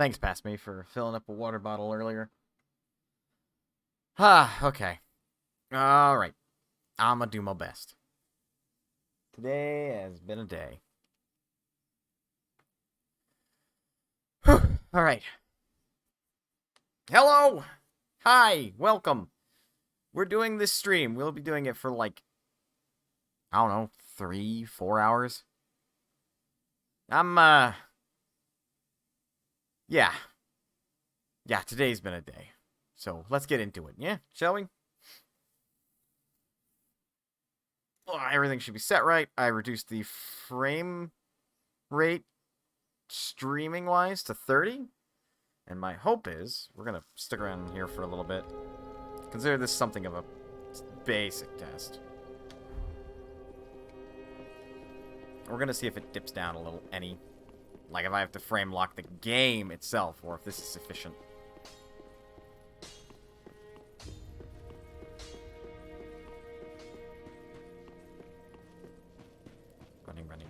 Thanks, past me, for filling up a water bottle earlier. Okay. Alright. I'ma do my best. Today has been a day. Alright. Hello! Hi! Welcome! We're doing this stream. We'll be doing it for like, I don't know, 3-4 hours. Yeah. Yeah, today's been a day. So, let's get into it, yeah? Shall we? Oh, everything should be set right. I reduced the frame rate streaming-wise to 30. And my hope is we're going to stick around here for a little bit. Consider this something of a basic test. We're going to see if it dips down a little, like if I have to frame lock the game itself, or if this is sufficient.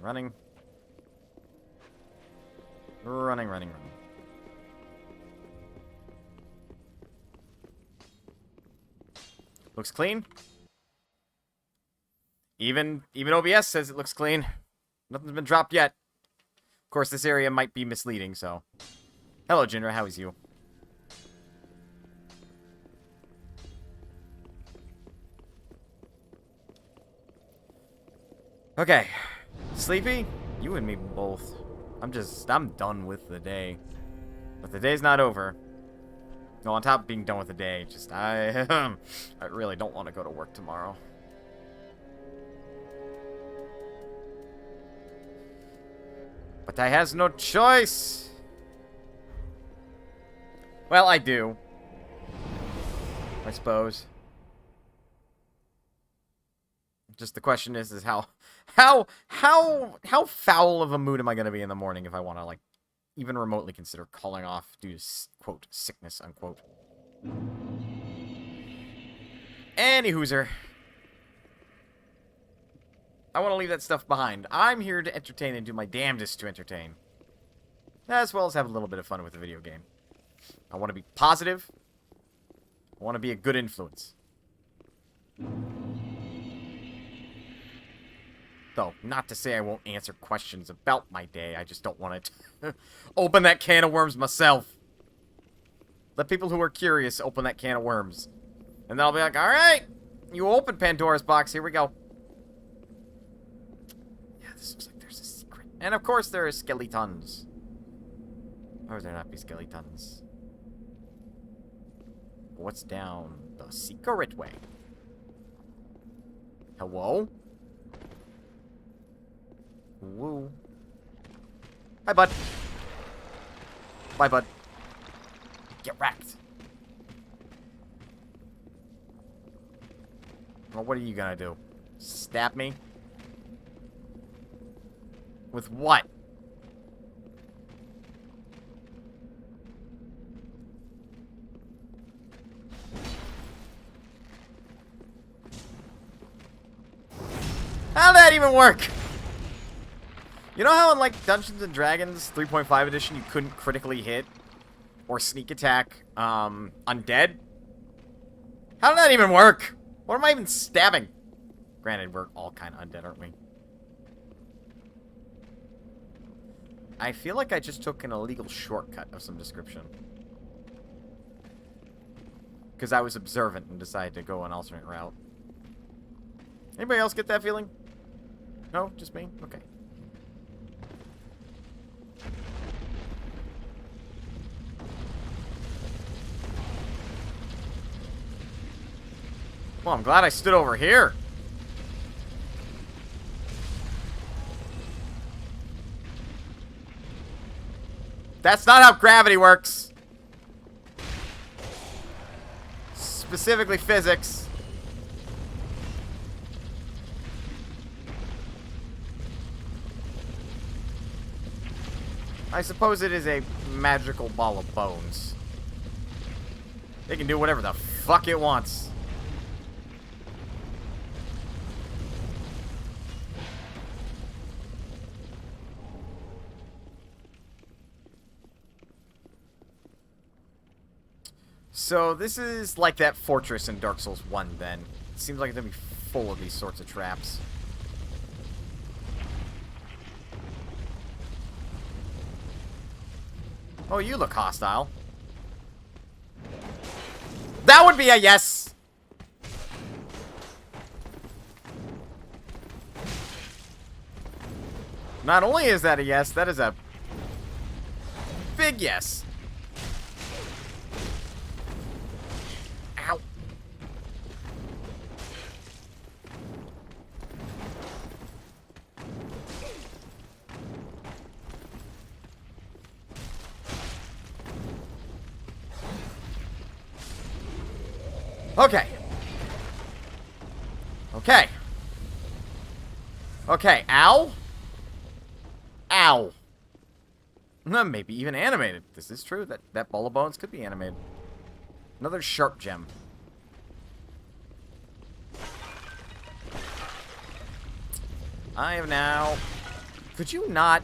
Running. Running. Looks clean. Even OBS says it looks clean. Nothing's been dropped yet. Of course, this area might be misleading, so. Hello, Jinra. How is you? Okay. Sleepy? You and me both. I'm done with the day. But the day's not over. No, on top of being done with the day, I really don't want to go to work tomorrow. But I has no choice. Well, I do. I suppose. Just the question is how foul of a mood am I going to be in the morning if I want to, like, even remotely consider calling off due to, quote, sickness, unquote. Any hooser. I want to leave that stuff behind. I'm here to entertain and do my damnedest to entertain. As well as have a little bit of fun with the video game. I want to be positive. I want to be a good influence. Though, not to say I won't answer questions about my day. I just don't want to open that can of worms myself. Let people who are curious open that can of worms. And then I'll be like, alright, you open Pandora's box, here we go. Yeah, this looks like there's a secret. And of course there are skeletons. Or would there not be skeletons? What's down the secret way? Hello? Woo. Hi, bud. Bye, bud. Get wrecked. Well, what are you gonna do? Stab me? With what? How'd that even work? You know how in, like, Dungeons & Dragons 3.5 edition you couldn't critically hit or sneak attack undead? How did that even work? What am I even stabbing? Granted, we're all kind of undead, aren't we? I feel like I just took an illegal shortcut of some description. Because I was observant and decided to go an alternate route. Anybody else get that feeling? No? Just me? Okay. Well, I'm glad I stood over here. That's not how gravity works. Specifically physics. I suppose it is a magical ball of bones. It can do whatever the fuck it wants. So this is like that fortress in Dark Souls 1 then. It seems like it's gonna be full of these sorts of traps. Oh, you look hostile. That would be a yes! Not only is that a yes, that is a big yes. Ow. Okay. Okay. Okay, ow. Ow. Maybe even animated. This is true. That ball of bones could be animated. Another sharp gem. I have now... Could you not...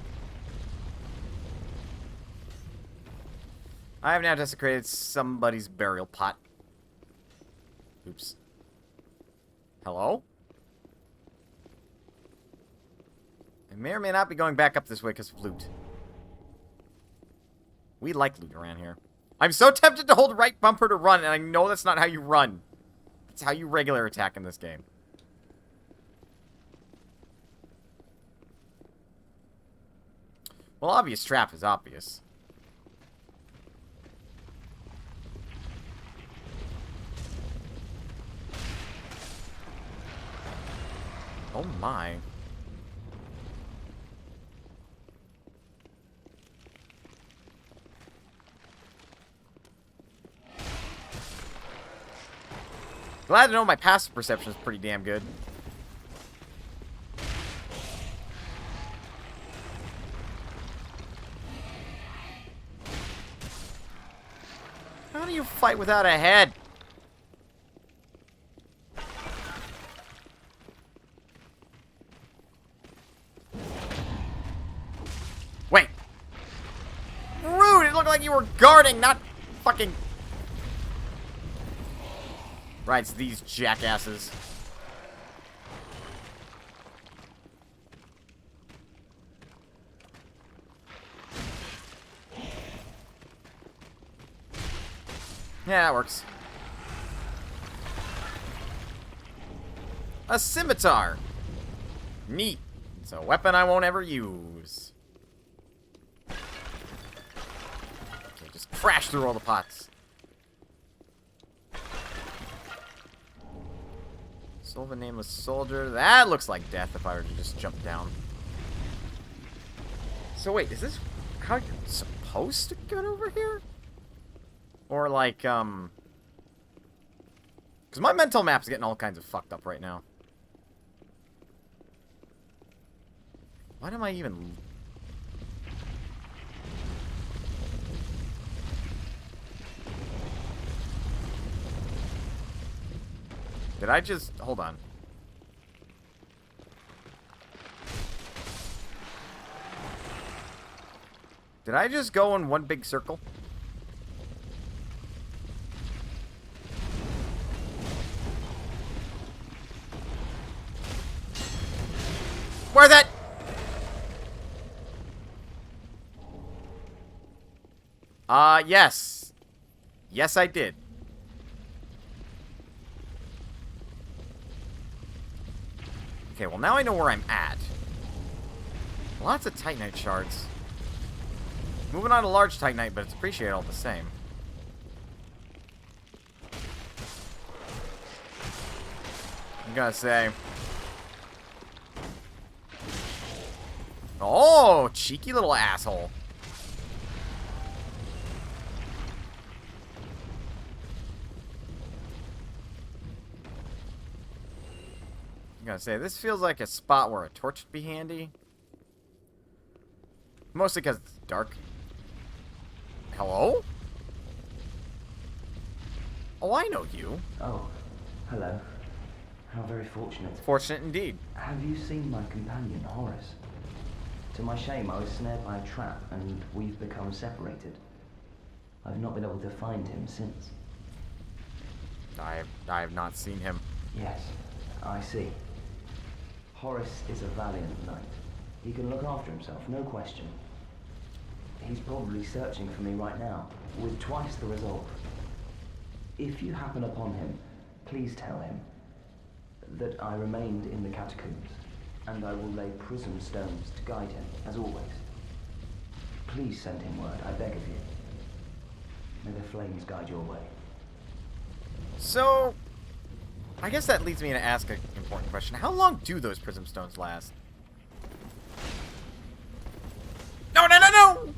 I have now desecrated somebody's burial plot. Oops. Hello? I may or may not be going back up this way because of loot. We like loot around here. I'm so tempted to hold right bumper to run, and I know that's not how you run. It's how you regular attack in this game. Well, obvious trap is obvious. Oh my. Glad to know my passive perception is pretty damn good. How do you fight without a head? Wait. Rude! It looked like you were guarding, not fucking... Right, it's these jackasses. Yeah, that works. A scimitar. Neat. It's a weapon I won't ever use. Okay, just crash through all the pots. Soul of a Nameless Soldier. That looks like death if I were to just jump down. So wait, is this how you're supposed to get over here? Or like, because my mental map's getting all kinds of fucked up right now. Why am I even... Did I just... Hold on. Did I just go in one big circle? Where's that? Yes. Yes, I did. Okay, well now I know where I'm at. Lots of Titanite shards. Moving on to large Titanite, but it's appreciated all the same. I'm gonna say... Oh, cheeky little asshole. I'm gonna say, this feels like a spot where a torch would be handy. Mostly because it's dark. Hello? Oh, I know you. Oh, hello. How very fortunate. Fortunate indeed. Have you seen my companion, Horace? To my shame, I was snared by a trap, and we've become separated. I've not been able to find him since. I have not seen him. Yes, I see. Horace is a valiant knight. He can look after himself, no question. He's probably searching for me right now, with twice the resolve. If you happen upon him, please tell him that I remained in the catacombs, and I will lay prism stones to guide him, as always. Please send him word, I beg of you. May the flames guide your way. So, I guess that leads me to ask an important question. How long do those prism stones last? No, no, no, no!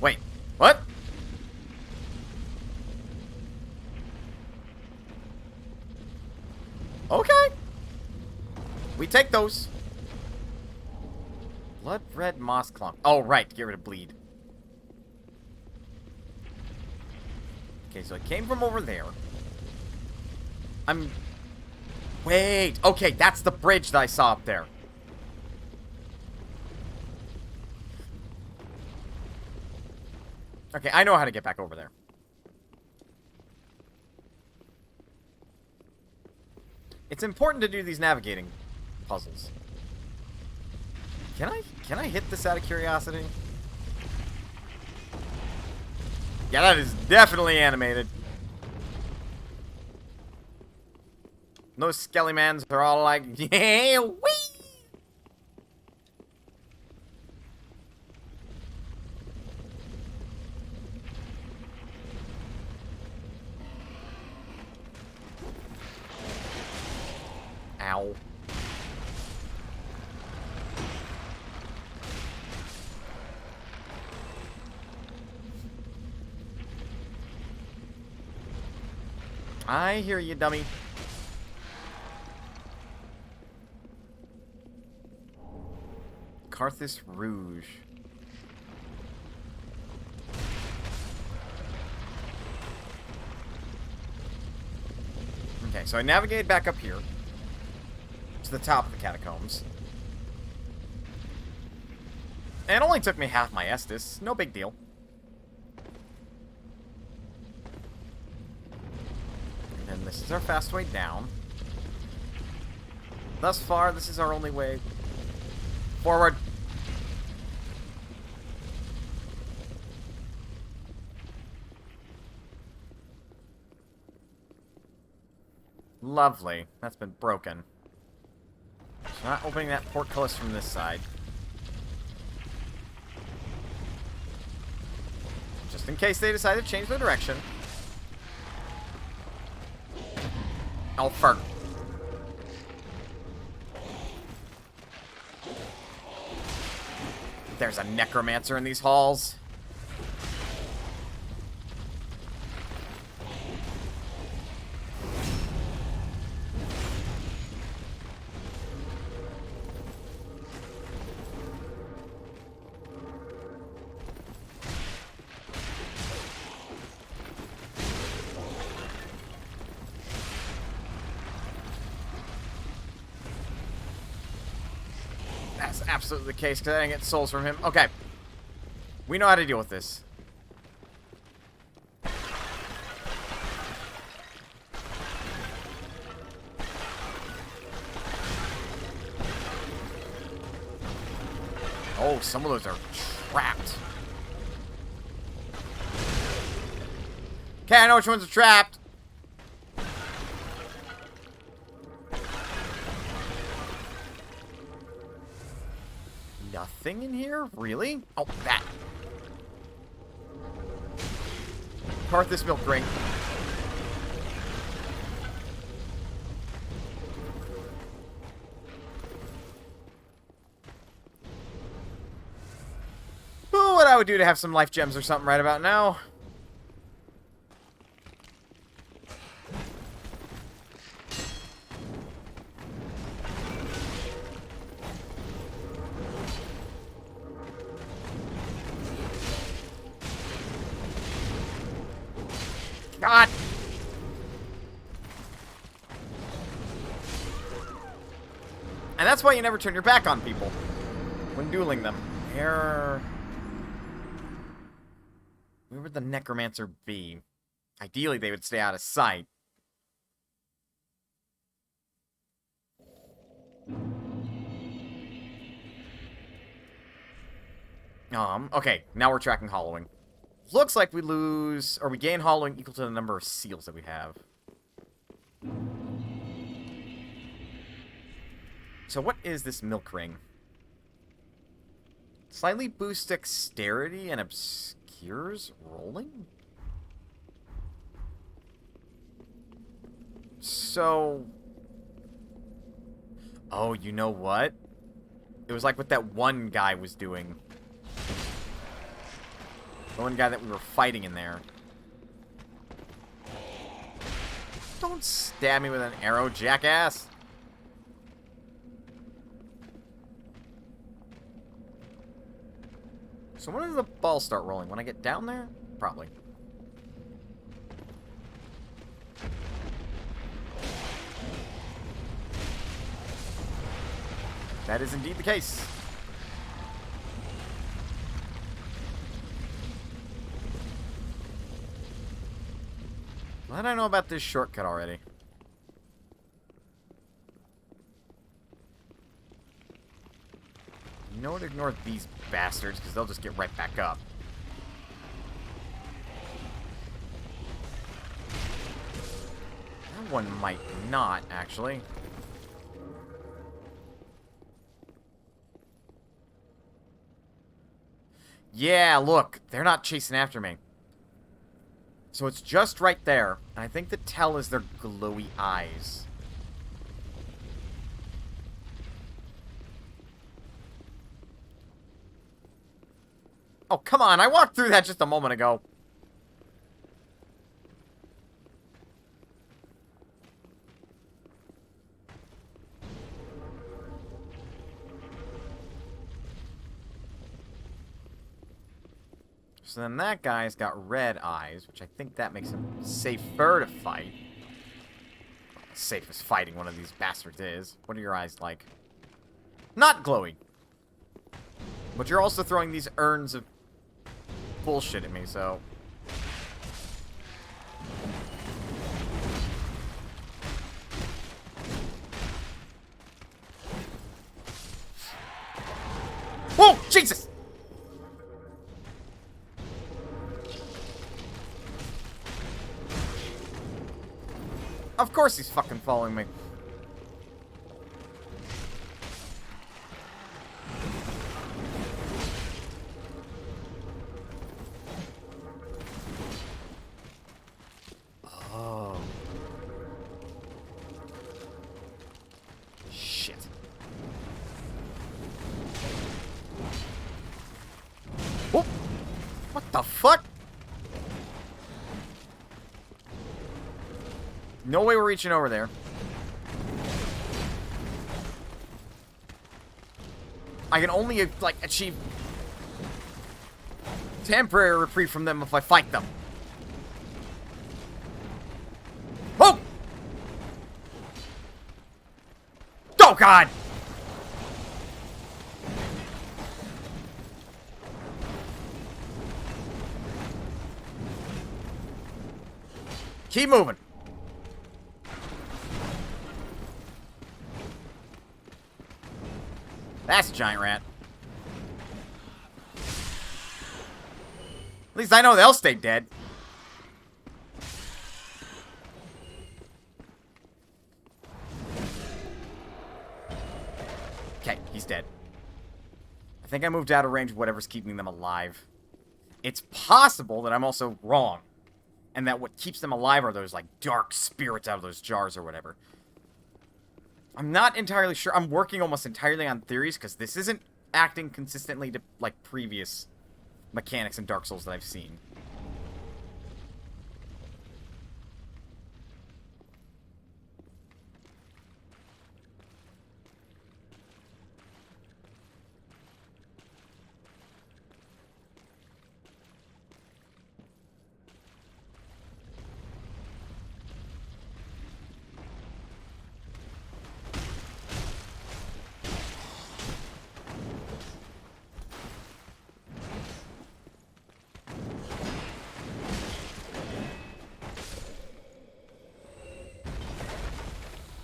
Wait, what? Okay. We take those. Blood red moss clump. Oh, right. Get rid of bleed. Okay, so it came from over there. Wait. Okay, that's the bridge that I saw up there. Okay, I know how to get back over there. It's important to do these navigating puzzles. Can I hit this out of curiosity? Yeah, that is definitely animated. Those Skelly-mans are all like, yeah, wee! Ow. I hear you, dummy. Carthus Rouge. Okay, so I navigated back up here to the top of the catacombs. And it only took me half my Estus. No big deal. And this is our fast way down. Thus far, this is our only way forward. Lovely. That's been broken. So not opening that portcullis from this side. Just in case they decide to change their direction. Oh, fuck. There's a necromancer in these halls. That's absolutely the case, because I didn't get souls from him. Okay. We know how to deal with this. Oh, some of those are trapped. Okay, I know which ones are trapped. Nothing in here? Really? Oh, that. Carthus milk drink. Oh, what I would do to have some life gems or something right about now. God! And that's why you never turn your back on people when dueling them. Where would the necromancer be? Ideally, they would stay out of sight. Okay, now we're tracking hollowing. Looks like we lose, or we gain hollowing equal to the number of seals that we have. So what is this milk ring? Slightly boosts dexterity and obscures rolling? So... Oh, you know what? It was like what that one guy was doing. The one guy that we were fighting in there. Don't stab me with an arrow, jackass! So when does the ball start rolling? When I get down there? Probably. That is indeed the case. Glad I know about this shortcut already. You know what? Ignore these bastards, because they'll just get right back up. That one might not, actually. Yeah, look. They're not chasing after me. So it's just right there. And I think the tell is their glowy eyes. Oh, come on. I walked through that just a moment ago. So then that guy's got red eyes, which I think that makes him safer to fight. As safe as fighting one of these bastards is. What are your eyes like? Not glowy. But you're also throwing these urns of bullshit at me, so... Whoa! Jesus! Of course he's fucking following me. Oh. Shit. Oh! What the fuck? No way we're reaching over there. I can only, like, achieve temporary reprieve from them if I fight them. Oh! Oh, God! Keep moving. That's a giant rat. At least I know they'll stay dead. Okay, he's dead. I think I moved out of range of whatever's keeping them alive. It's possible that I'm also wrong. And that what keeps them alive are those, like, dark spirits out of those jars or whatever. I'm not entirely sure. I'm working almost entirely on theories, because this isn't acting consistently to, like, previous mechanics in Dark Souls that I've seen.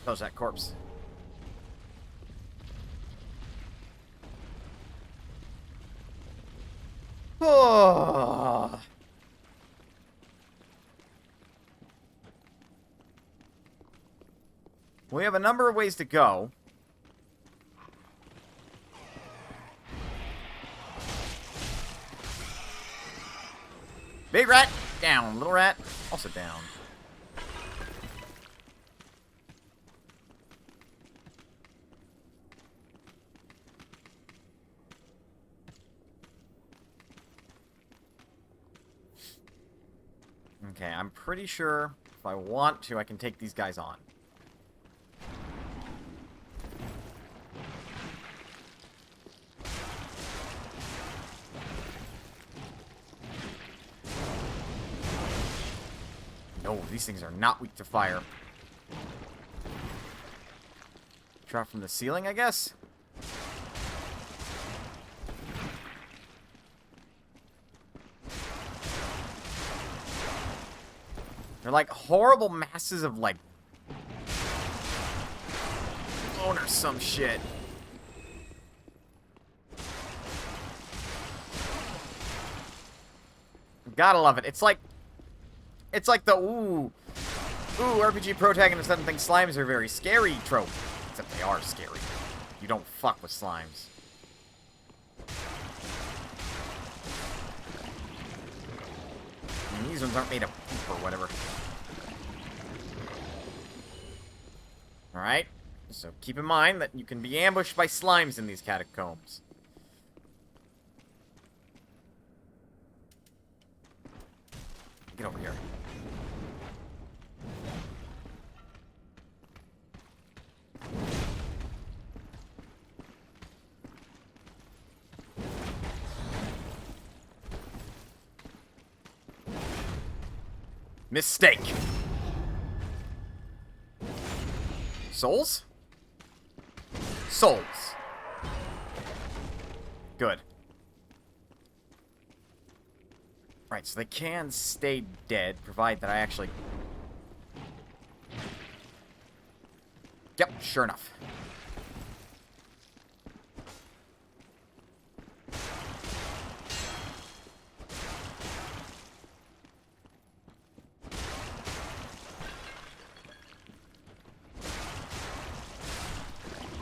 How's that corpse? Oh. We have a number of ways to go. Big rat, down. Little rat, also down. Okay, I'm pretty sure if I want to, I can take these guys on. No, these things are not weak to fire. Drop from the ceiling, I guess? They're like horrible masses of like bone or some shit. Gotta love it. It's like the ooh RPG protagonist doesn't think slimes are very scary trope. Except they are scary. You don't fuck with slimes. And these ones aren't made of poop or whatever. Alright, so keep in mind that you can be ambushed by slimes in these catacombs. Get over here. Mistake. Souls? Souls. Good. Right, so they can stay dead, provided that I actually... Yep, sure enough.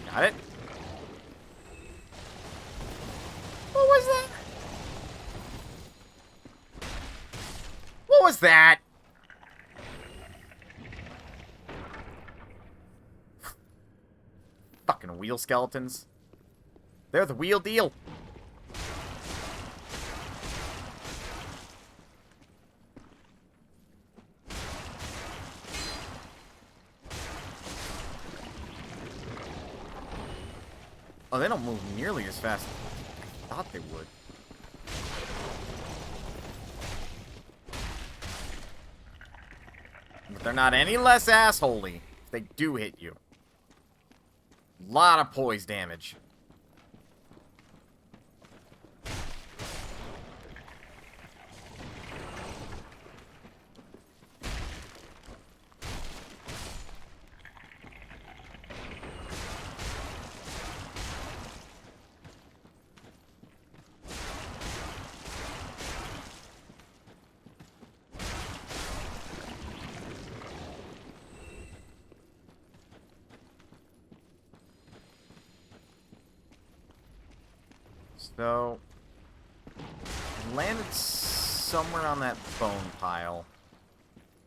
Got it. What was that? What was that? Fucking wheel skeletons. They're the wheel deal. Oh, they don't move nearly as fast as I thought they would. But they're not any less assholey if they do hit you. Lot of poise damage. So, I landed somewhere on that bone pile.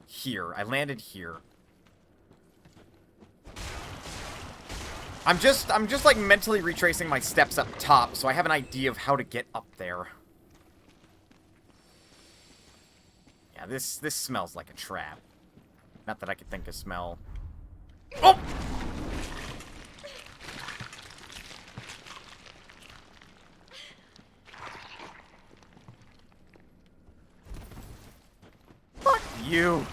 Here. I landed here. I'm just like mentally retracing my steps up top, so I have an idea of how to get up there. Yeah, this smells like a trap. Not that I could think of smell. Oh! Fuck you.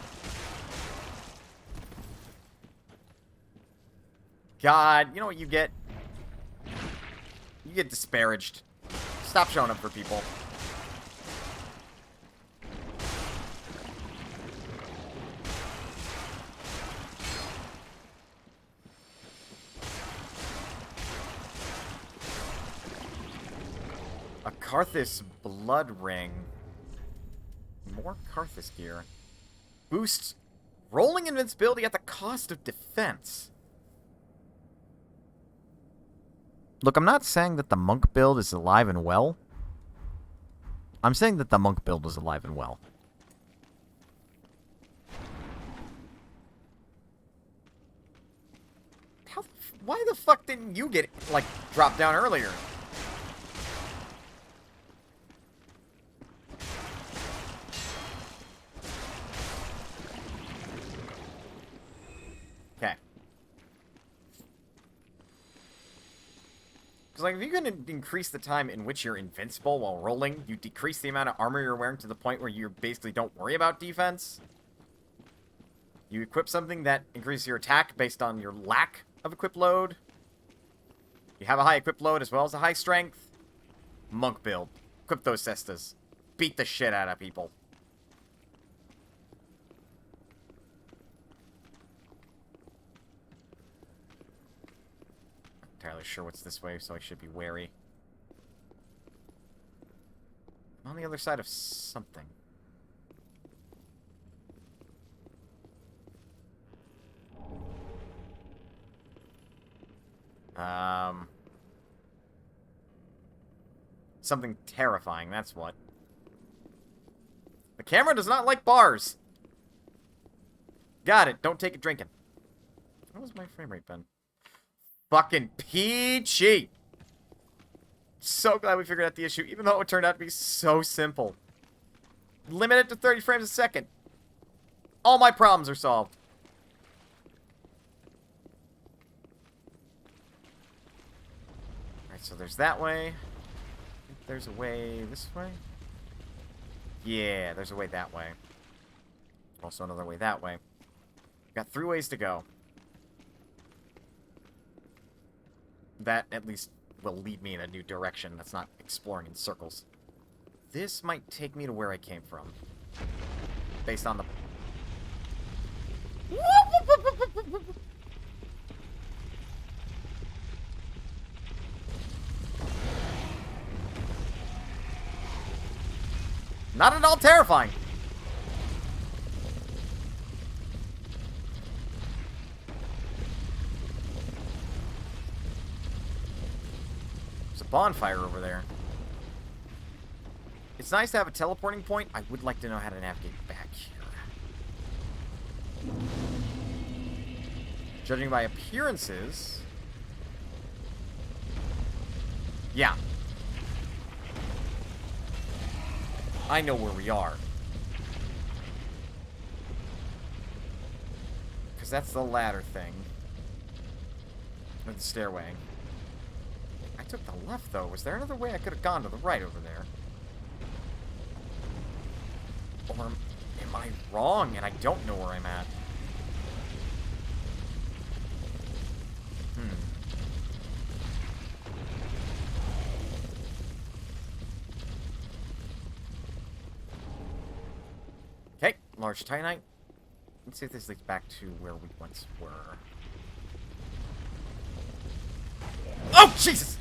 God, you know what you get? You get disparaged. Stop showing up for people. A Karthus blood ring. More Karthus gear. Boosts rolling invincibility at the cost of defense. Look, I'm not saying that the monk build is alive and well. I'm saying that the monk build is alive and well. Why the fuck didn't you get, like, dropped down earlier? Okay. Because, like, if you're going to increase the time in which you're invincible while rolling, you decrease the amount of armor you're wearing to the point where you basically don't worry about defense. You equip something that increases your attack based on your lack of equip load. You have a high equip load as well as a high strength. Monk build. Equip those cestas. Beat the shit out of people. Not entirely sure what's this way, so I should be wary. I'm on the other side of something. Something terrifying, that's what. The camera does not like bars. Got it. Don't take it drinking. What was my frame rate been? Fucking peachy. So glad we figured out the issue, even though it turned out to be so simple. Limit it to 30 frames a second. All my problems are solved. Alright, so there's that way. I think there's a way this way. Yeah, there's a way that way. Also another way that way. Got 3 ways to go. That, at least, will lead me in a new direction that's not exploring in circles. This might take me to where I came from. Based on the... Not at all terrifying. There's a bonfire over there. It's nice to have a teleporting point. I would like to know how to navigate back here. Judging by appearances... Yeah. I know where we are. Because that's the ladder thing. Or the stairway. I took the left, though. Was there another way I could have gone to the right over there? Or am I wrong and I don't know where I'm at? Okay, large Titanite. Let's see if this leads back to where we once were. Oh, Jesus!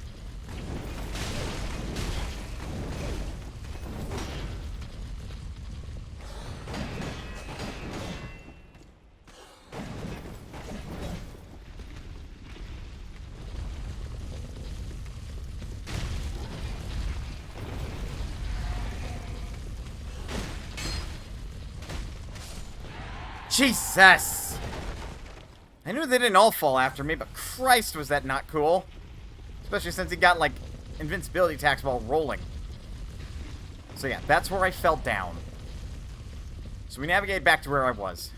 Jesus! I knew they didn't all fall after me, but Christ was that not cool. Especially since he got, like, invincibility attacks while rolling. So yeah, that's where I fell down. So we navigate back to where I was.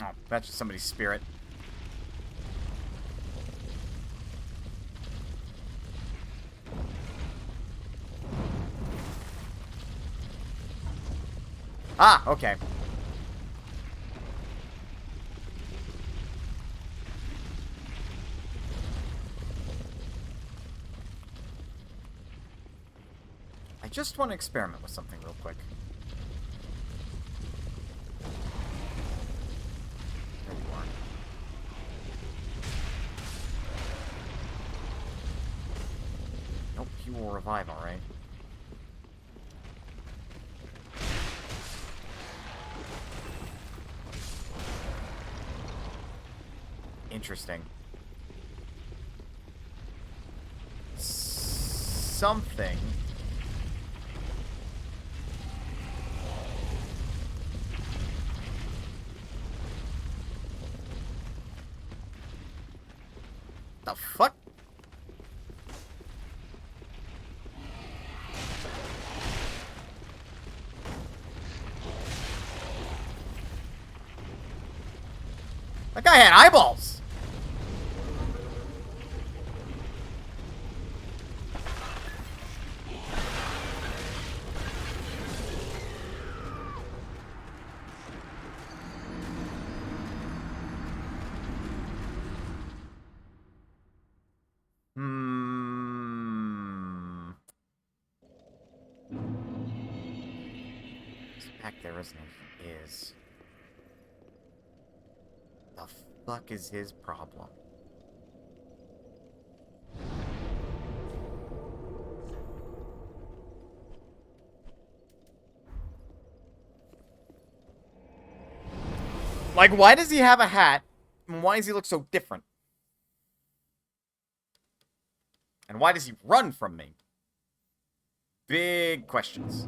Oh, that's just somebody's spirit. Ah, okay. I just want to experiment with something real quick. There you are. You will revive, alright. Interesting. Something. The fuck? That guy had eyeballs! It's back there, isn't it? He is. The fuck is his problem? Like, why does he have a hat? And why does he look so different? And why does he run from me? Big questions.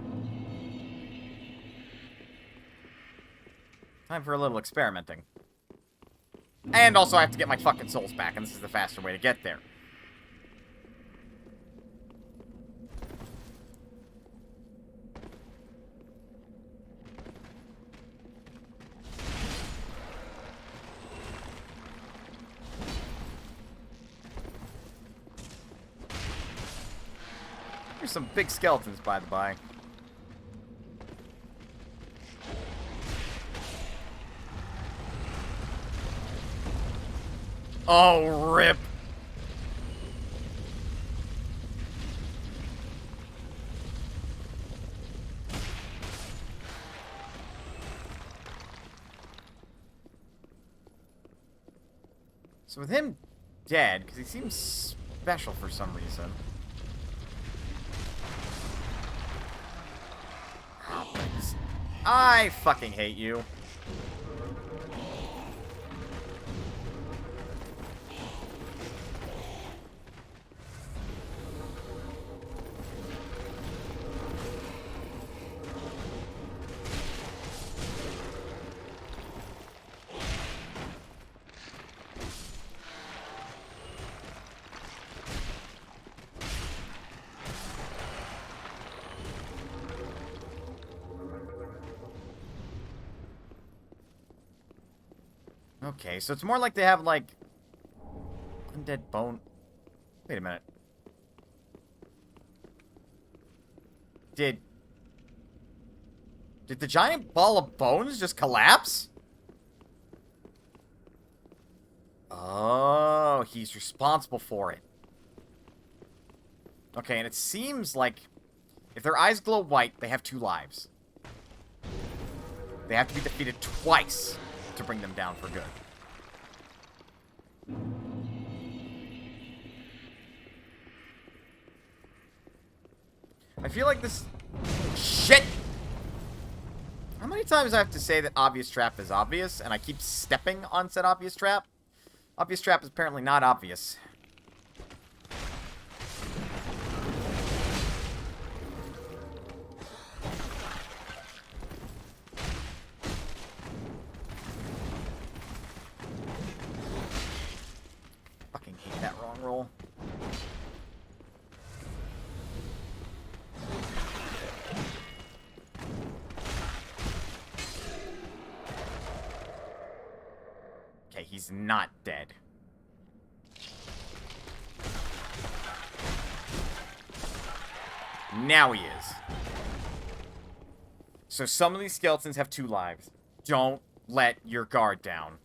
Time for a little experimenting. And also I have to get my fucking souls back, and this is the faster way to get there. There's some big skeletons, by the by. Oh, rip. So with him dead, because he seems special for some reason. I fucking hate you. Okay, so it's more like they have, like, undead bone. Wait a minute. Did the giant ball of bones just collapse? Oh, he's responsible for it. Okay, and it seems like if their eyes glow white, they have 2 lives. They have to be defeated twice to bring them down for good. I feel like this... Shit! How many times do I have to say that obvious trap is obvious, and I keep stepping on said obvious trap? Obvious trap is apparently not obvious. Fucking hate that wrong roll. Okay, he's not dead. Now he is. So some of these skeletons have 2 lives. Don't let your guard down.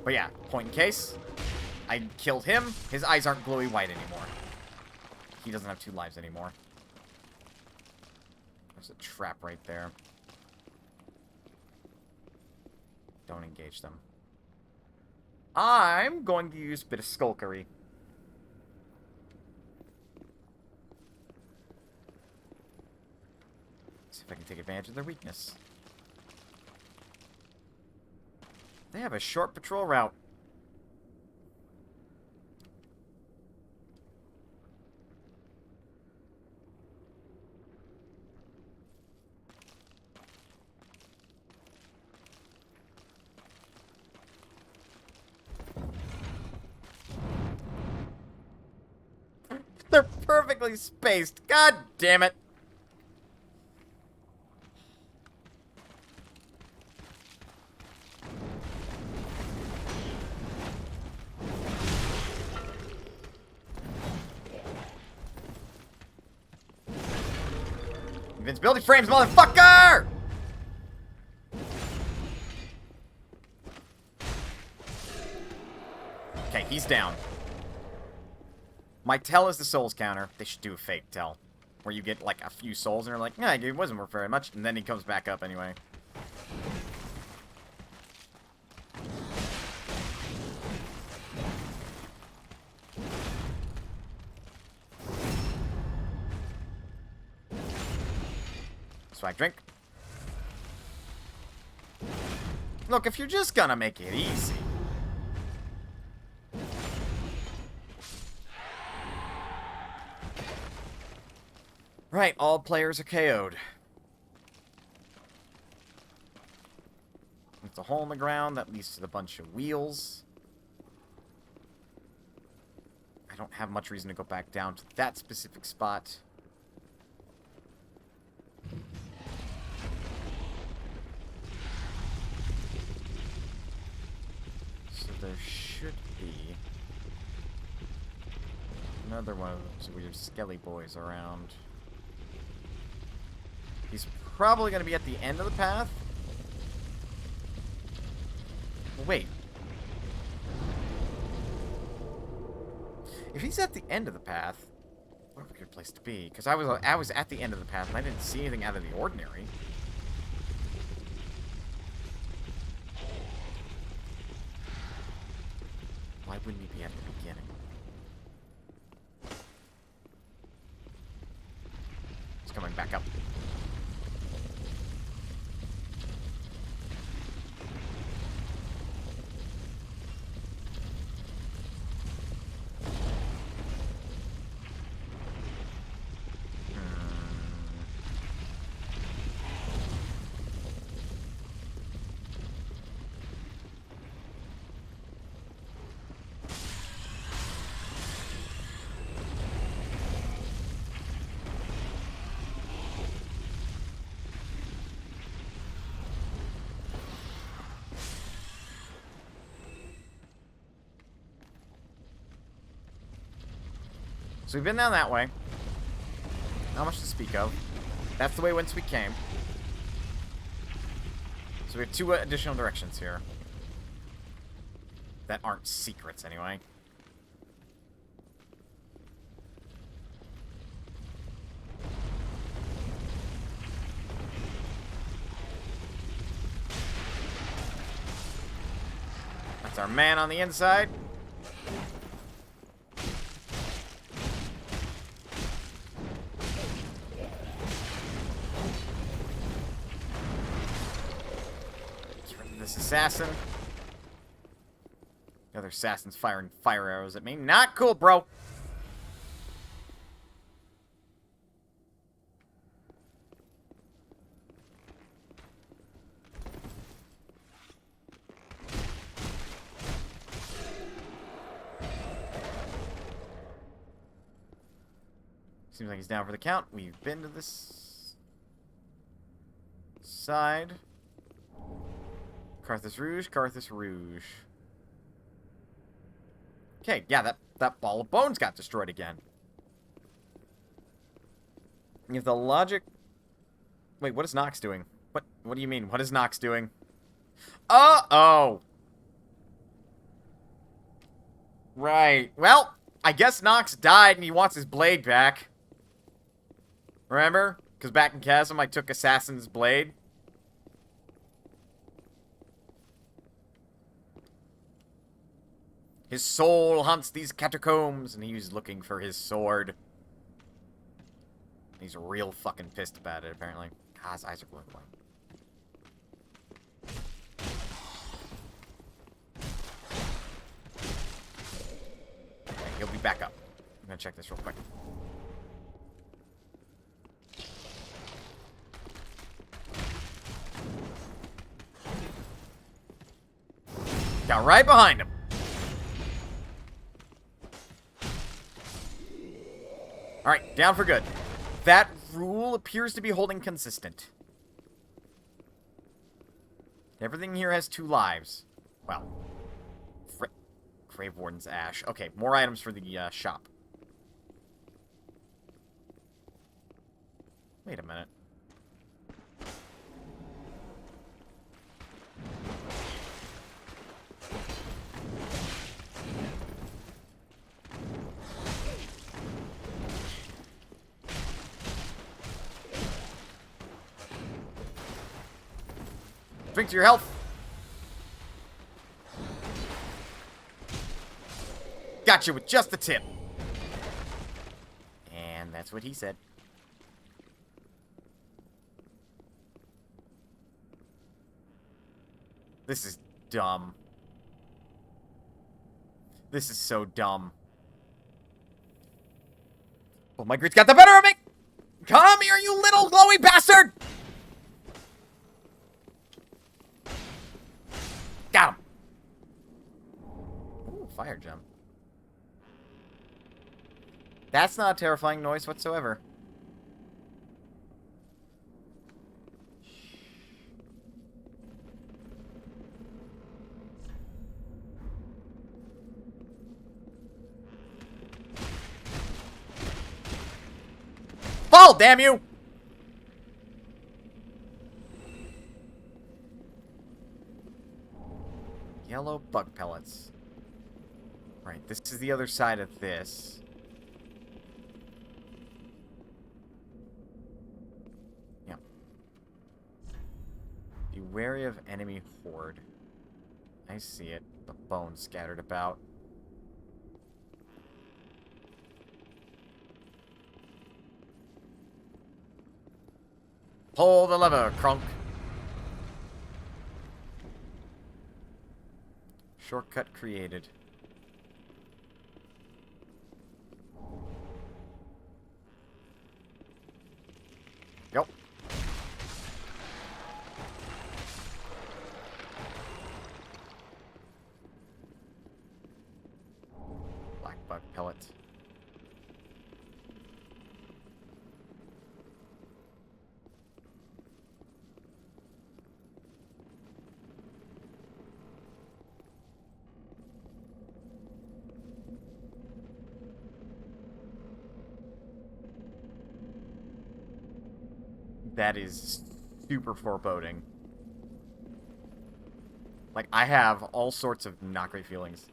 But yeah, point in case. I killed him. His eyes aren't glowy white anymore. He doesn't have 2 lives anymore. There's a trap right there. Don't engage them. I'm going to use a bit of skulkery. See if I can take advantage of their weakness. They have a short patrol route. They're perfectly spaced. God damn it. Invincibility frames, motherfucker! Okay, he's down. My tell is the souls counter. They should do a fake tell. Where you get like a few souls and you're like, nah, it wasn't worth very much. And then he comes back up anyway. Swag drink. Look, if you're just gonna make it easy. Right, all players are KO'd. It's a hole in the ground that leads to the bunch of wheels. I don't have much reason to go back down to that specific spot. So there should be another one of those weird skelly boys around. He's probably going to be at the end of the path. Well, wait. If he's at the end of the path, what a good place to be. Because I was at the end of the path and I didn't see anything out of the ordinary. Why wouldn't he be at the beginning? He's coming back up. So we've been down that way. Not much to speak of. That's the way whence we came. So we have two additional directions here. That aren't secrets, anyway. That's our man on the inside. This assassin. The other assassin's firing fire arrows at me. Not cool, bro. Seems like he's down for the count. We've been to this side. Carthus Rouge, Carthus Rouge. Okay, yeah, that ball of bones got destroyed again. If the logic... Wait, what is Nox doing? What do you mean? What is Nox doing? Uh-oh! Right. Well, I guess Nox died and he wants his blade back. Remember? Because back in Chasm, I took Assassin's Blade. His soul haunts these catacombs, and he's looking for his sword. He's real fucking pissed about it, apparently. God, his eyes are glowing. Okay, he'll be back up. I'm gonna check this real quick. Got right behind him. Alright, down for good. That rule appears to be holding consistent. Everything here has 2 lives. Well, Grave Warden's Ash. Okay, more items for the shop. Wait a minute. Drink to your health. Got you with just the tip. And that's what he said. This is dumb. This is so dumb. Oh, my greed's got the better of me! Come here, you little glowy bastard! Got him! Ooh, fire gem. That's not a terrifying noise whatsoever. Fall, damn you! Yellow bug pellets. Right, this is the other side of this. Yeah. Be wary of enemy horde. I see it. The bones scattered about. Pull the lever, Kronk. Shortcut created. Yep. Black bug pellet. That is super foreboding. Like, I have all sorts of not great feelings.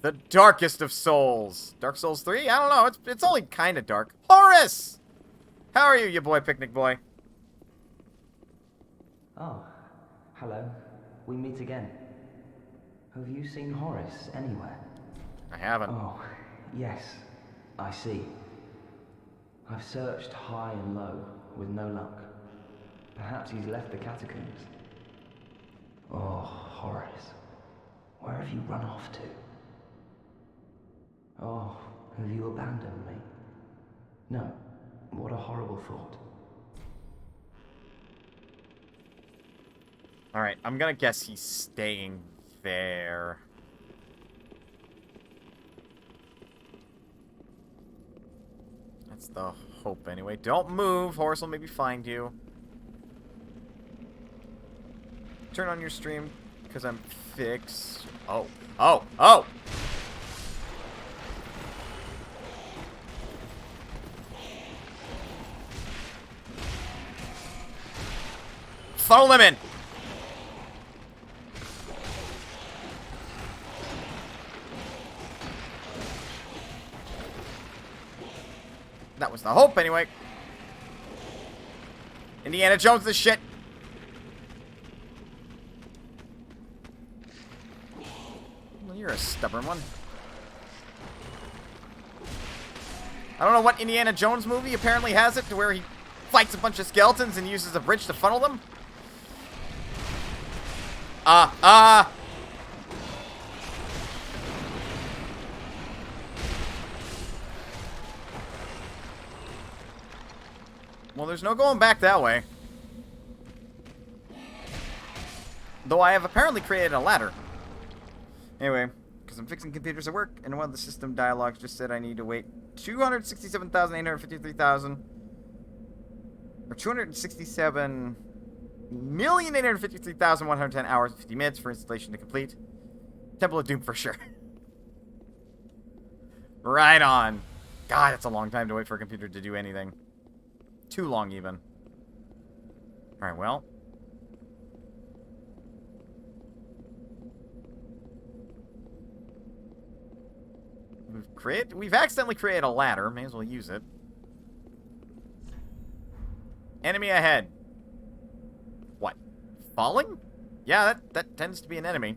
The darkest of souls. Dark Souls 3? I don't know. It's only kind of dark. Horace! How are you, you boy picnic boy? Oh, hello. We meet again. Have you seen Horace anywhere? I haven't. Oh, yes. I see. I've searched high and low, with no luck. Perhaps he's left the catacombs. Oh, Horace. Where have you run off to? Oh, have you abandoned me? No. What a horrible thought. Alright, I'm gonna guess he's staying there. That's the hope anyway. Don't move. Horace will maybe find you. Turn on your stream, because I'm fixed. Oh. Oh. Oh! Funnel them in! That was the hope, anyway. Indiana Jones this shit. Well, you're a stubborn one. I don't know what Indiana Jones movie apparently has it to where he fights a bunch of skeletons and uses a bridge to funnel them. Well, there's no going back that way. Though I have apparently created a ladder. Anyway, because I'm fixing computers at work, and one of the system dialogues just said I need to wait 267,853,000 or 267,853,110 hours, 50 minutes for installation to complete. Temple of Doom for sure. Right on. God, it's a long time to wait for a computer to do anything. Too long, even. Alright, well. We've accidentally created a ladder. May as well use it. Enemy ahead. What? Falling? Yeah, that tends to be an enemy.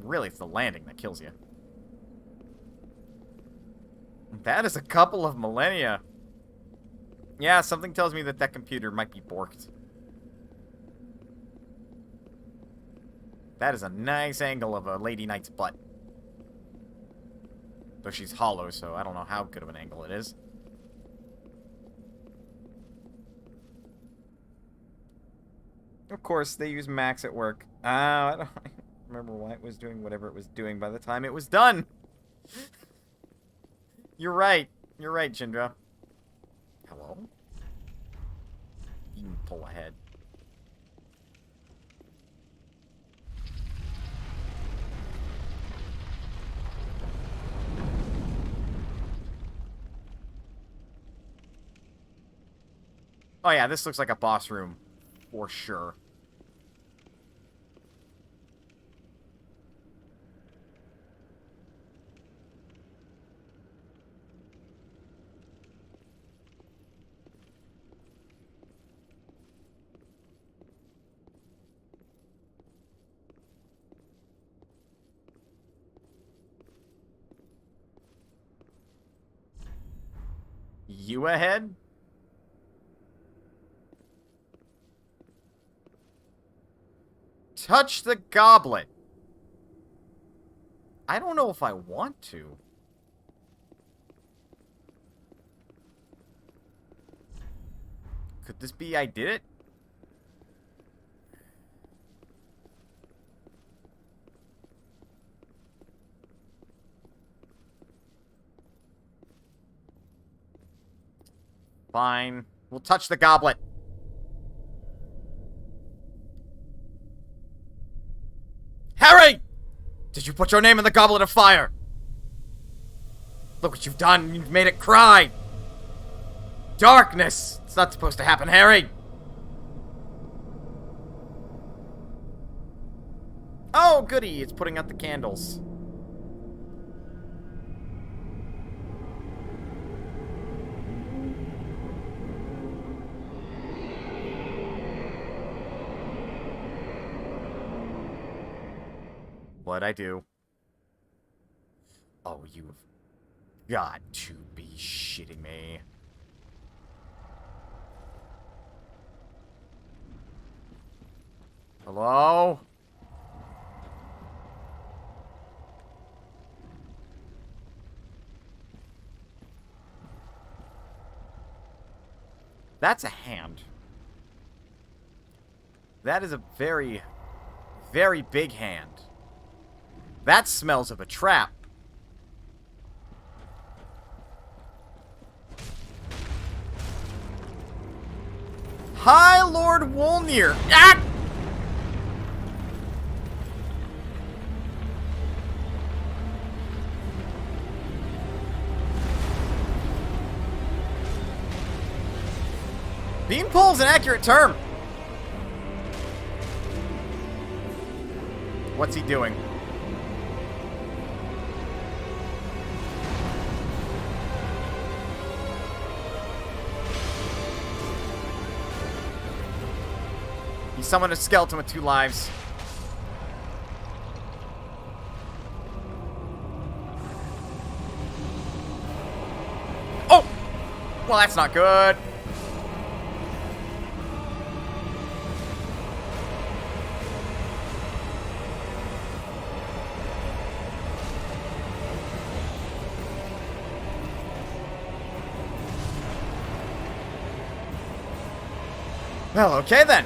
Really, it's the landing that kills you. That is a couple of millennia. Yeah, something tells me that that computer might be borked. That is a nice angle of a Lady Knight's butt. Though she's hollow, so I don't know how good of an angle it is. Of course, they use Max at work. I don't remember why it was doing whatever it was doing by the time it was done. You're right. You're right, Jindra. Hello? You can pull ahead. Oh yeah, this looks like a boss room. For sure. You ahead? Touch the goblet. I don't know if I want to. Could this be I did it? Fine. We'll touch the goblet. Harry! Did you put your name in the goblet of fire? Look what you've done. You've made it cry. Darkness. It's not supposed to happen, Harry. Oh, goody. It's putting out the candles. What'd I do? Oh, you've got to be shitting me. Hello? That's a hand. That is a very, very big hand. That smells of a trap. Hi, Lord Wolnir. Ah! Beanpole's an accurate term. What's he doing? He summoned a skeleton with 2 lives. Oh! Well, that's not good. Well, okay then.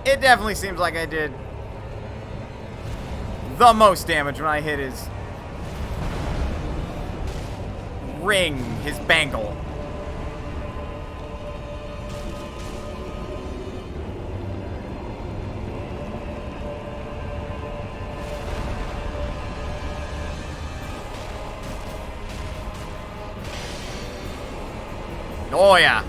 It definitely seems like I did the most damage when I hit his ring, his bangle. Oh yeah.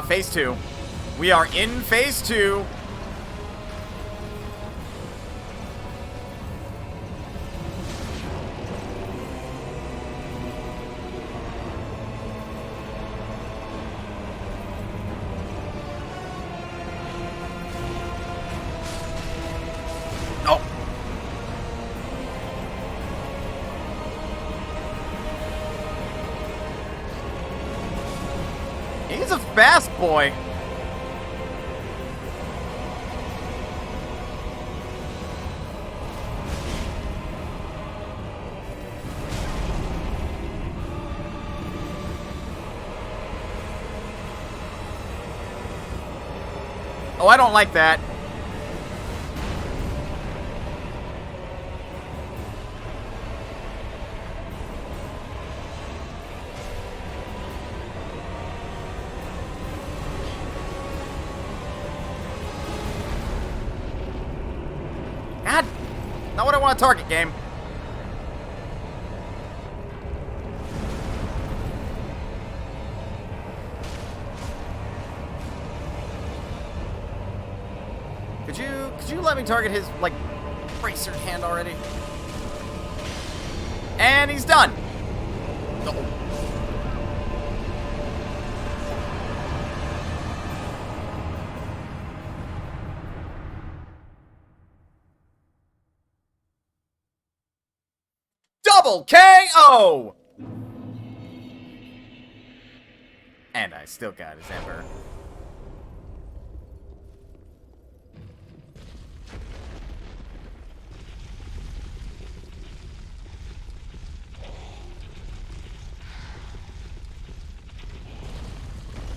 Phase 2. We are in phase 2. Oh. He's a fast boy. Oh, I don't like that. God, not what I want to target, game. Could you let me target his, like, bracer hand already? And he's done. No. Double KO! And I still got his Ember.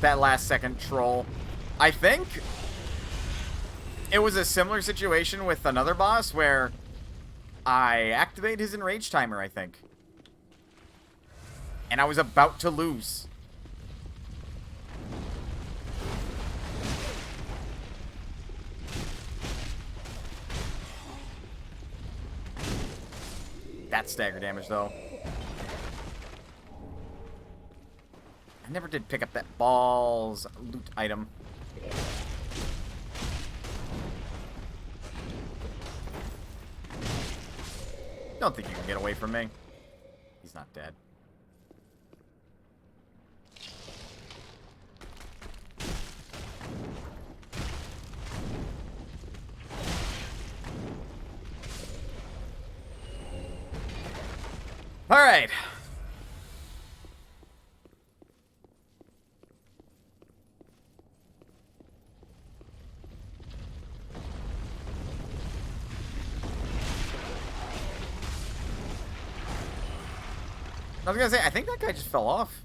That last second troll. I think it was a similar situation with another boss where I activated his enrage timer, I think. And I was about to lose. That's stagger damage, though. I never did pick up that balls loot item. Don't think you can get away from me. He's not dead. All right. I was gonna say, I think that guy just fell off.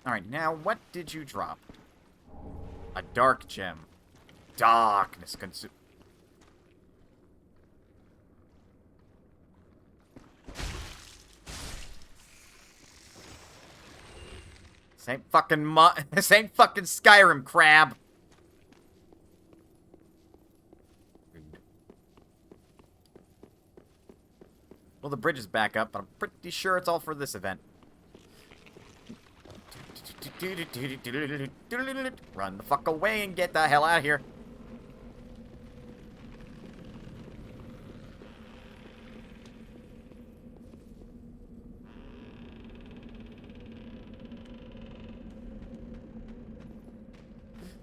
Alright, now what did you drop? A dark gem. Darkness consume. This ain't fucking Skyrim, crab. Well, the bridge is back up, but I'm pretty sure it's all for this event. Run the fuck away and get the hell out of here.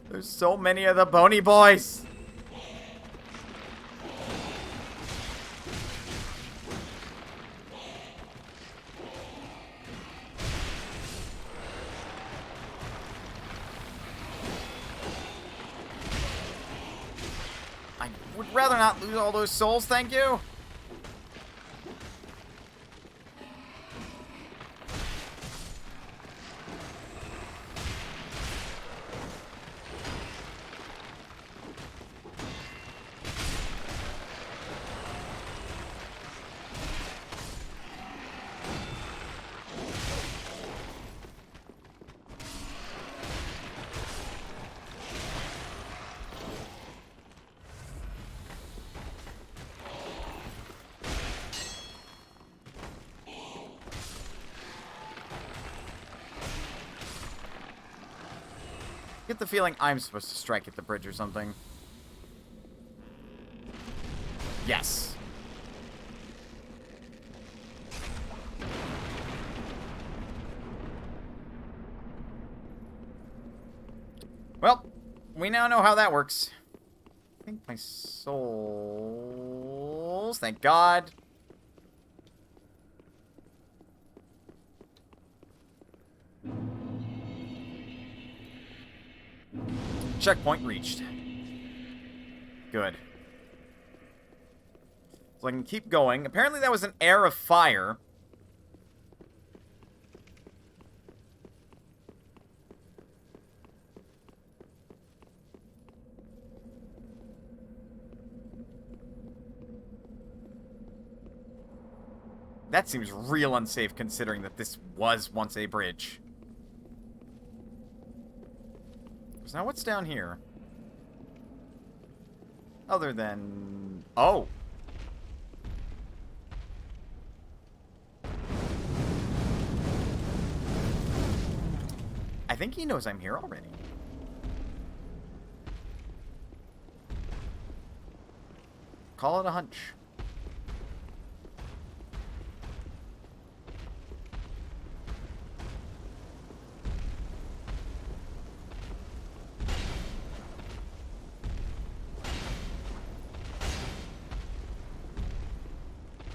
There's so many of the bony boys. I would rather not lose all those souls, thank you. Get the feeling I'm supposed to strike at the bridge or something. Yes. Well, we now know how that works. I think my souls... Thank God. Checkpoint reached. Good. So I can keep going. Apparently that was an air of fire. That seems real unsafe considering that this was once a bridge. So now what's down here? Other than... Oh! I think he knows I'm here already. Call it a hunch.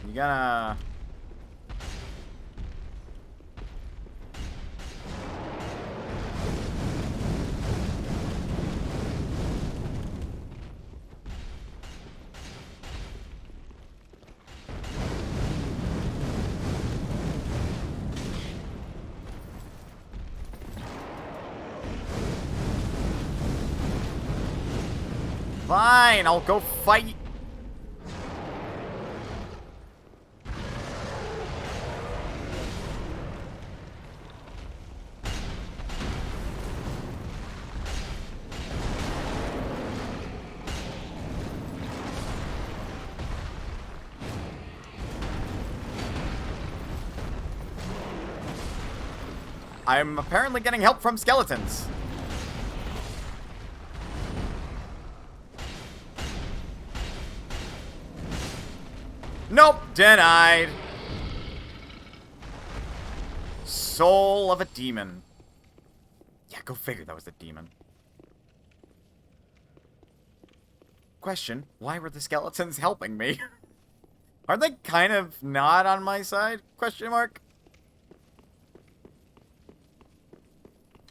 You gotta... Fine, I'll go fight. I'm apparently getting help from skeletons. Nope, denied. Soul of a demon. Yeah, go figure that was the demon. Question, why were the skeletons helping me? Are they kind of not on my side? Question mark.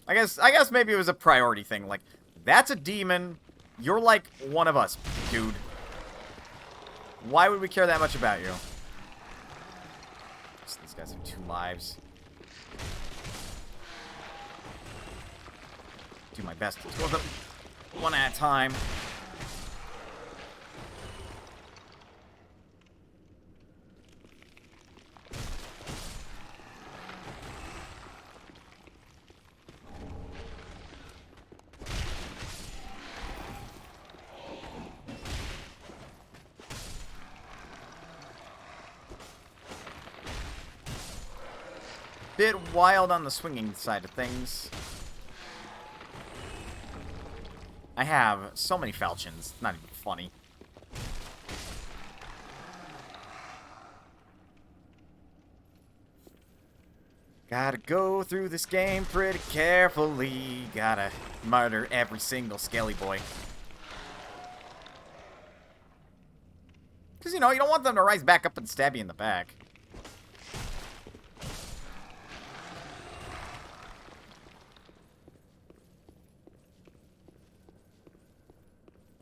I guess maybe it was a priority thing. Like, that's a demon. You're like one of us, dude. Why would we care that much about you? These guys have 2 lives. Do my best to kill them one at a time. bit wild on the swinging side of things. I have so many falchions. Not even funny. Gotta go through this game pretty carefully. Gotta murder every single skelly boy. Because, you know, you don't want them to rise back up and stab you in the back.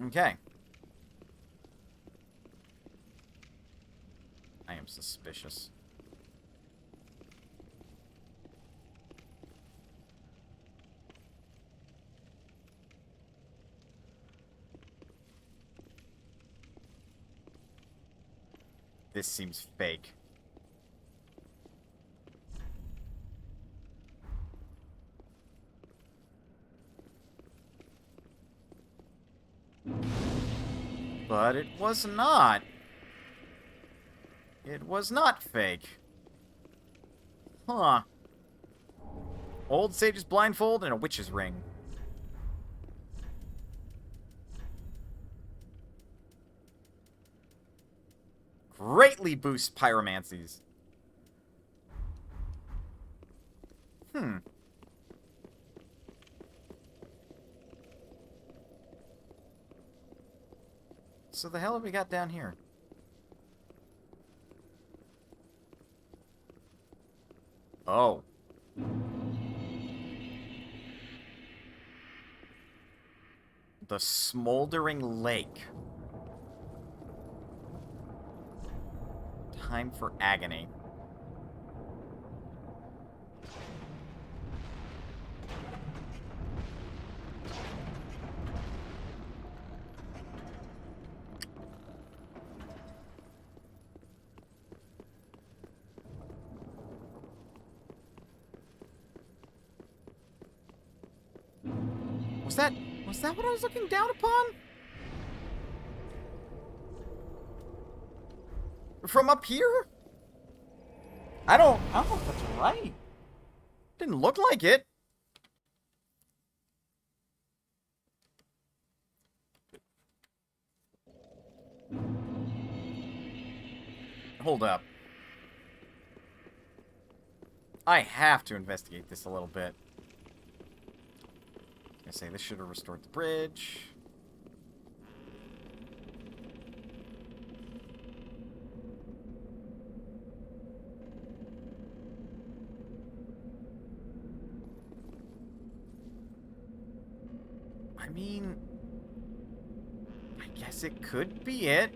Okay. I am suspicious. This seems fake. But it was not. It was not fake. Huh. Old Sage's blindfold and a witch's ring. Greatly boosts pyromancies. Hmm. So the hell have we got down here? Oh. The Smoldering Lake. Time for agony. Was that what I was looking down upon? From up here? I don't know if that's right. Didn't look like it. Hold up. I have to investigate this a little bit. I say this should have restored the bridge. I mean, I guess it could be it.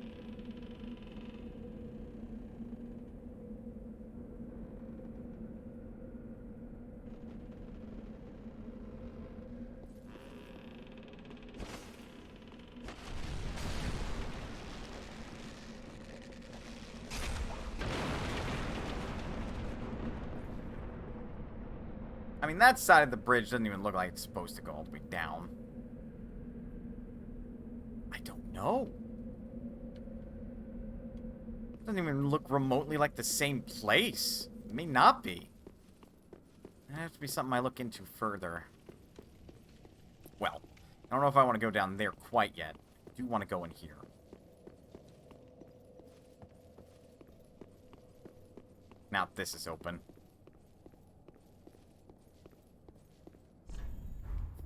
I mean, that side of the bridge doesn't even look like it's supposed to go all the way down. I don't know. Doesn't even look remotely like the same place. It may not be. That has to be something I look into further. Well, I don't know if I want to go down there quite yet. I do want to go in here. Now this is open.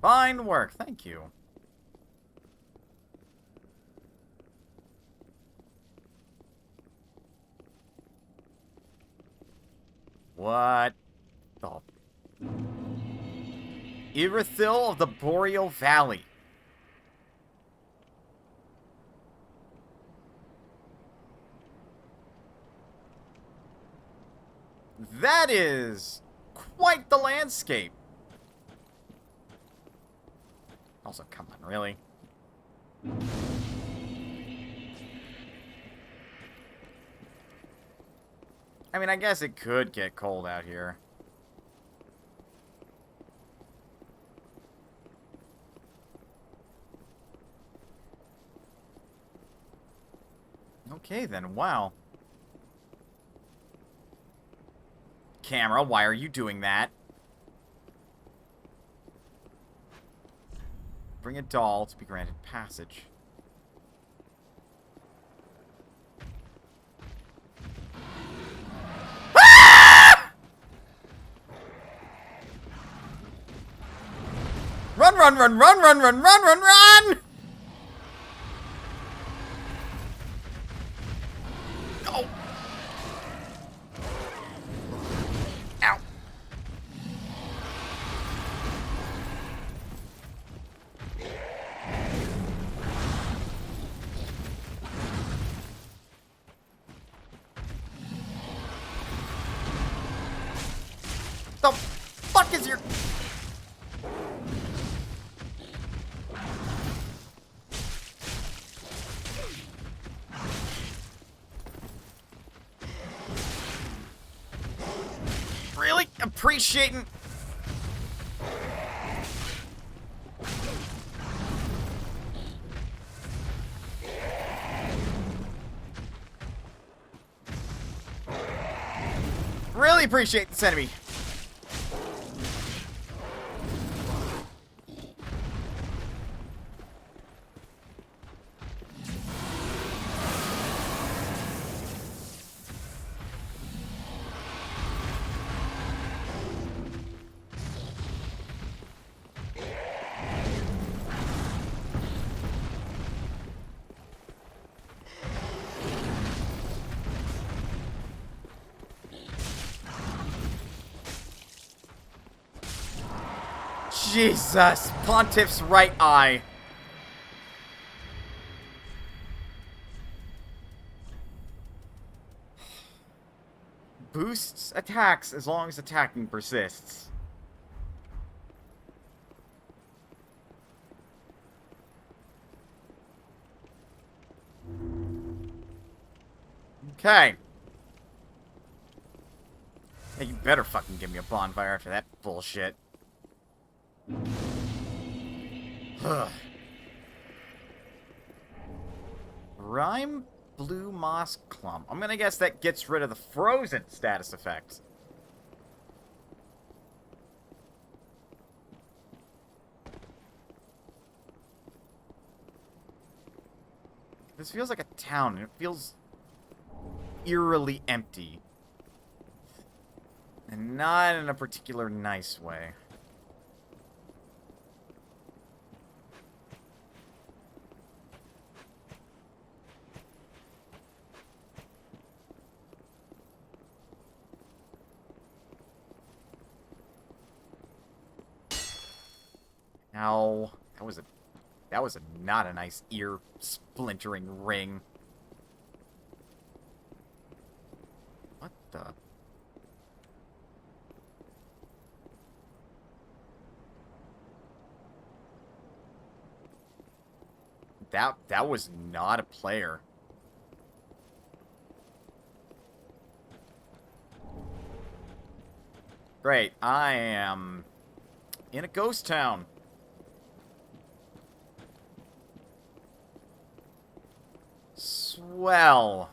Fine work, thank you. What the... Irithyll of the Boreal Valley. That is quite the landscape. Also, come on, really? I mean, I guess it could get cold out here. Okay, then. Wow. camera. Why are you doing that? Bring a doll to be granted passage. Run, run, run, run, run, run, run, run, run! Oh! Ow. The fuck is your... Really appreciating... Really appreciate this enemy. Jesus! Pontiff's right eye. Boosts attacks as long as attacking persists. Okay. Hey, you better fucking give me a bonfire after that bullshit. Rime Blue Moss Clump. I'm gonna guess that gets rid of the frozen status effect. This feels like a town, and it feels eerily empty. And not in a particular nice way. Ow. That was not a nice ear splintering ring. What the? That was not a player. Great, I am in a ghost town. Swell.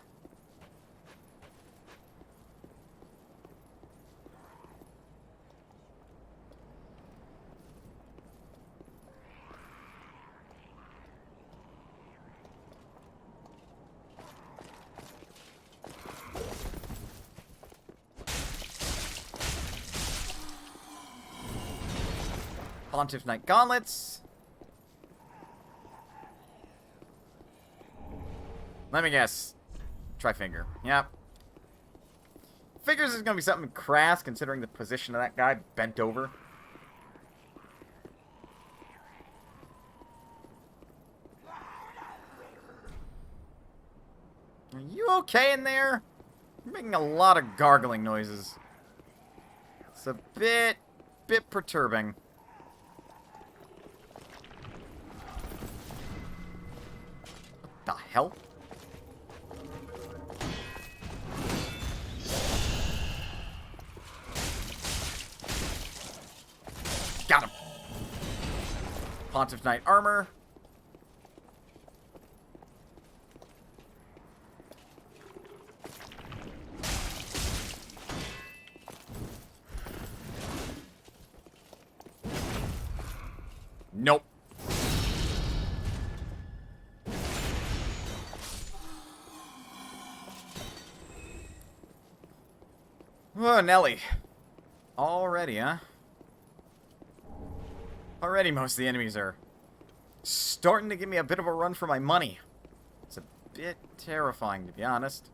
Pontiff Knight Gauntlets. Let me guess. Trifinger. Yep. Figures is gonna be something crass considering the position of that guy bent over. Are you okay in there? You're making a lot of gargling noises. It's a bit perturbing. What the hell? Got him. Pontiff Knight armor. Oh, Nelly. Already, huh? Already most of the enemies are starting to give me a bit of a run for my money. It's a bit terrifying, to be honest.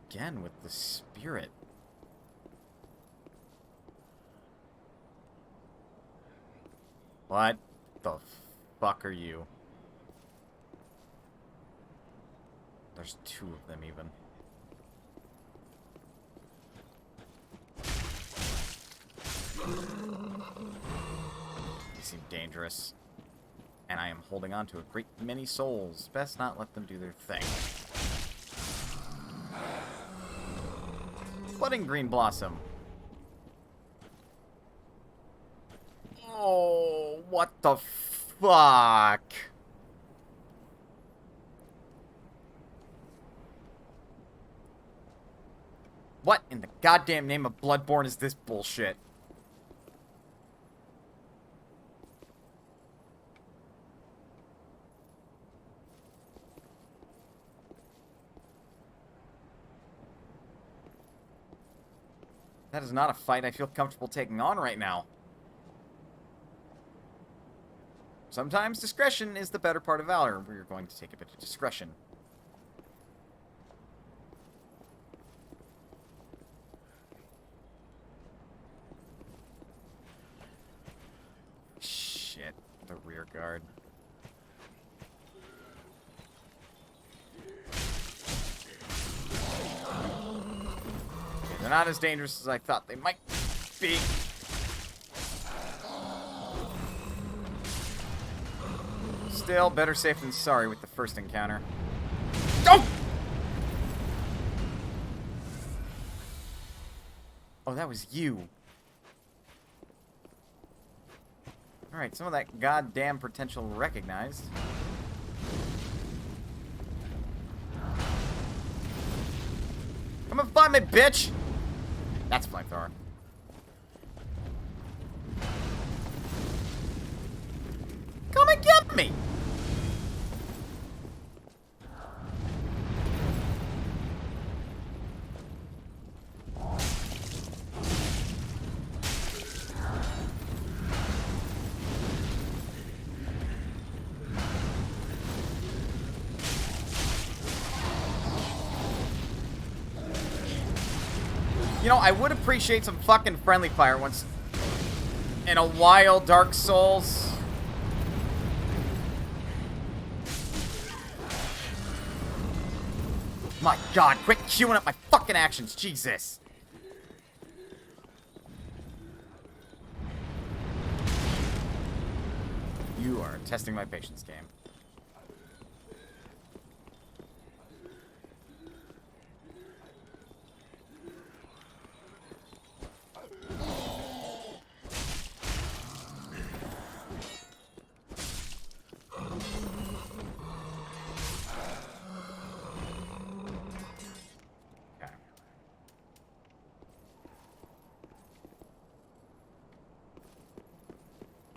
Again with the spirit. What the fuck are you? There's two of them even. They seem dangerous. And I am holding on to a great many souls. Best not let them do their thing. Budding Green Blossom. Oh, what the fuck? What in the goddamn name of Bloodborne is this bullshit? That is not a fight I feel comfortable taking on right now. Sometimes discretion is the better part of valor. We're going to take a bit of discretion. Shit, the rear guard. Okay, they're not as dangerous as I thought they might be. Still, better safe than sorry with the first encounter. Oh! Oh, that was you. Alright, some of that goddamn potential recognized. Come and find me, bitch! That's flamethrower. Come and get me! You know, I would appreciate some fucking friendly fire once in a while, Dark Souls. My god, quit queuing up my fucking actions, Jesus. You are testing my patience, game.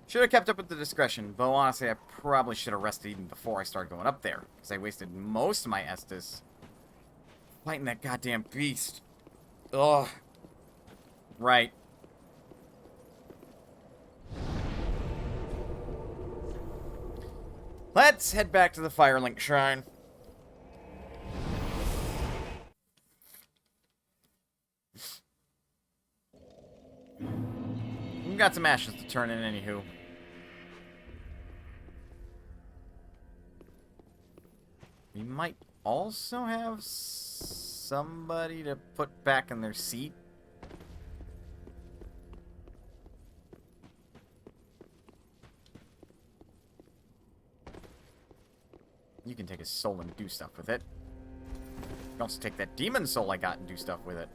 Should have kept up with the discretion, though honestly I probably should have rested even before I started going up there, because I wasted most of my Estus fighting that goddamn beast. Ugh. Right. Let's head back to the Firelink Shrine. We've got some ashes to turn in, anywho. We might also have somebody to put back in their seat. You can take his soul and do stuff with it. You can also take that demon soul I got and do stuff with it.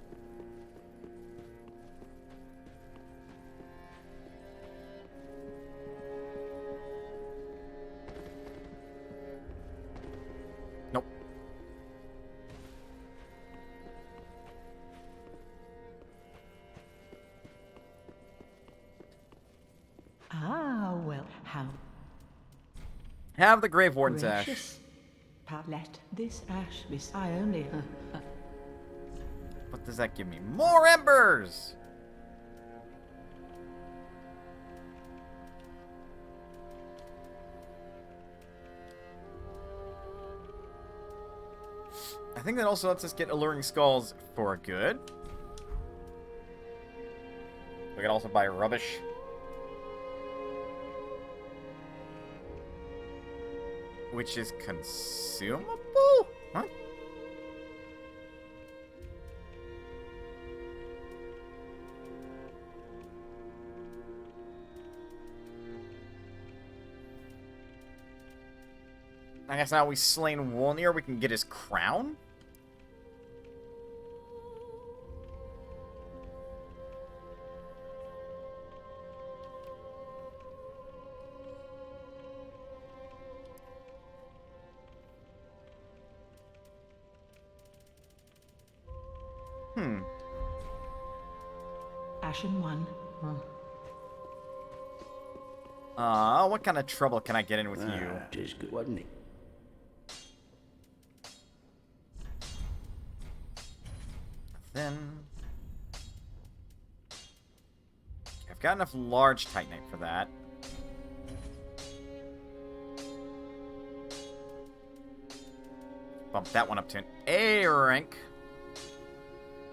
Nope. Have the Grave Warden's ash. Gracious. Let this ash be I only. What does that give me? More embers! I think that also lets us get Alluring Skulls for good. We can also buy rubbish. Which is consumable? Huh? I guess now we slain Wolnir, we can get his crown? Ashen one. What kind of trouble can I get in with you? Tis good, wasn't it? Then I've got enough large Titanite for that. Bump that one up to an A rank.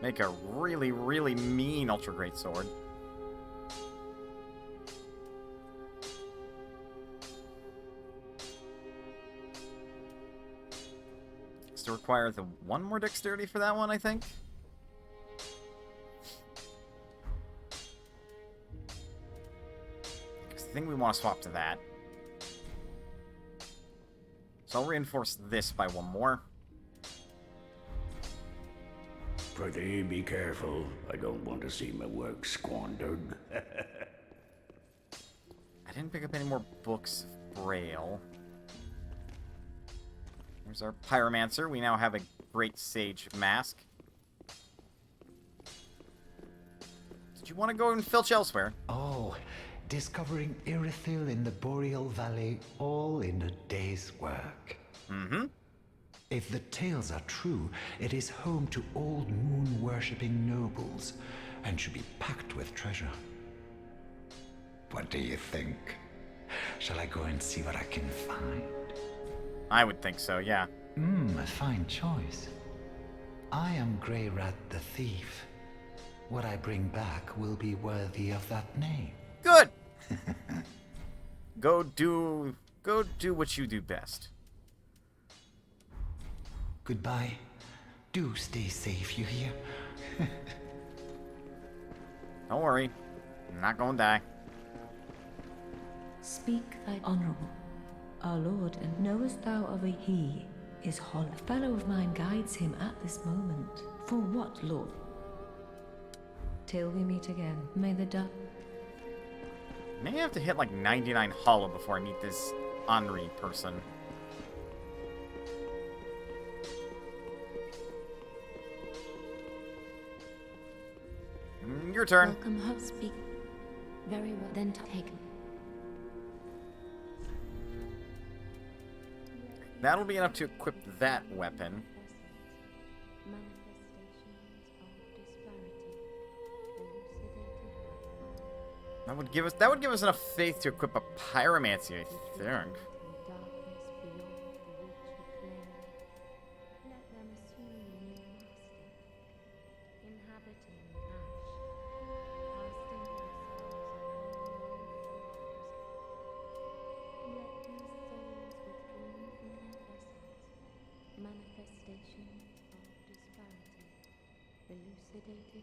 Make a really, really mean Ultra Great Sword. Still require the one more dexterity for that one, I think. I think we want to swap to that. So I'll reinforce this by one more. Pretty be careful. I don't want to see my work squandered. I didn't pick up any more books of Braille. There's our Pyromancer. We now have a Great Sage Mask. Did you want to go and filch elsewhere? Oh, discovering Irithyll in the Boreal Valley, all in a day's work. Mm-hmm. If the tales are true, it is home to old moon-worshipping nobles, and should be packed with treasure. What do you think? Shall I go and see what I can find? I would think so, yeah. A fine choice. I am Greyrat the Thief. What I bring back will be worthy of that name. Good! Go do what you do best. Goodbye. Do stay safe, you hear? Don't worry. I'm not gonna die. Speak thy honorable, our lord, and knowest thou of a he is hollow? A fellow of mine guides him at this moment. For what, lord? Till we meet again, may the dust... Maybe I have to hit like 99 hollow before I meet this Henri person. Your turn. Welcome, host. Speak. Very well. Then take. That'll be enough to equip that weapon. That would give us enough faith to equip a pyromancy, I think.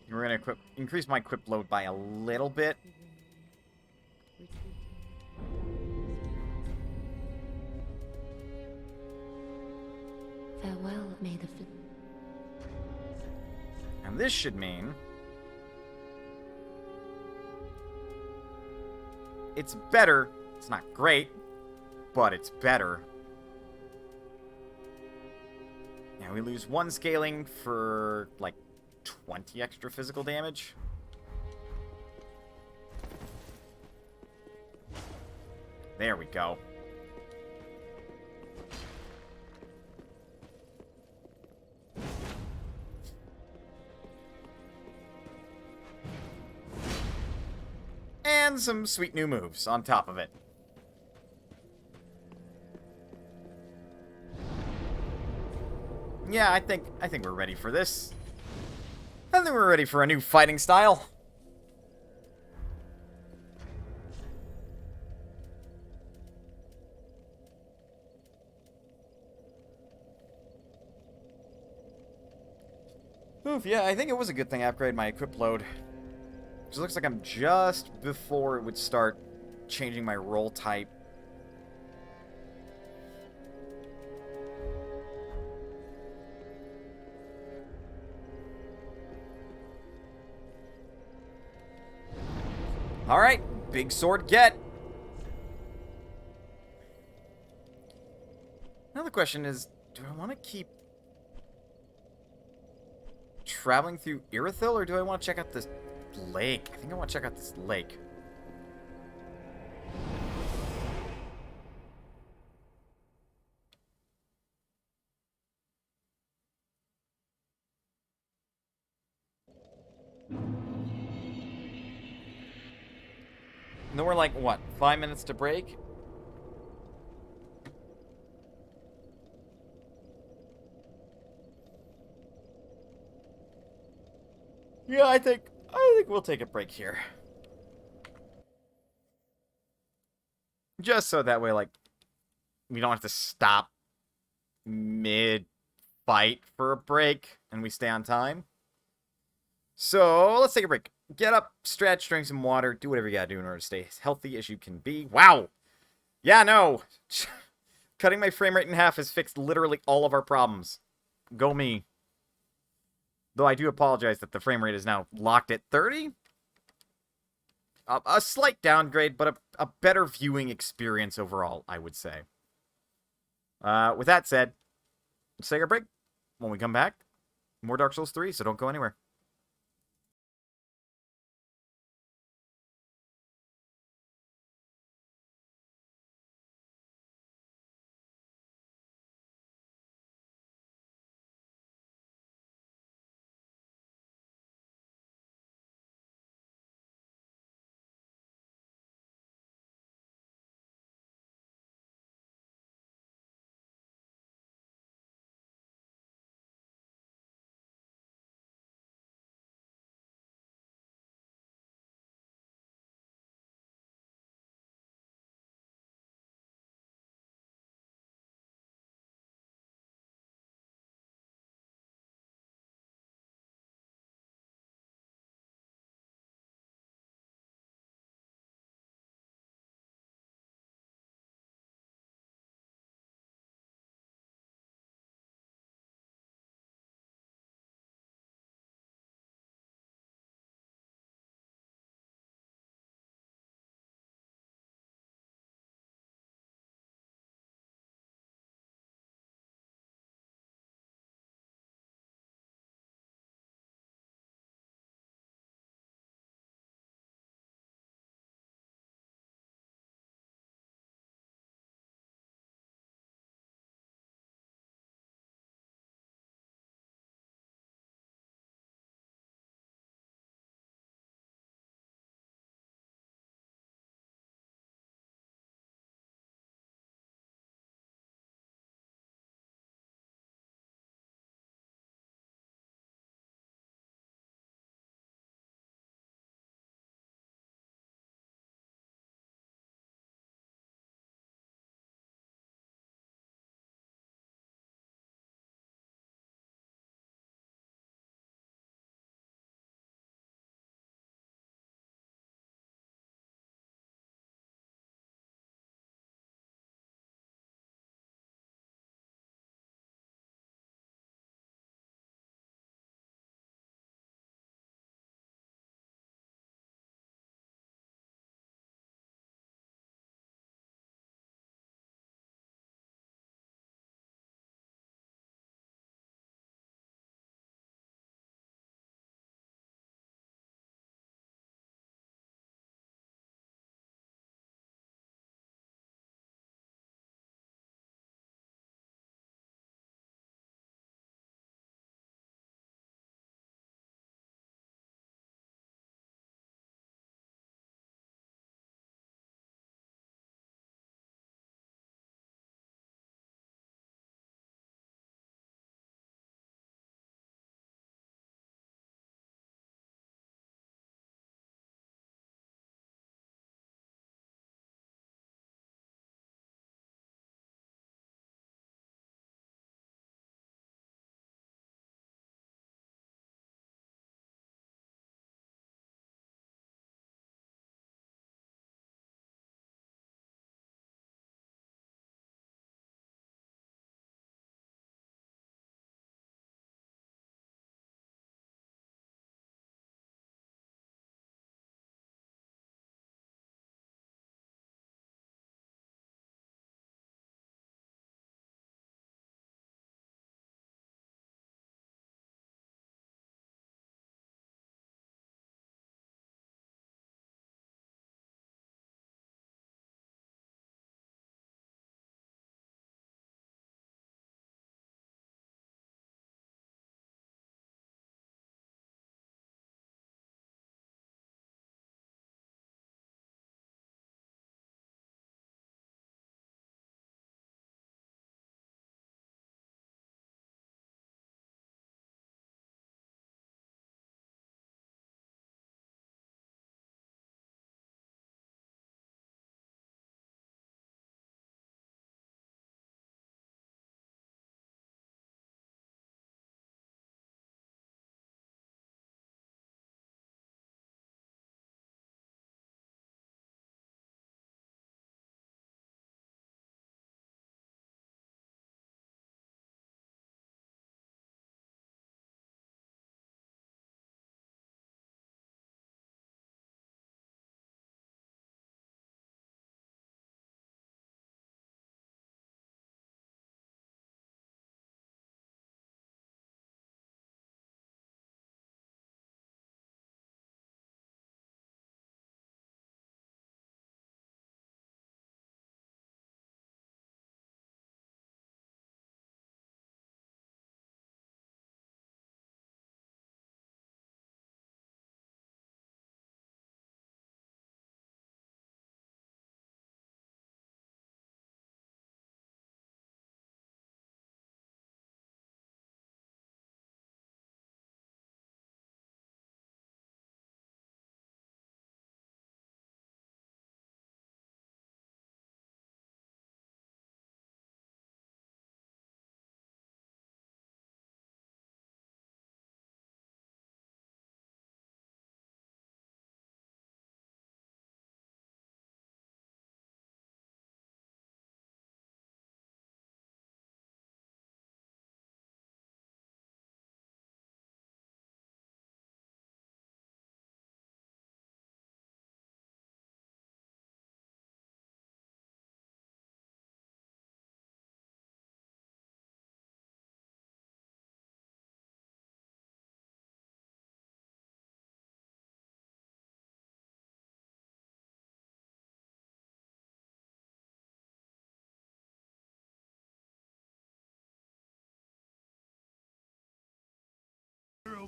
We're gonna increase my equip load by a little bit. Farewell, may the And this should mean it's better. It's not great, but it's better. Now we lose 1 scaling for like 20 extra physical damage. There we go. And some sweet new moves on top of it. Yeah, I think we're ready for this. I think we're ready for a new fighting style. Oof, yeah, I think it was a good thing I upgraded my equip load. It looks like I'm just before it would start changing my roll type. Alright, big sword get. Now the question is, do I want to keep traveling through Irithyll, or do I want to check out this lake? I think I want to check out this lake. And then we're like, what, 5 minutes to break? Yeah, I think we'll take a break here. Just so that way, like, we don't have to stop mid-fight for a break, and we stay on time. So, let's take a break. Get up, stretch, drink some water, do whatever you gotta do in order to stay as healthy as you can be. Wow! Yeah, no! Cutting my frame rate in half has fixed literally all of our problems. Go me. Though I do apologize that the frame rate is now locked at 30. A slight downgrade, but a better viewing experience overall, I would say. With that said, let's take a break. When we come back, more Dark Souls 3, so don't go anywhere.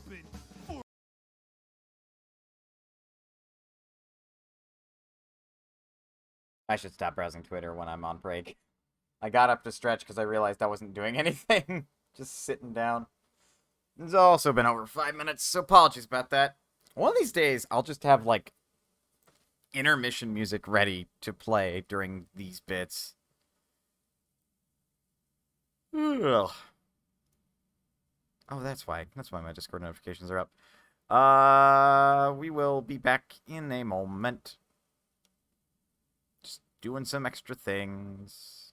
open for I should stop browsing Twitter when I'm on break. I got up to stretch because I realized I wasn't doing anything. Just sitting down. It's also been over 5 minutes, so apologies about that. One of these days, I'll just have, like, intermission music ready to play during these bits. Ugh. Oh, that's why. That's why my Discord notifications are up. We will be back in a moment. Just doing some extra things.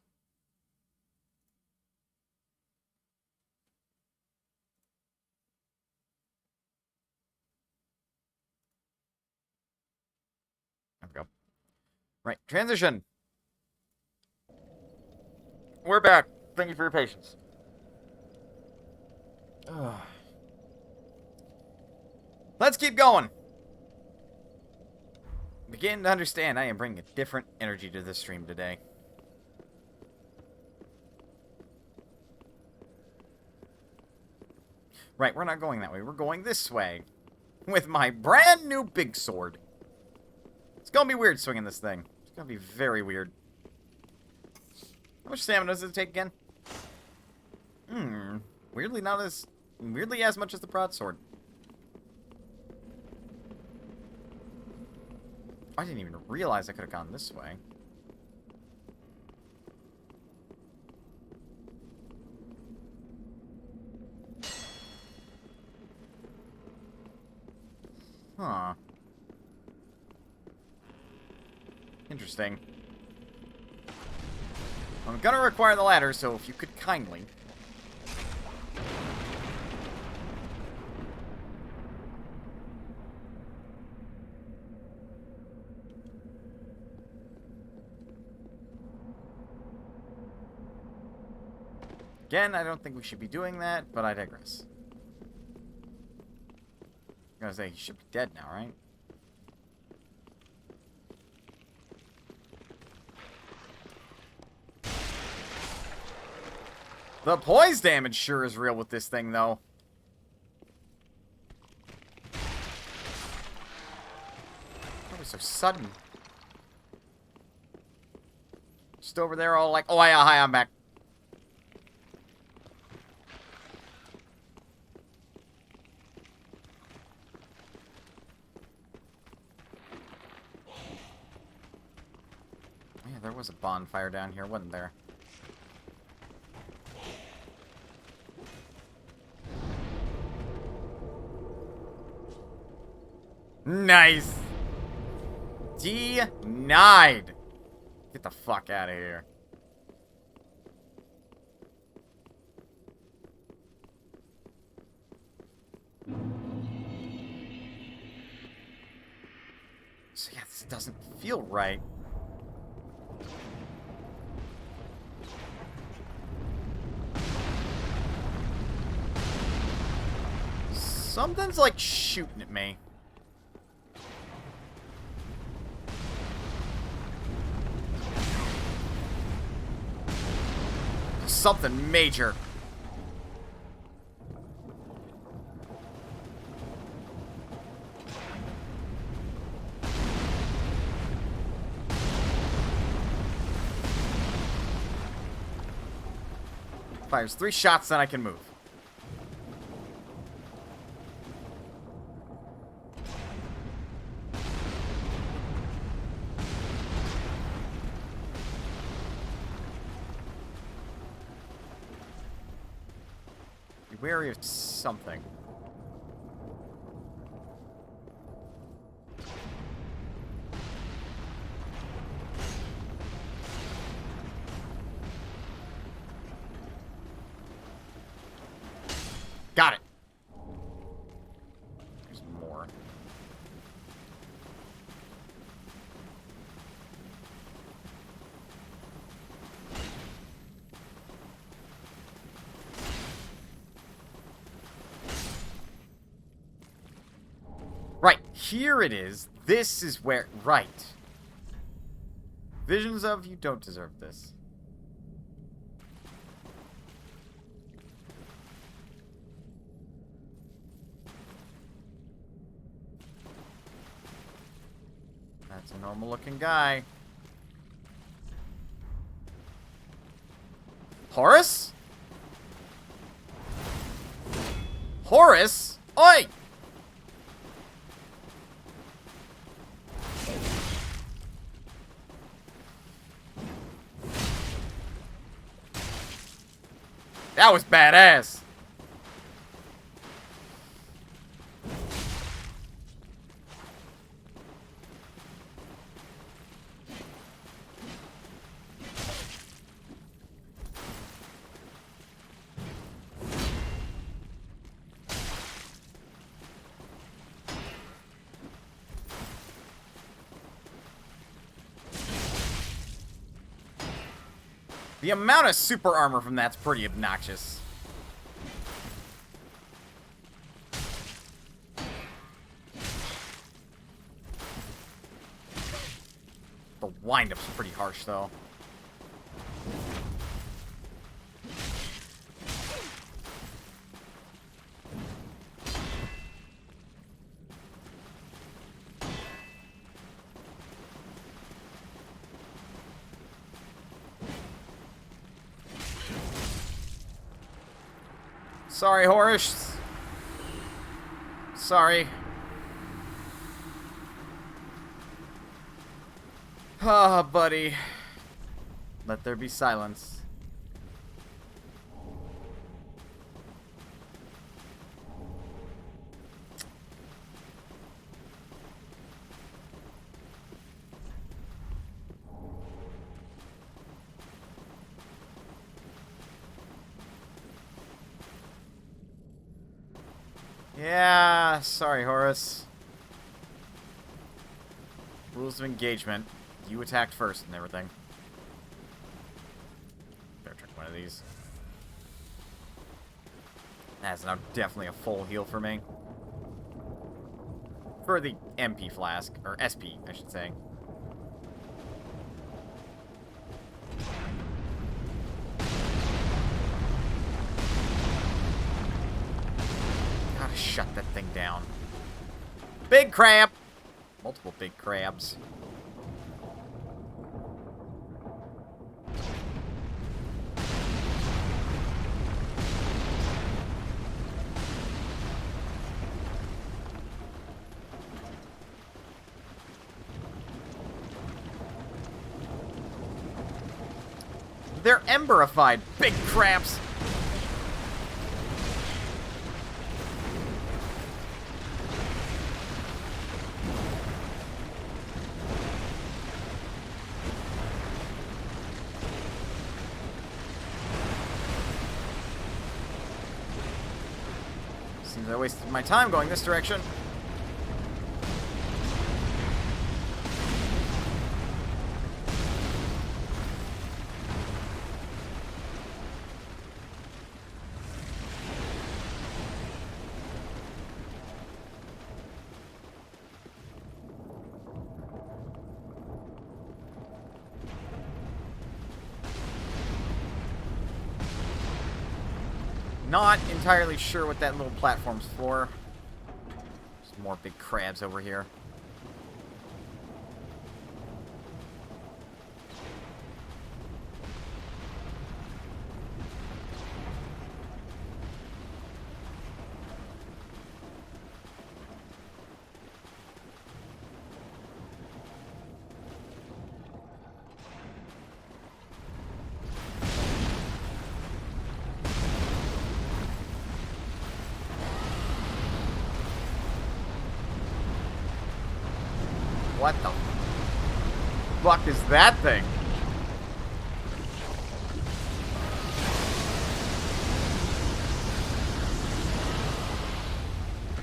There we go. Right, transition. We're back. Thank you for your patience. Ugh. Let's keep going. Begin to understand I am bringing a different energy to this stream today. Right, we're not going that way. We're going this way. With my brand new big sword. It's gonna be weird swinging this thing. It's gonna be very weird. How much stamina does it take again? Weirdly not as... Weirdly as much as the broadsword. I didn't even realize I could have gone this way. Huh. Interesting. I'm gonna require the ladder, so if you could kindly... Again, I don't think we should be doing that, but I digress. I'm gonna say he should be dead now, right? The poise damage sure is real with this thing, though. That was so sudden. Just over there all like, oh yeah, hi, I'm back. Yeah, there was a bonfire down here, wasn't there? Nice! Denied! Get the fuck out of here. So yeah, this doesn't feel right. Something's like shooting at me. Something major. Fires 3 shots, then I can move. Be wary of something. Got it. There's more. Right, here it is. This is where... Right. Visions of you don't deserve this. That's a normal looking guy. Horus? Horus? Oi! That was badass. The amount of super armor from that's pretty obnoxious. The wind-up's pretty harsh, though. Sorry, Horus. Sorry. Ah, buddy. Let there be silence. Yeah, sorry, Horus. Rules of engagement. You attacked first and everything. Better check one of these. That's now definitely a full heal for me. For the MP flask. Or SP, I should say. Gotta shut that thing down. Big crab! Multiple big crabs. They're emberified, big crabs! Seems I wasted my time going this direction. Not entirely sure what that little platform's for. There's more big crabs over here. What the fuck is that thing?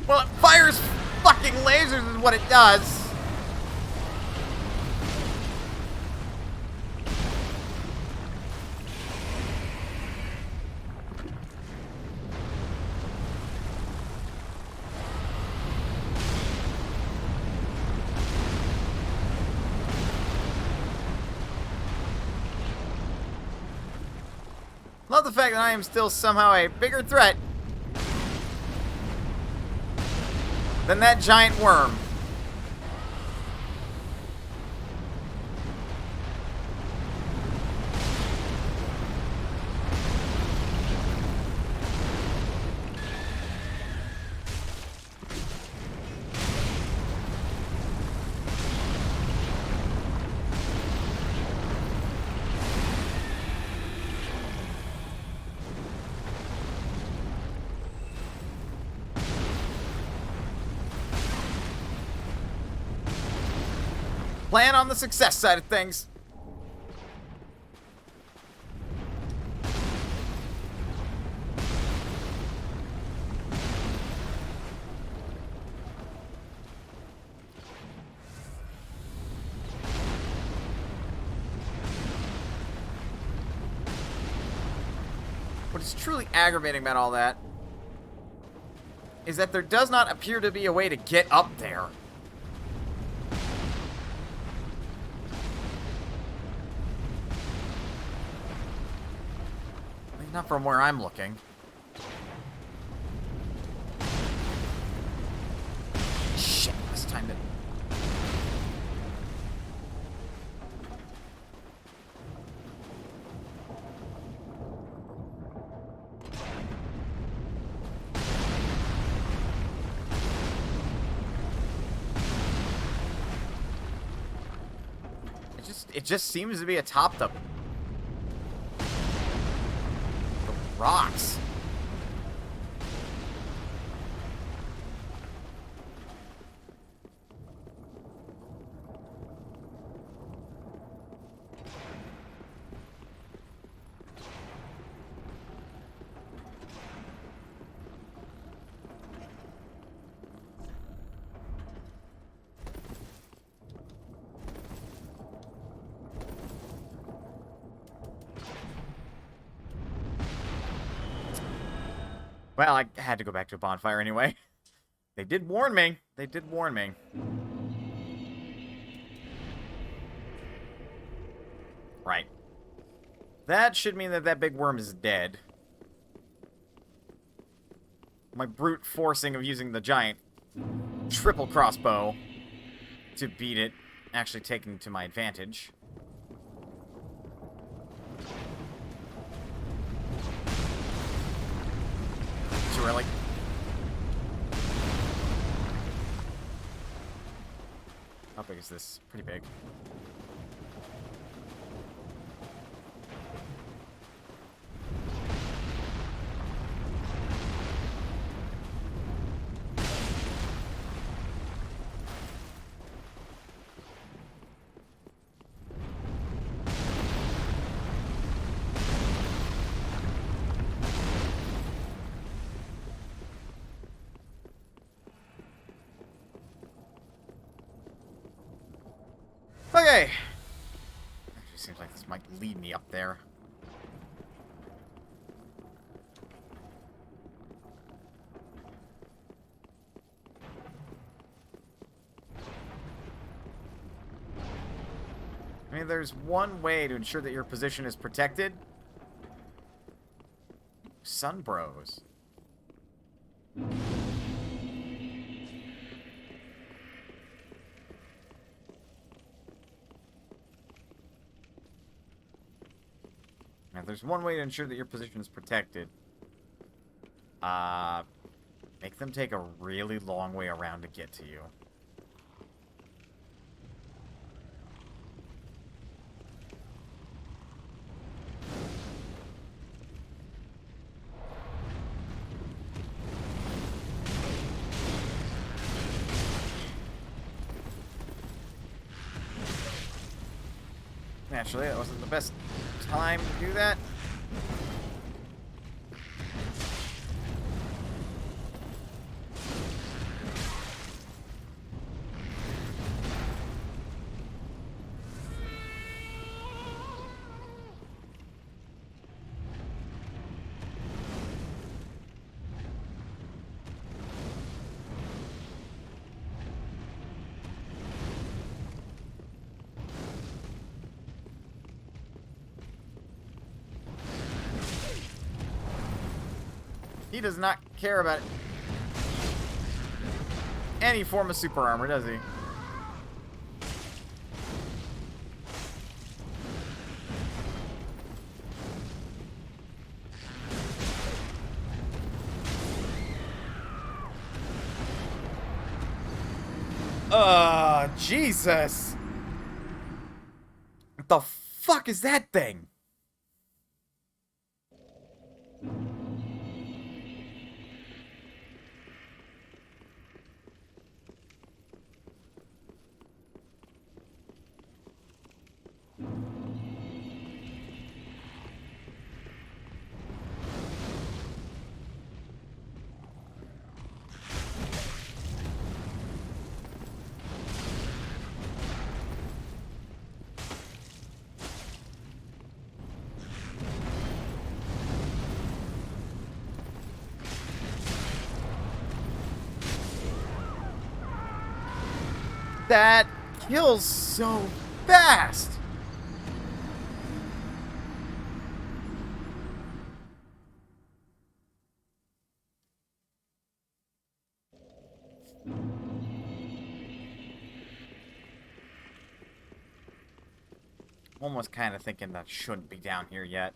Well, it fires fucking lasers is what it does. Love the fact that I am still somehow a bigger threat than that giant worm. Plan on the success side of things. What is truly aggravating about all that is that there does not appear to be a way to get up there. Not from where I'm looking. Shit, this time to... It just seems to be atop the rocks. Well, I had to go back to a bonfire anyway. They did warn me. They did warn me. Right. That should mean that that big worm is dead. My brute forcing of using the giant triple crossbow to beat it actually taken to my advantage. Really? How big is this? Pretty big. Okay. Actually seems like this might lead me up there. I mean, there's one way to ensure that your position is protected. Sunbros. Now, there's one way to ensure that your position is protected. Make them take a really long way around to get to you. Naturally, that wasn't the best time to do that. He does not care about any form of super armor, does he? Jesus! What the fuck is that thing? that kills so fast. Almost kind of thinking that shouldn't be down here yet.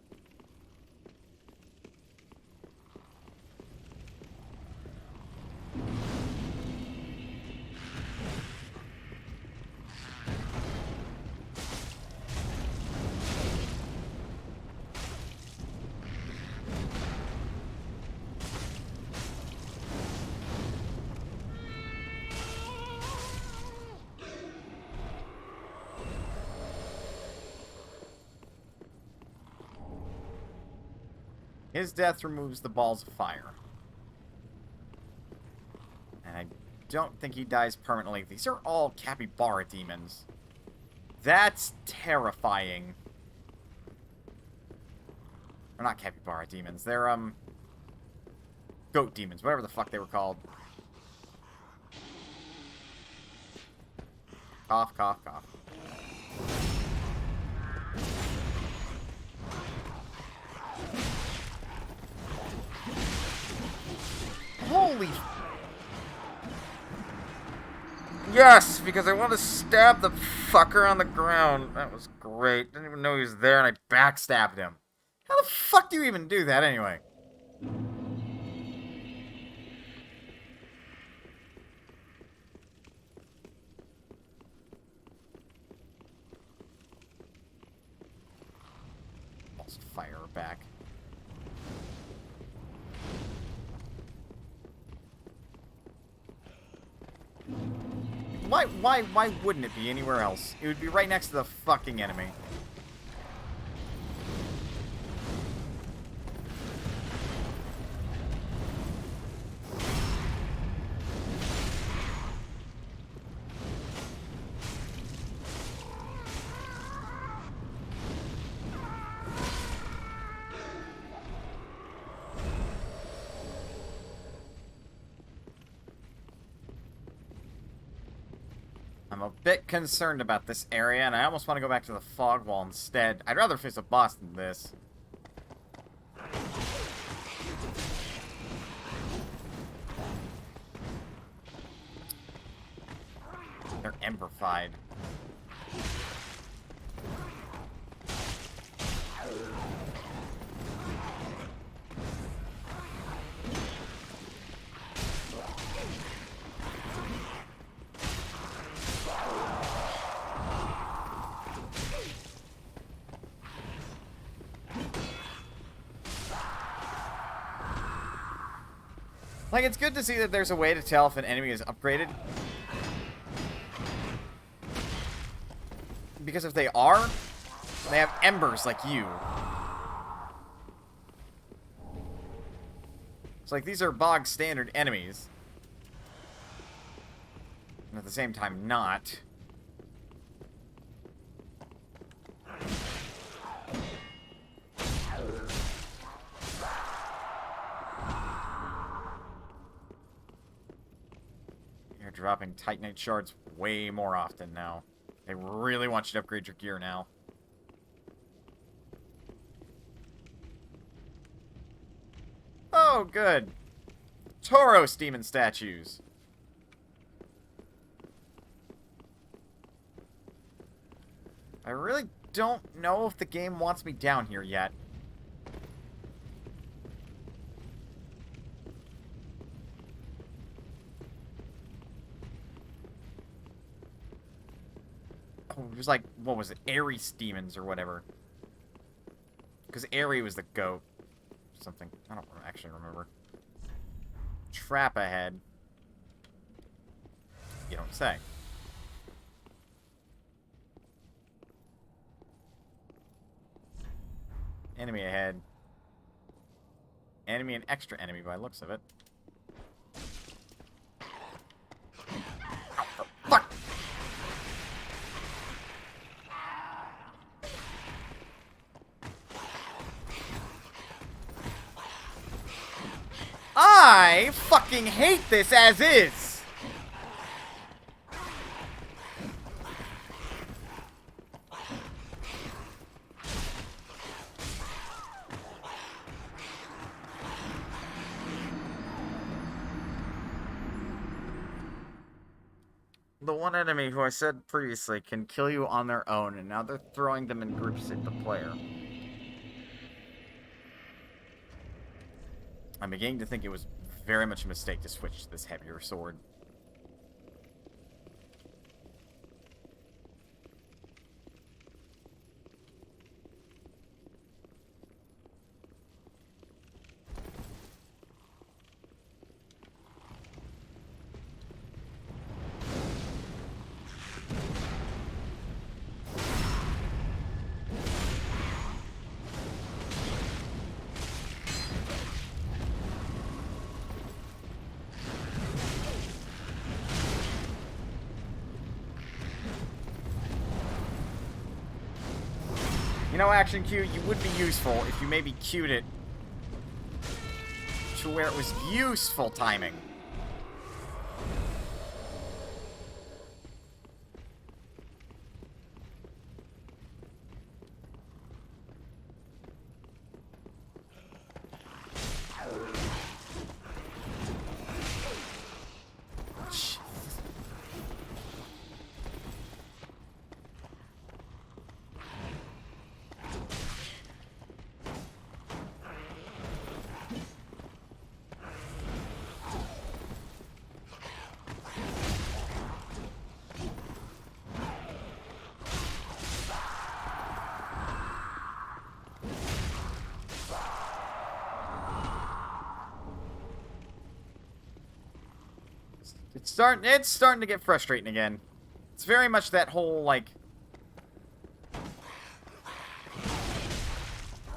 His death removes the balls of fire. And I don't think he dies permanently. These are all capybara demons. That's terrifying. Or not capybara demons. They're, goat demons. Whatever the fuck they were called. Cough, cough, cough. Holy... Yes, because I want to stab the fucker on the ground. That was great. Didn't even know he was there, and I backstabbed him. How the fuck do you even do that, anyway? Balls of fire are back. Why wouldn't it be anywhere else? It would be right next to the fucking enemy. I'm a bit concerned about this area, and I almost want to go back to the fog wall instead. I'd rather face a boss than this. They're emberfied. Like, it's good to see that there's a way to tell if an enemy is upgraded. Because if they are, they have embers like you. It's like these are bog standard enemies. And at the same time, not. Dropping Titanite shards way more often now. They really want you to upgrade your gear now. Oh, good. Tauros demon statues. I really don't know if the game wants me down here yet. It was like, what was it? Ares demons or whatever. Because Ares was the goat. Something. I don't actually remember. Trap ahead. You don't say. Enemy ahead. Enemy and extra enemy by the looks of it. Oh, fuck! I fucking hate this as is! The one enemy who I said previously can kill you on their own, and now they're throwing them in groups at the player. I'm beginning to think it was very much a mistake to switch to this heavier sword. You know, Action Q, you would be useful if you maybe queued it to where it was useful timing. It's starting to get frustrating again. It's very much that whole, like...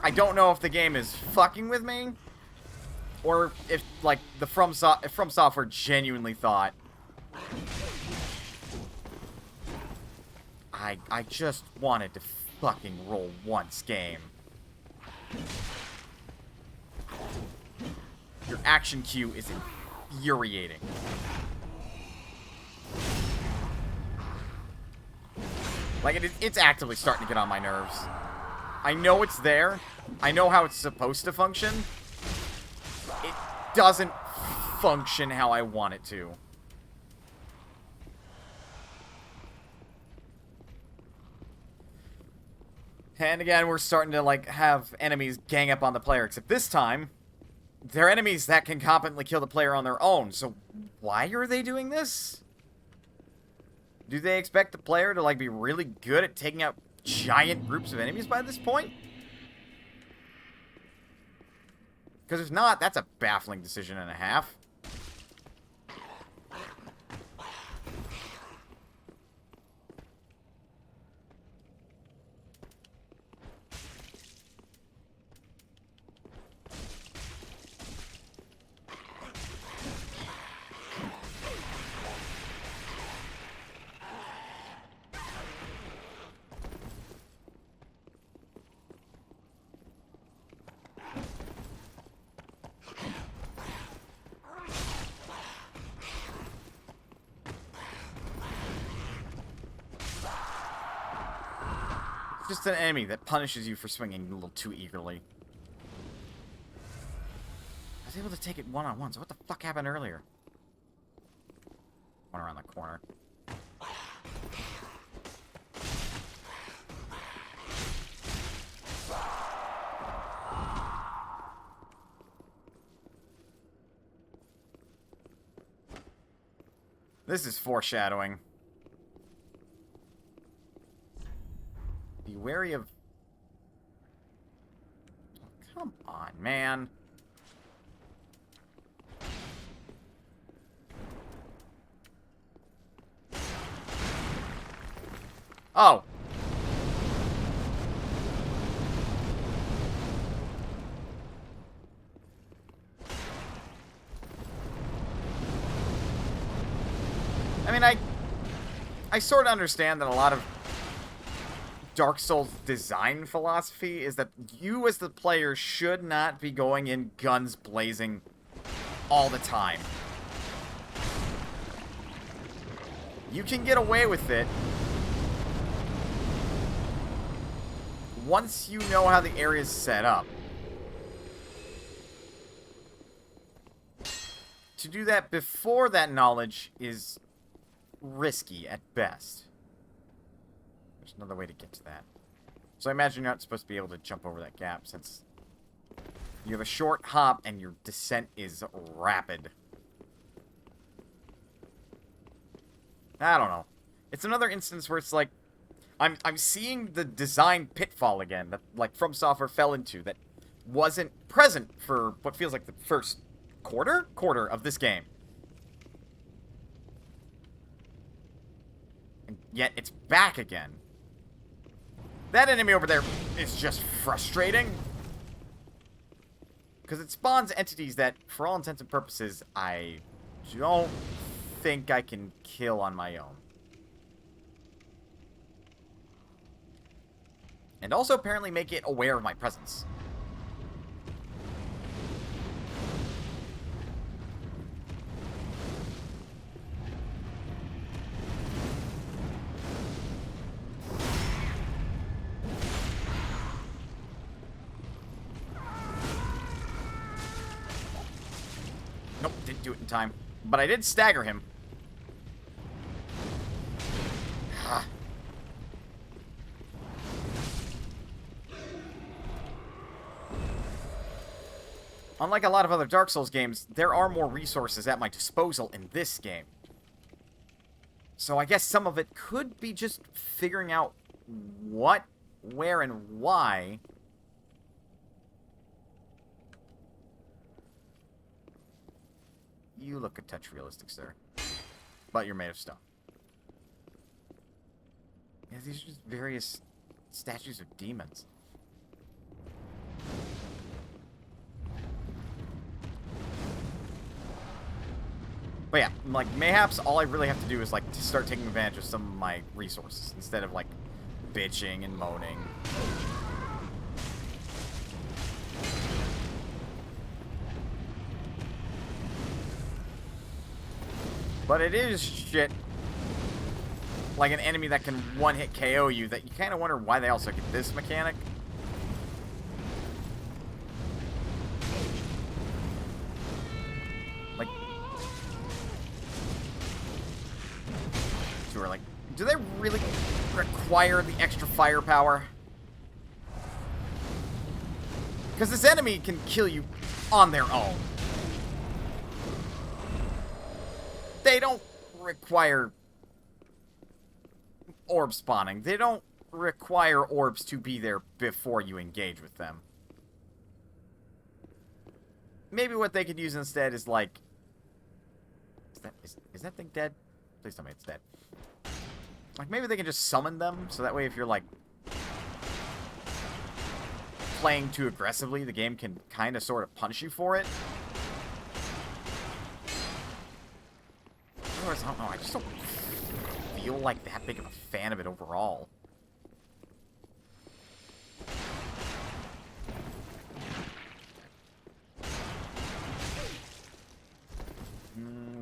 I don't know if the game is fucking with me, or if, like, if From Software genuinely thought... I just wanted to fucking roll once, game. Your action queue is infuriating. Like, it's actively starting to get on my nerves. I know it's there. I know how it's supposed to function. It doesn't function how I want it to. And again, we're starting to, like, have enemies gang up on the player. Except this time, they're enemies that can competently kill the player on their own. So, why are they doing this? Do they expect the player to, like, be really good at taking out giant groups of enemies by this point? Because if not, that's a baffling decision and a half. Just an enemy that punishes you for swinging a little too eagerly. I was able to take it one-on-one, so what the fuck happened earlier? One around the corner. This is foreshadowing. Be wary of... Oh, come on, man. Oh. I mean, I sort of understand that a lot of Dark Souls' design philosophy is that you as the player should not be going in guns blazing all the time. You can get away with it once you know how the area's set up. To do that before that knowledge is risky at best. There's another way to get to that. So I imagine you're not supposed to be able to jump over that gap since you have a short hop and your descent is rapid. I don't know. It's another instance where it's like I'm seeing the design pitfall again that like From Software fell into that wasn't present for what feels like the first quarter of this game. And yet it's back again. That enemy over there is just frustrating. Because it spawns entities that, for all intents and purposes, I don't think I can kill on my own. And also apparently make it aware of my presence. Nope, didn't do it in time. But I did stagger him. Unlike a lot of other Dark Souls games, there are more resources at my disposal in this game. So I guess some of it could be just figuring out what, where, and why. You look a touch realistic, sir. But you're made of stone. Yeah, these are just various statues of demons. But yeah, like, mayhaps all I really have to do is, like, to start taking advantage of some of my resources instead of, like, bitching and moaning. But it is shit. Like an enemy that can one-hit KO you that you kind of wonder why they also get this mechanic. Like, so we're like, do they really require the extra firepower? Because this enemy can kill you on their own. They don't require orb spawning. They don't require orbs to be there before you engage with them. Maybe what they could use instead is like... Is that thing dead? Please tell me it's dead. Like, maybe they can just summon them, so that way if you're, like, playing too aggressively, the game can kind of sort of punish you for it. Otherwise, I don't know, I just don't feel like that big of a fan of it overall.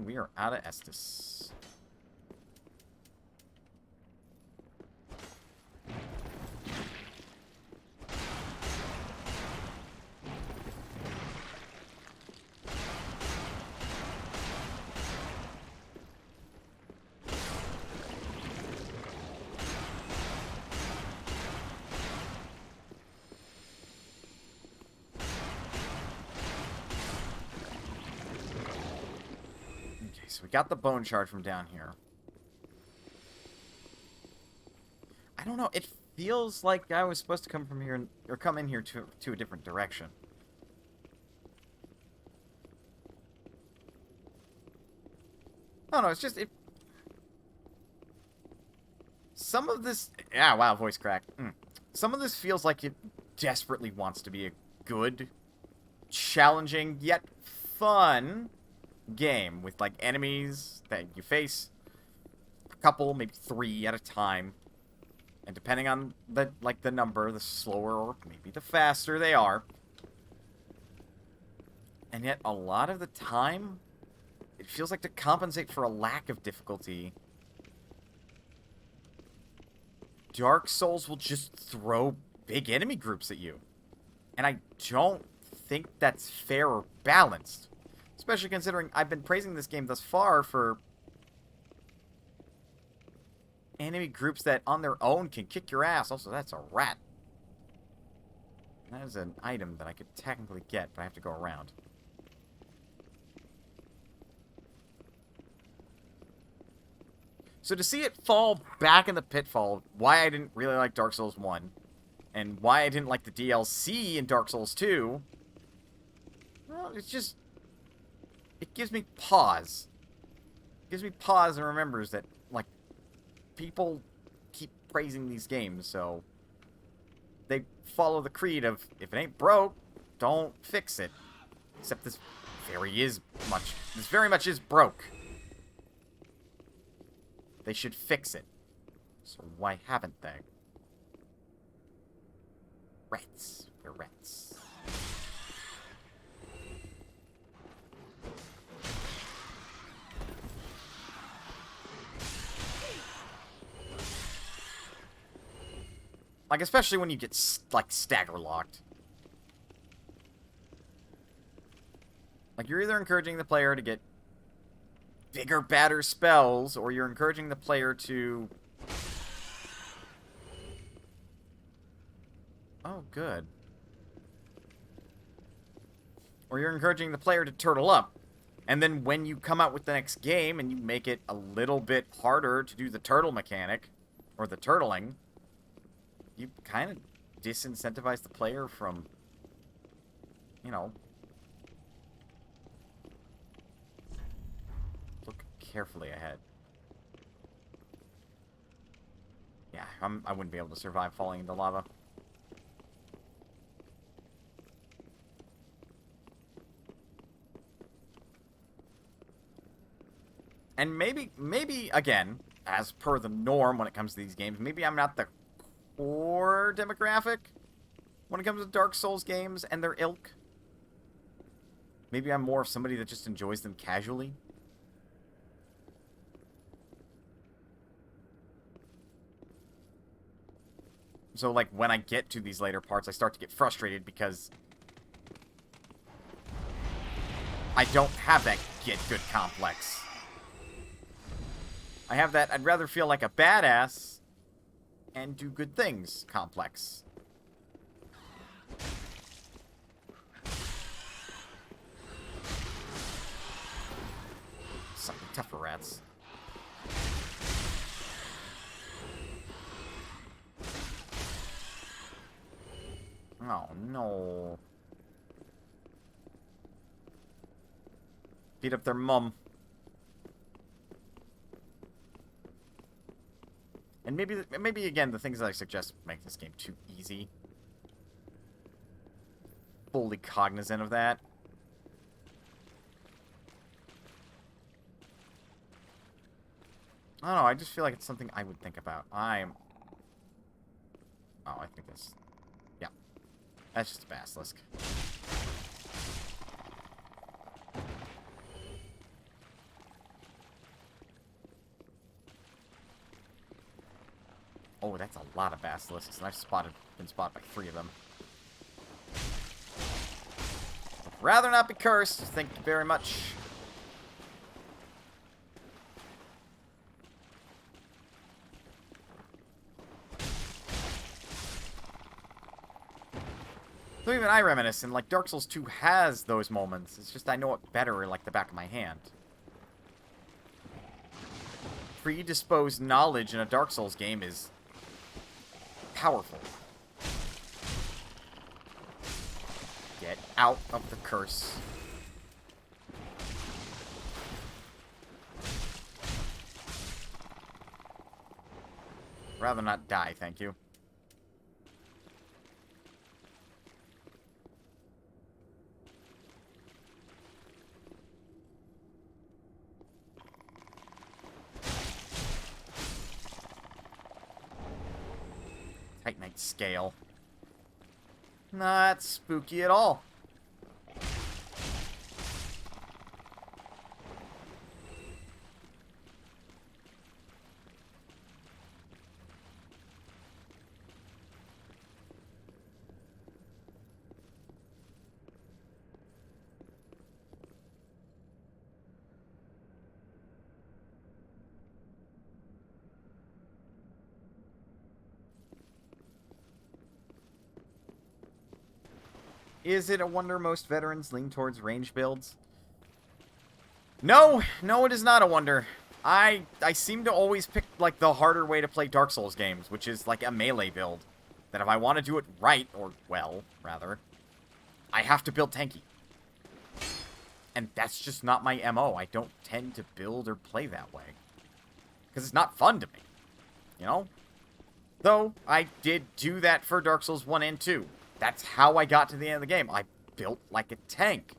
We are out of Estus. So we got the bone shard from down here. I don't know. It feels like I was supposed to come from here or come in here to a different direction. I don't know. It's just some of this. Yeah. Wow. Voice crack. Some of this feels like it desperately wants to be a good, challenging yet fun game with like enemies that you face a couple, maybe 3 at a time, and depending on the number, the slower or maybe the faster they are. And yet a lot of the time it feels like to compensate for a lack of difficulty, Dark Souls will just throw big enemy groups at you, and I don't think that's fair or balanced. Especially considering I've been praising this game thus far for enemy groups that on their own can kick your ass. Also, that's a rat. That is an item that I could technically get, but I have to go around. So to see it fall back in the pitfall, why I didn't really like Dark Souls 1, and why I didn't like the DLC in Dark Souls 2, well, it's just... it gives me pause. It gives me pause and remembers that, like, people keep praising these games, so they follow the creed of, if it ain't broke, don't fix it. Except this very much is broke. They should fix it. So why haven't they? Rats. They're rats. Like, especially when you get, like, stagger locked. Like, you're either encouraging the player to get bigger, badder spells, or you're encouraging the player to... oh, good. Or you're encouraging the player to turtle up. And then when you come out with the next game and you make it a little bit harder to do the turtle mechanic, or the turtling, you kind of disincentivize the player from, you know, look carefully ahead. Yeah, I wouldn't be able to survive falling into lava. And maybe, again, as per the norm when it comes to these games, maybe I'm not the core demographic when it comes to Dark Souls games and their ilk. Maybe I'm more of somebody that just enjoys them casually. So, like, when I get to these later parts, I start to get frustrated because I don't have that get good complex. I have that I'd rather feel like a badass and do good things complex. Something tougher rats. Oh no. Beat up their mum. And maybe again, the things that I suggest make this game too easy. Fully cognizant of that. I don't know, I just feel like it's something I would think about. Oh, I think that's... yeah. That's just a basilisk. Oh, that's a lot of basilisks, and I've been spotted by 3 of them. I'd rather not be cursed, thank you very much. So even I reminisce, and like Dark Souls 2 has those moments. It's just I know it better like the back of my hand. Predisposed knowledge in a Dark Souls game is powerful. Get out of the curse. Rather not die, thank you. Titanite scale. Not spooky at all. Is it a wonder most veterans lean towards range builds? No, it is not a wonder. I seem to always pick, like, the harder way to play Dark Souls games, which is, like, a melee build. That if I want to do it right, or well, rather, I have to build tanky. And that's just not my MO. I don't tend to build or play that way. Because it's not fun to me. You know? Though, I did do that for Dark Souls 1 and 2. That's how I got to the end of the game. I built like a tank.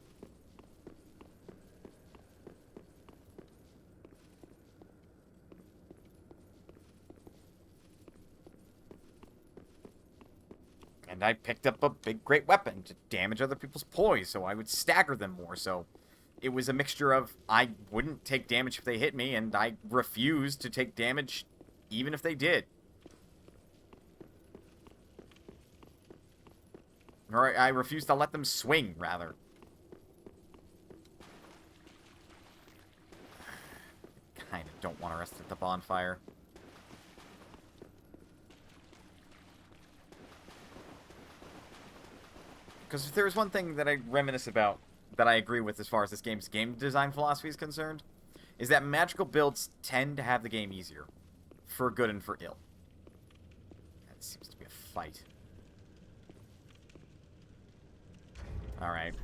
And I picked up a big, great weapon to damage other people's poise, so I would stagger them more, so it was a mixture of I wouldn't take damage if they hit me, and I refused to take damage even if they did. Or I refused to let them swing, rather. Kinda don't want to rest at the bonfire. Because if there's one thing that I reminisce about, that I agree with as far as this game's game design philosophy is concerned, is that magical builds tend to have the game easier. For good and for ill. That seems to be a fight. Alright.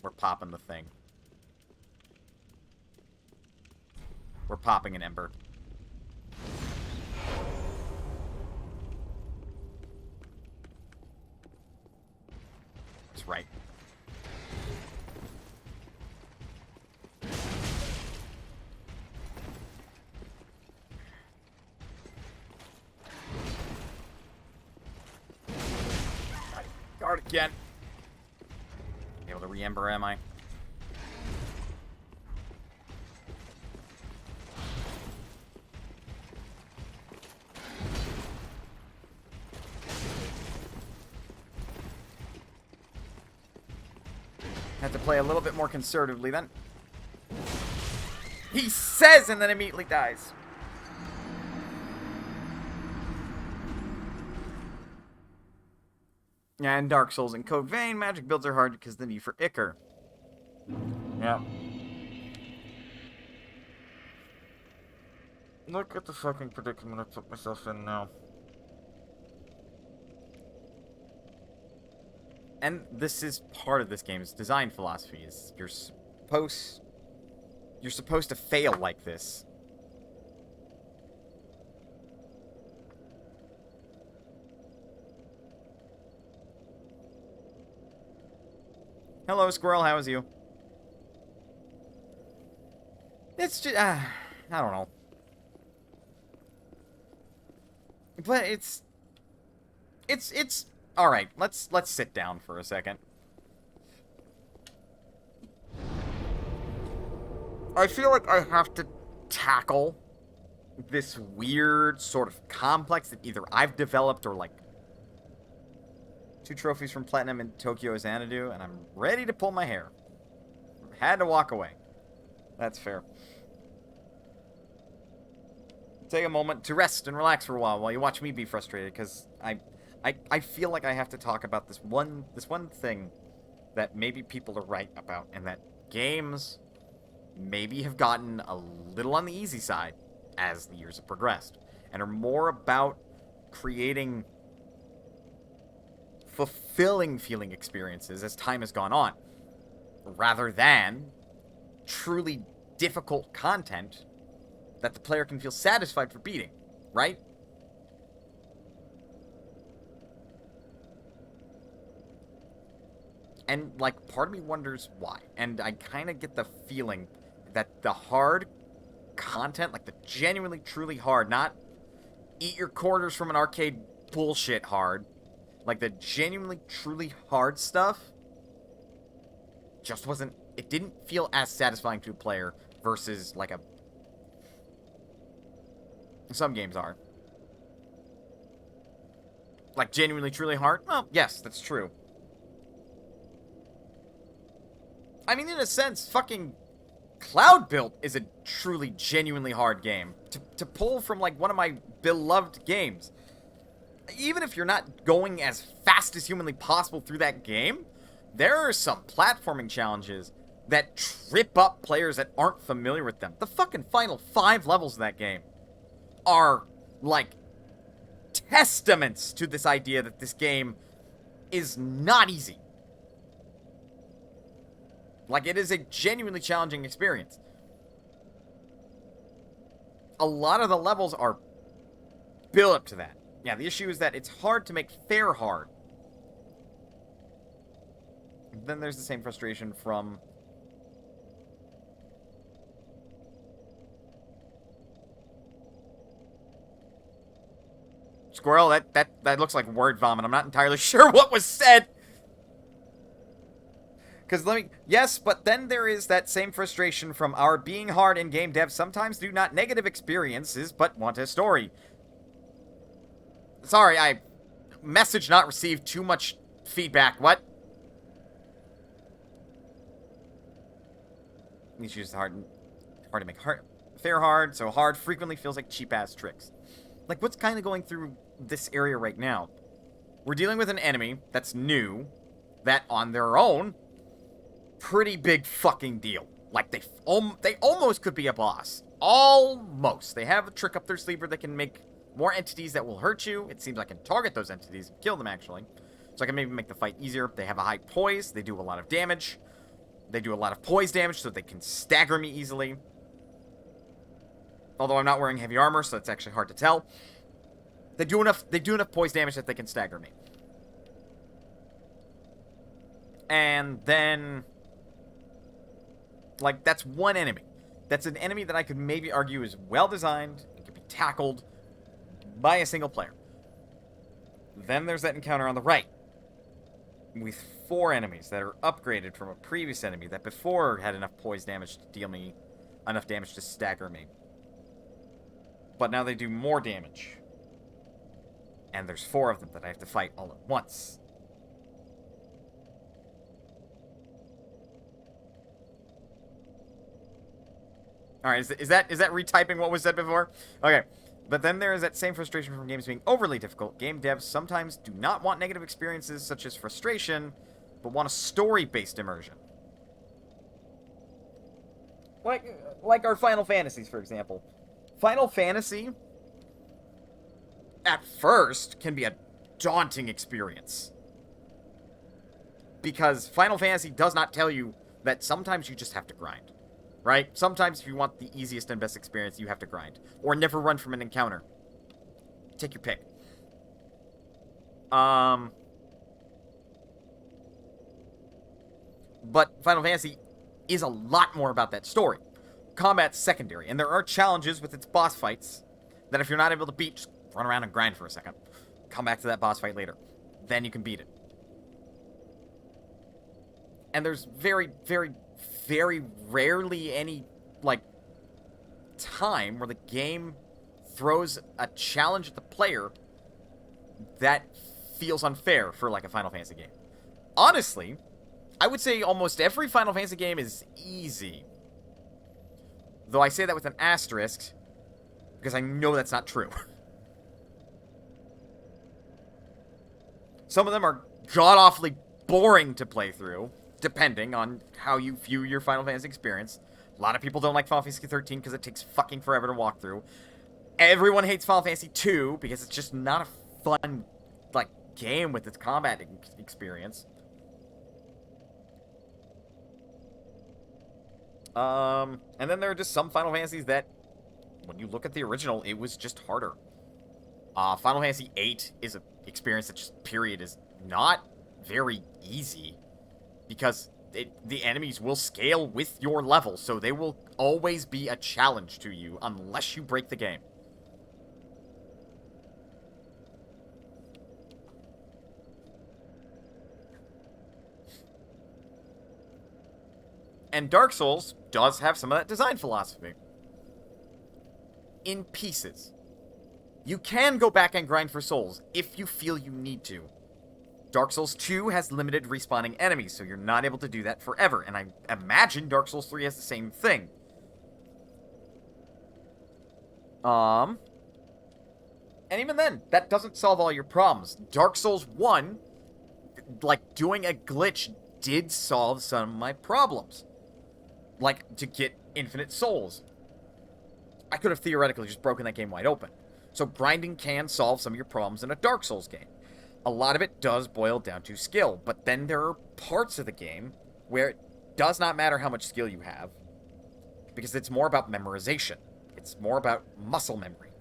We're popping the thing. We're popping an ember. That's right. Guard again. Able to re-ember, am I? Have to play a little bit more conservatively then. He says and then immediately dies. Yeah, in Dark Souls and Code Vein, magic builds are hard because of the need for Ichor. Yeah. Look at the fucking predicament I put myself in now. And this is part of this game's design philosophy, is you're supposed to fail like this. Hello, Squirrel, how is you? It's just, I don't know. But it's alright, let's sit down for a second. I feel like I have to tackle this weird sort of complex that either I've developed or, like, 2 trophies from Platinum in Tokyo Xanadu, and I'm ready to pull my hair. Had to walk away. That's fair. Take a moment to rest and relax for a while you watch me be frustrated, because I feel like I have to talk about this one thing that maybe people are right about, and that games maybe have gotten a little on the easy side as the years have progressed, and are more about creating fulfilling feeling experiences as time has gone on, rather than truly difficult content that the player can feel satisfied for beating, right? And, like, part of me wonders why. And I kind of get the feeling that the hard content, like the genuinely, truly hard, not eat your quarters from an arcade bullshit hard, like the genuinely, truly hard stuff, just wasn't, it didn't feel as satisfying to a player versus, like, some games are. Like, genuinely, truly hard? Well, yes, that's true. I mean, in a sense, fucking Cloud Built is a truly, genuinely hard game. To pull from, like, one of my beloved games. even if you're not going as fast as humanly possible through that game, there are some platforming challenges that trip up players that aren't familiar with them. The fucking final 5 levels of that game are, like, testaments to this idea that this game is not easy. Like, it is a genuinely challenging experience. A lot of the levels are built up to that. Yeah, the issue is that it's hard to make fair hard. Then there's the same frustration from... Squirrel, that looks like word vomit. I'm not entirely sure what was said. Because yes, but then there is that same frustration from our being hard in game dev sometimes do not negative experiences, but want a story. Sorry, message not received, too much feedback. What? These issues hard to make fair hard, so hard frequently feels like cheap-ass tricks. Like, what's kind of going through this area right now? We're dealing with an enemy that's new, that on their own, pretty big fucking deal. Like, they almost could be a boss. Almost. They have a trick up their sleeve where they can make more entities that will hurt you. It seems I can target those entities and kill them, actually. So I can maybe make the fight easier. They have a high poise. They do a lot of damage. They do a lot of poise damage, so they can stagger me easily. Although I'm not wearing heavy armor, so it's actually hard to tell. They do enough poise damage that they can stagger me. And then... like, that's one enemy. That's an enemy that I could maybe argue is well-designed and can be tackled by a single player. Then there's that encounter on the right, with 4 enemies that are upgraded from a previous enemy that before had enough poise damage to deal me enough damage to stagger me. But now they do more damage. And there's 4 of them that I have to fight all at once. Alright, is that retyping what was said before? Okay. But then there is that same frustration from games being overly difficult. Game devs sometimes do not want negative experiences such as frustration, but want a story-based immersion. Like our Final Fantasies, for example. Final Fantasy, at first, can be a daunting experience. Because Final Fantasy does not tell you that sometimes you just have to grind. Right? Sometimes if you want the easiest and best experience, you have to grind. Or never run from an encounter. Take your pick. But Final Fantasy is a lot more about that story. Combat's secondary, and there are challenges with its boss fights that if you're not able to beat, just run around and grind for a second. Come back to that boss fight later. Then you can beat it. And there's very, very, very rarely any, like, time where the game throws a challenge at the player that feels unfair for, like, a Final Fantasy game. Honestly, I would say almost every Final Fantasy game is easy. Though I say that with an asterisk, because I know that's not true. Some of them are god-awfully boring to play through, depending on how you view your Final Fantasy experience. A lot of people don't like Final Fantasy 13 because it takes fucking forever to walk through. Everyone hates Final Fantasy 2 because it's just not a fun, like, game with its combat experience. And then there are just some Final Fantasies that, when you look at the original, it was just harder. Final Fantasy 8 is an experience that just, period, is not very easy. Because the enemies will scale with your level, so they will always be a challenge to you unless you break the game. And Dark Souls does have some of that design philosophy. In pieces. You can go back and grind for souls if you feel you need to. Dark Souls 2 has limited respawning enemies, so you're not able to do that forever. And I imagine Dark Souls 3 has the same thing. And even then, that doesn't solve all your problems. Dark Souls 1, like, doing a glitch did solve some of my problems. Like, to get infinite souls. I could have theoretically just broken that game wide open. So grinding can solve some of your problems in a Dark Souls game. A lot of it does boil down to skill, but then there are parts of the game where it does not matter how much skill you have, because it's more about memorization. It's more about muscle memory.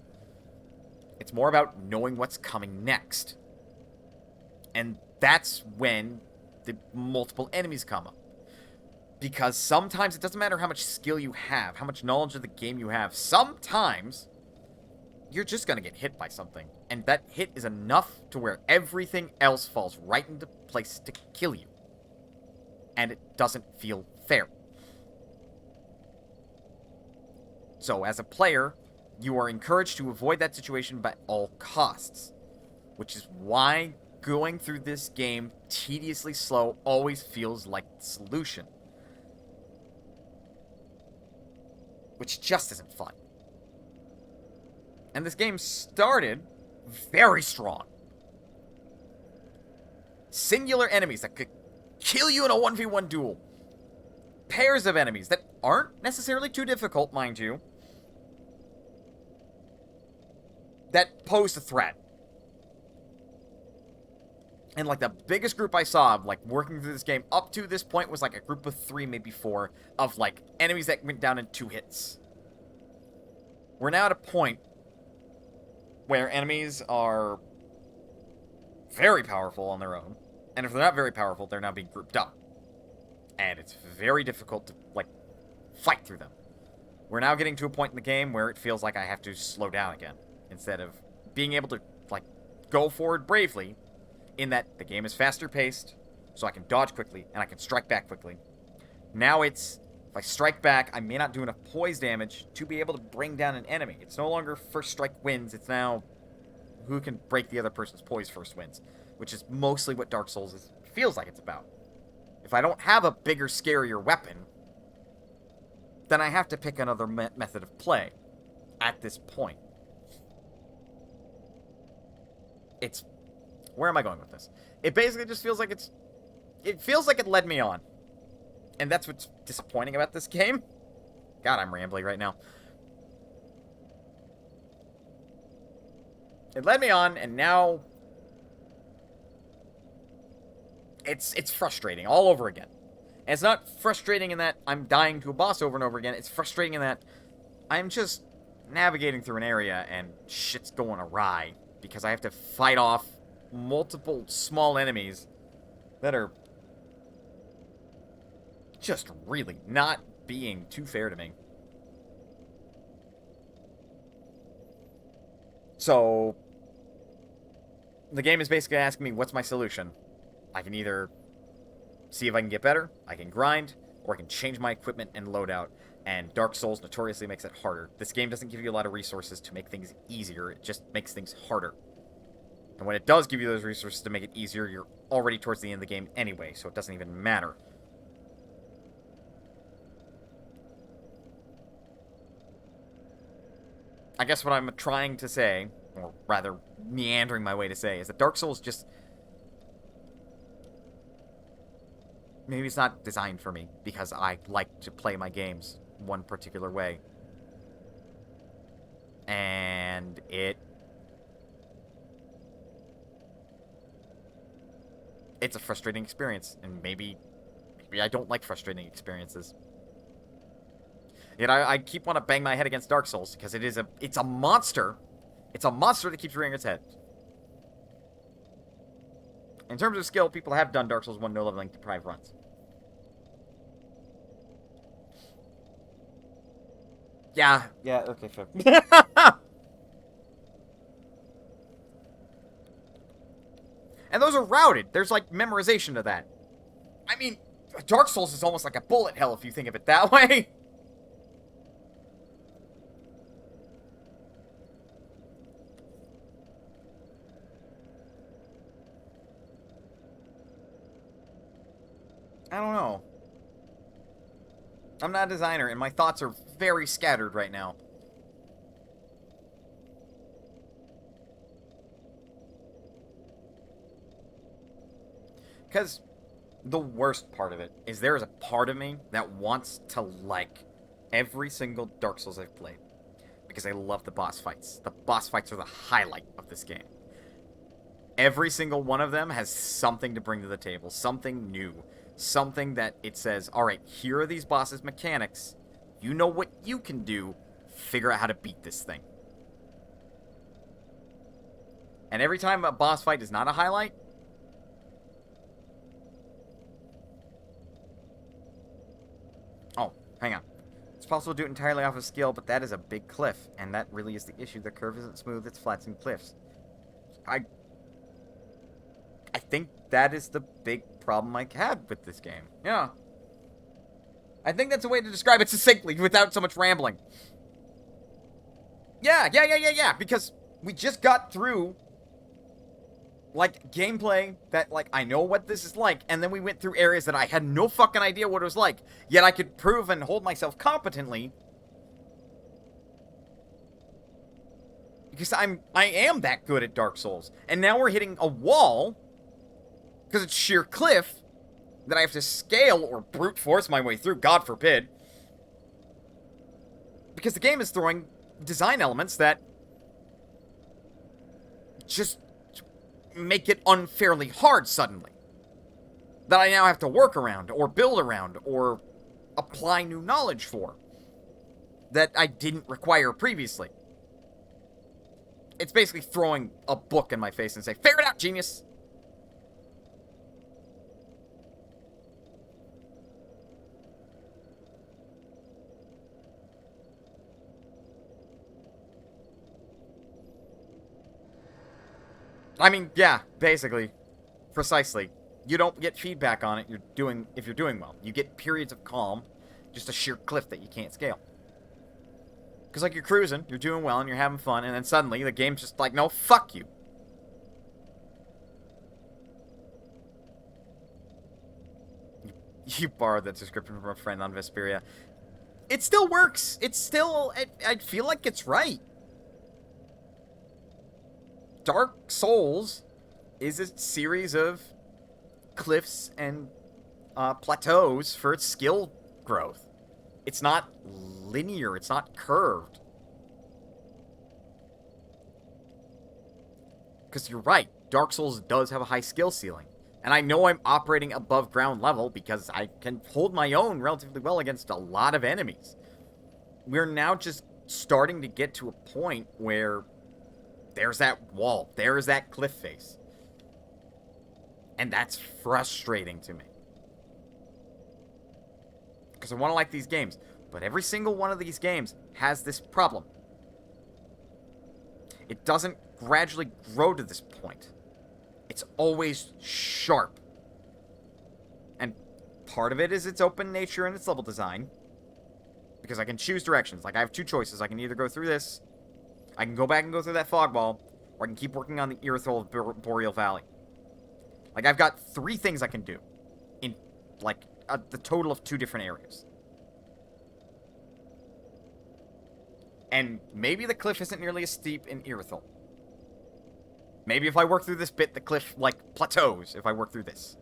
It's more about knowing what's coming next. And that's when the multiple enemies come up. Because sometimes it doesn't matter how much skill you have, how much knowledge of the game you have. Sometimes you're just going to get hit by something. And that hit is enough to where everything else falls right into place to kill you. And it doesn't feel fair. So, as a player, you are encouraged to avoid that situation by all costs. Which is why going through this game tediously slow always feels like the solution. Which just isn't fun. And this game started very strong. Singular enemies that could kill you in a 1v1 duel. Pairs of enemies that aren't necessarily too difficult, mind you, that pose a threat. And, like, the biggest group I saw, like, working through this game up to this point was, like, a group of 3, maybe 4, of, like, enemies that went down in 2 hits. We're now at a point where enemies are very powerful on their own. And if they're not very powerful, they're now being grouped up. And it's very difficult to, like, fight through them. We're now getting to a point in the game where it feels like I have to slow down again. Instead of being able to, like, go forward bravely, in that the game is faster paced, so I can dodge quickly, and I can strike back quickly. Now it's, if I strike back, I may not do enough poise damage to be able to bring down an enemy. It's no longer first strike wins, it's now who can break the other person's poise first wins. Which is mostly what Dark Souls feels like it's about. If I don't have a bigger, scarier weapon, then I have to pick another method of play at this point. It's... Where am I going with this? It basically just feels like it's... It feels like it led me on. And that's what's disappointing about this game. God, I'm rambling right now. It led me on, and now... It's frustrating all over again. And it's not frustrating in that I'm dying to a boss over and over again. It's frustrating in that I'm just navigating through an area and shit's going awry. Because I have to fight off multiple small enemies that are just really not being too fair to me. So, the game is basically asking me, what's my solution? I can either see if I can get better, I can grind, or I can change my equipment and loadout. And Dark Souls notoriously makes it harder. This game doesn't give you a lot of resources to make things easier, it just makes things harder. And when it does give you those resources to make it easier, you're already towards the end of the game anyway, so it doesn't even matter. I guess what I'm trying to say, or rather meandering my way to say, is that Dark Souls just... Maybe it's not designed for me, because I like to play my games one particular way. And it's a frustrating experience, and maybe I don't like frustrating experiences. Yet I keep wanting to bang my head against Dark Souls, because it's a monster. It's a monster that keeps rearing its head. In terms of skill, people have done Dark Souls 1 no leveling deprived runs. Yeah, okay, fair. And those are routed. There's, like, memorization to that. I mean, Dark Souls is almost like a bullet hell if you think of it that way. I don't know. I'm not a designer, and my thoughts are very scattered right now. Because the worst part of it is there is a part of me that wants to like every single Dark Souls I've played. Because I love the boss fights. The boss fights are the highlight of this game. Every single one of them has something to bring to the table. Something new. Something that it says, alright, here are these bosses' mechanics. You know what you can do. Figure out how to beat this thing. And every time a boss fight is not a highlight, oh, hang on. It's possible to do it entirely off of skill, but that is a big cliff, and that really is the issue. The curve isn't smooth, it's flats and cliffs. I think that is the big problem I had with this game. Yeah. I think that's a way to describe it succinctly without so much rambling. Yeah, because we just got through, like, gameplay that, like, I know what this is like, and then we went through areas that I had no fucking idea what it was like, yet I could prove and hold myself competently, because I am that good at Dark Souls, and now we're hitting a wall, because it's sheer cliff, that I have to scale or brute force my way through, God forbid, because the game is throwing design elements that just make it unfairly hard suddenly. That I now have to work around, or build around, or apply new knowledge for. That I didn't require previously. It's basically throwing a book in my face and say, figure it out, genius! I mean, yeah, basically. Precisely. You don't get feedback on it if you're doing well. You get periods of calm, just a sheer cliff that you can't scale. Because, like, you're cruising, you're doing well, and you're having fun, and then suddenly the game's just like, no, fuck you. You borrowed that description from a friend on Vesperia. It still works. It's still, I feel like it's right. Dark Souls is a series of cliffs and plateaus for its skill growth. It's not linear. It's not curved. Because you're right. Dark Souls does have a high skill ceiling. And I know I'm operating above ground level because I can hold my own relatively well against a lot of enemies. We're now just starting to get to a point where there's that wall. There's that cliff face. And that's frustrating to me. Because I want to like these games. But every single one of these games has this problem. It doesn't gradually grow to this point. It's always sharp. And part of it is its open nature and its level design. Because I can choose directions. Like, I have two choices. I can either go through this, I can go back and go through that fog ball, or I can keep working on the Irithyll of Boreal Valley. Like, I've got 3 things I can do in, like, the total of 2 different areas. And maybe the cliff isn't nearly as steep in Irithyll. Maybe if I work through this bit, the cliff, like, plateaus if I work through this.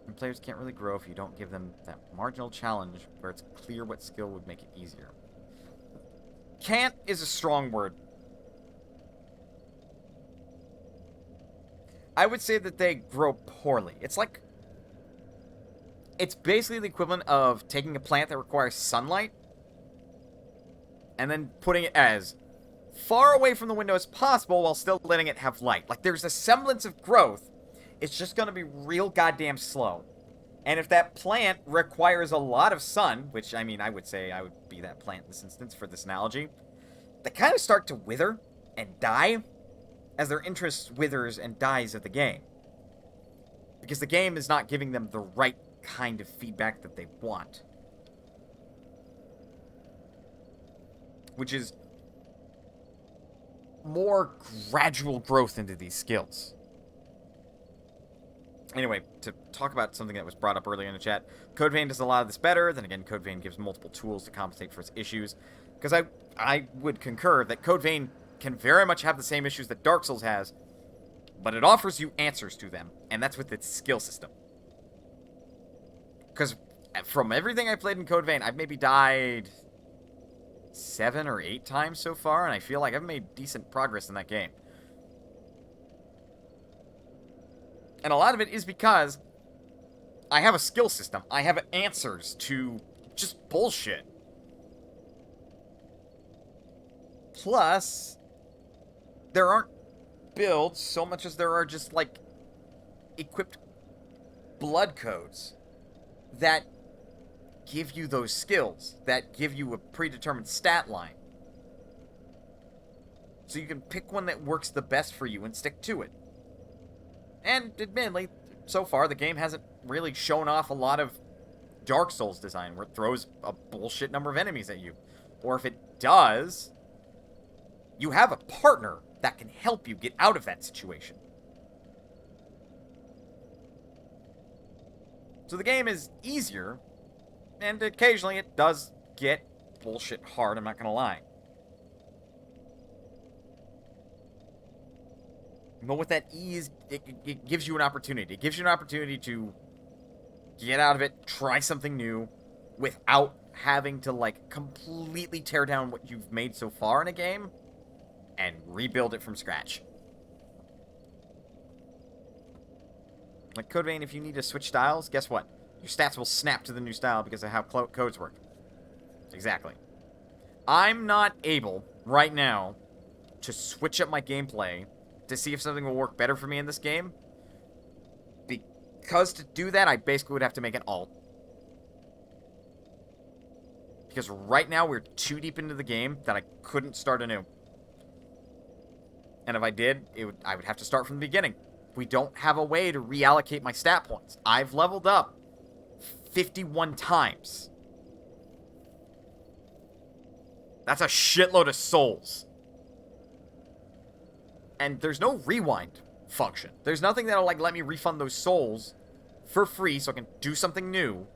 And players can't really grow if you don't give them that marginal challenge where it's clear what skill would make it easier. Can't is a strong word. I would say that they grow poorly. It's like... It's basically the equivalent of taking a plant that requires sunlight and then putting it as far away from the window as possible while still letting it have light. Like, there's a semblance of growth. It's just going to be real goddamn slow. And if that plant requires a lot of sun, which, I mean, I would say I would be that plant in this instance for this analogy, they kind of start to wither and die as their interest withers and dies of the game. Because the game is not giving them the right kind of feedback that they want. Which is more gradual growth into these skills. Anyway, to talk about something that was brought up earlier in the chat, Code Vein does a lot of this better. Then again, Code Vein gives multiple tools to compensate for its issues. Because I would concur that Code Vein can very much have the same issues that Dark Souls has, but it offers you answers to them, and that's with its skill system. Because from everything I played in Code Vein, I've maybe died 7 or 8 times so far, and I feel like I've made decent progress in that game. And a lot of it is because I have a skill system. I have answers to just bullshit. Plus, there aren't builds so much as there are just, like, equipped blood codes that give you those skills, that give you a predetermined stat line. So you can pick one that works the best for you and stick to it. And admittedly, so far the game hasn't really shown off a lot of Dark Souls design where it throws a bullshit number of enemies at you. Or if it does, you have a partner that can help you get out of that situation. So the game is easier, and occasionally it does get bullshit hard, I'm not gonna lie. But with that ease, it gives you an opportunity. It gives you an opportunity to get out of it, try something new, without having to, like, completely tear down what you've made so far in a game, and rebuild it from scratch. Like Code Vein, if you need to switch styles, guess what? Your stats will snap to the new style because of how codes work. Exactly. I'm not able, right now, to switch up my gameplay to see if something will work better for me in this game. Because to do that, I basically would have to make an alt. Because right now, we're too deep into the game that I couldn't start anew. And if I did, I would have to start from the beginning. We don't have a way to reallocate my stat points. I've leveled up 51 times. That's a shitload of souls. And there's no rewind function. There's nothing that'll, like, let me refund those souls for free so I can do something new.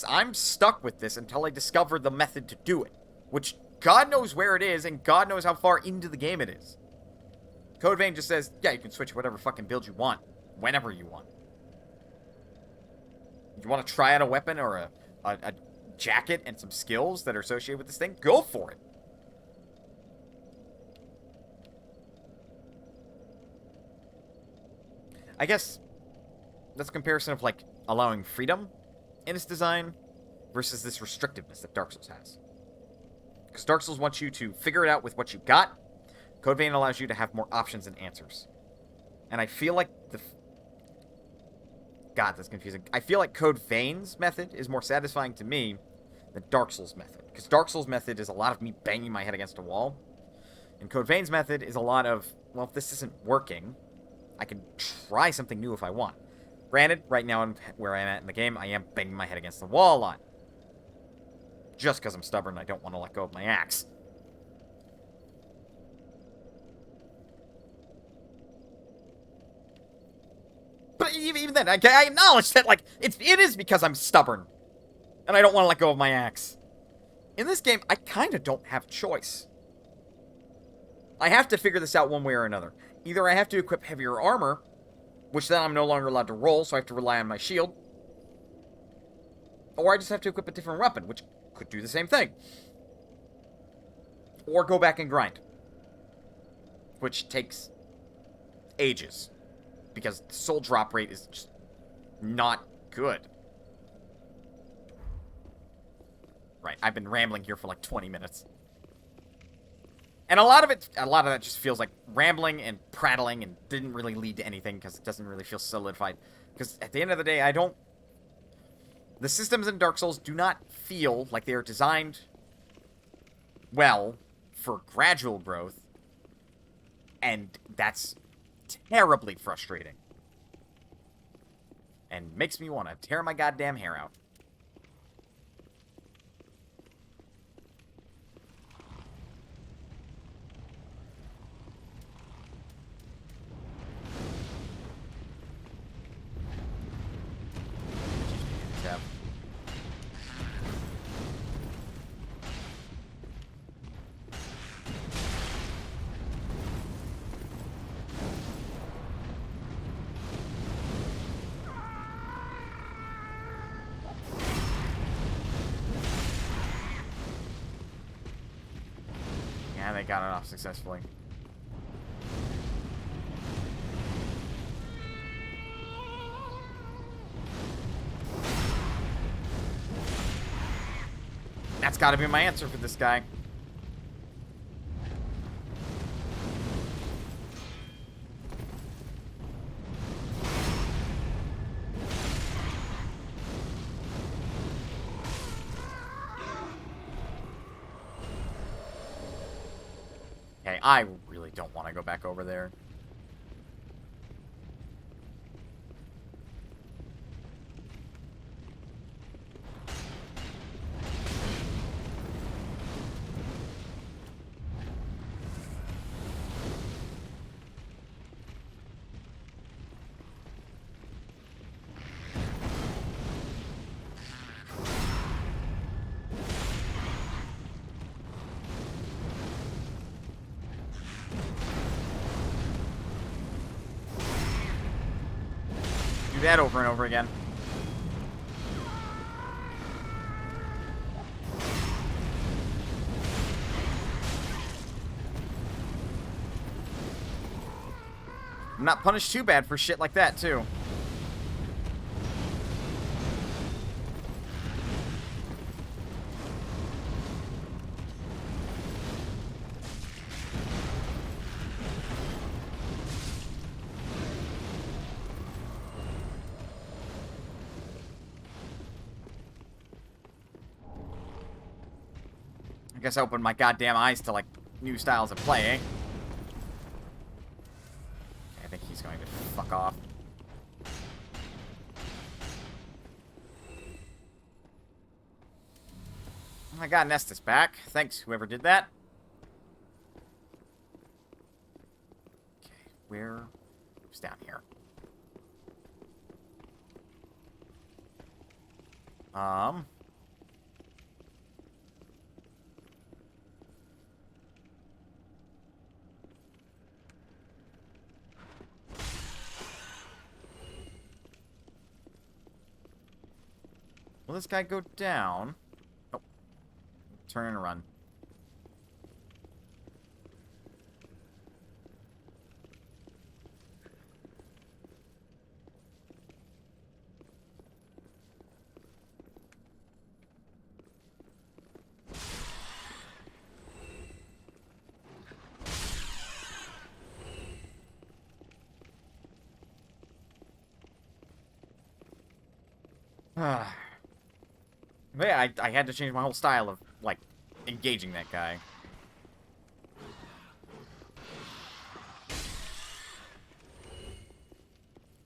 I'm stuck with this until I discover the method to do it. Which, God knows where it is, and God knows how far into the game it is. Code Vein just says, yeah, you can switch whatever fucking build you want, whenever you want. You want to try out a weapon or a jacket and some skills that are associated with this thing? Go for it. I guess that's a comparison of, like, allowing freedom in its design versus this restrictiveness that Dark Souls has. Because Dark Souls wants you to figure it out with what you got. Code Vein allows you to have more options and answers. And I feel like God, that's confusing. I feel like Code Vein's method is more satisfying to me than Dark Souls' method. Because Dark Souls' method is a lot of me banging my head against a wall. And Code Vein's method is a lot of, well, if this isn't working, I can try something new if I want. Granted, right now, where I'm at in the game, I am banging my head against the wall a lot. Just because I'm stubborn and I don't want to let go of my axe. But even then, I acknowledge that, like, it is because I'm stubborn. And I don't want to let go of my axe. In this game, I kind of don't have a choice. I have to figure this out one way or another. Either I have to equip heavier armor, which then I'm no longer allowed to roll, so I have to rely on my shield. Or I just have to equip a different weapon, which could do the same thing. Or go back and grind. Which takes ages. Because the soul drop rate is just not good. Right, I've been rambling here for like 20 minutes. And a lot of that just feels like rambling and prattling and didn't really lead to anything because it doesn't really feel solidified. Because at the end of the day, the systems in Dark Souls do not feel like they are designed well for gradual growth. And that's terribly frustrating. And makes me want to tear my goddamn hair out. they got it off successfully. That's gotta be my answer for this guy. Okay, I really don't want to go back over there. Do that over and over again. I'm not punished too bad for shit like that, too. I guess I opened my goddamn eyes to, like, new styles of play, eh? I think he's going to fuck off. I got Nestus back. Thanks, whoever did that. Okay, where? It's down here. Will this guy go down? Oh. Turn and run. But yeah, I had to change my whole style of, like, engaging that guy.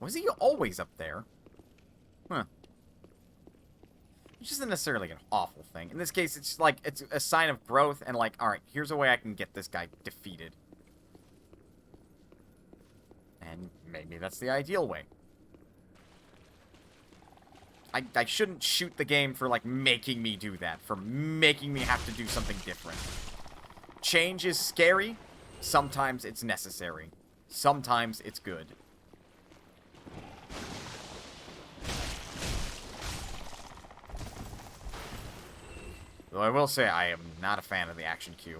Was he always up there? Huh. Which isn't necessarily an awful thing. In this case, it's like, it's a sign of growth, and like, alright, here's a way I can get this guy defeated. And maybe that's the ideal way. I shouldn't shoot the game for, like, making me do that. For making me have to do something different. Change is scary. Sometimes it's necessary. Sometimes it's good. Though I will say I am not a fan of the action queue.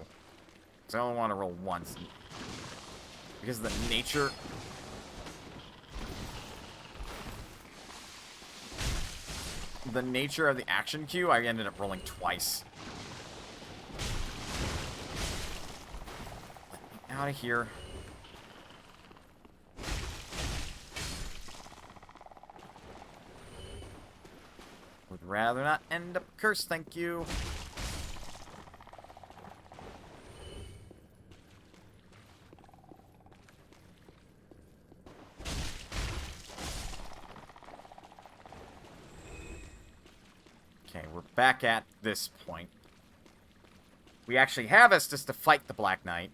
Because I only want to roll once. Because of the nature... The nature of the action queue, I ended up rolling twice. Let me out of here. Would rather not end up cursed, thank you. Okay, we're back at this point. We actually have Estus to fight the Black Knight.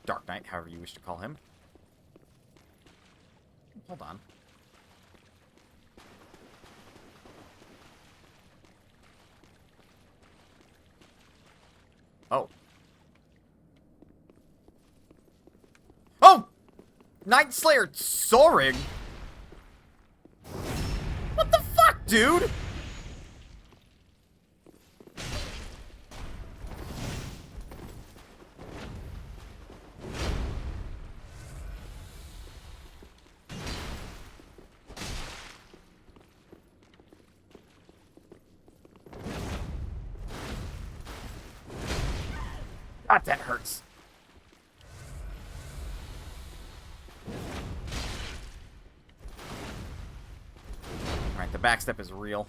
Dark Knight, however you wish to call him. Hold on. Oh. Oh! Night Slayer Soaring? What the fuck, dude? God, that hurts. Alright, the backstep is real.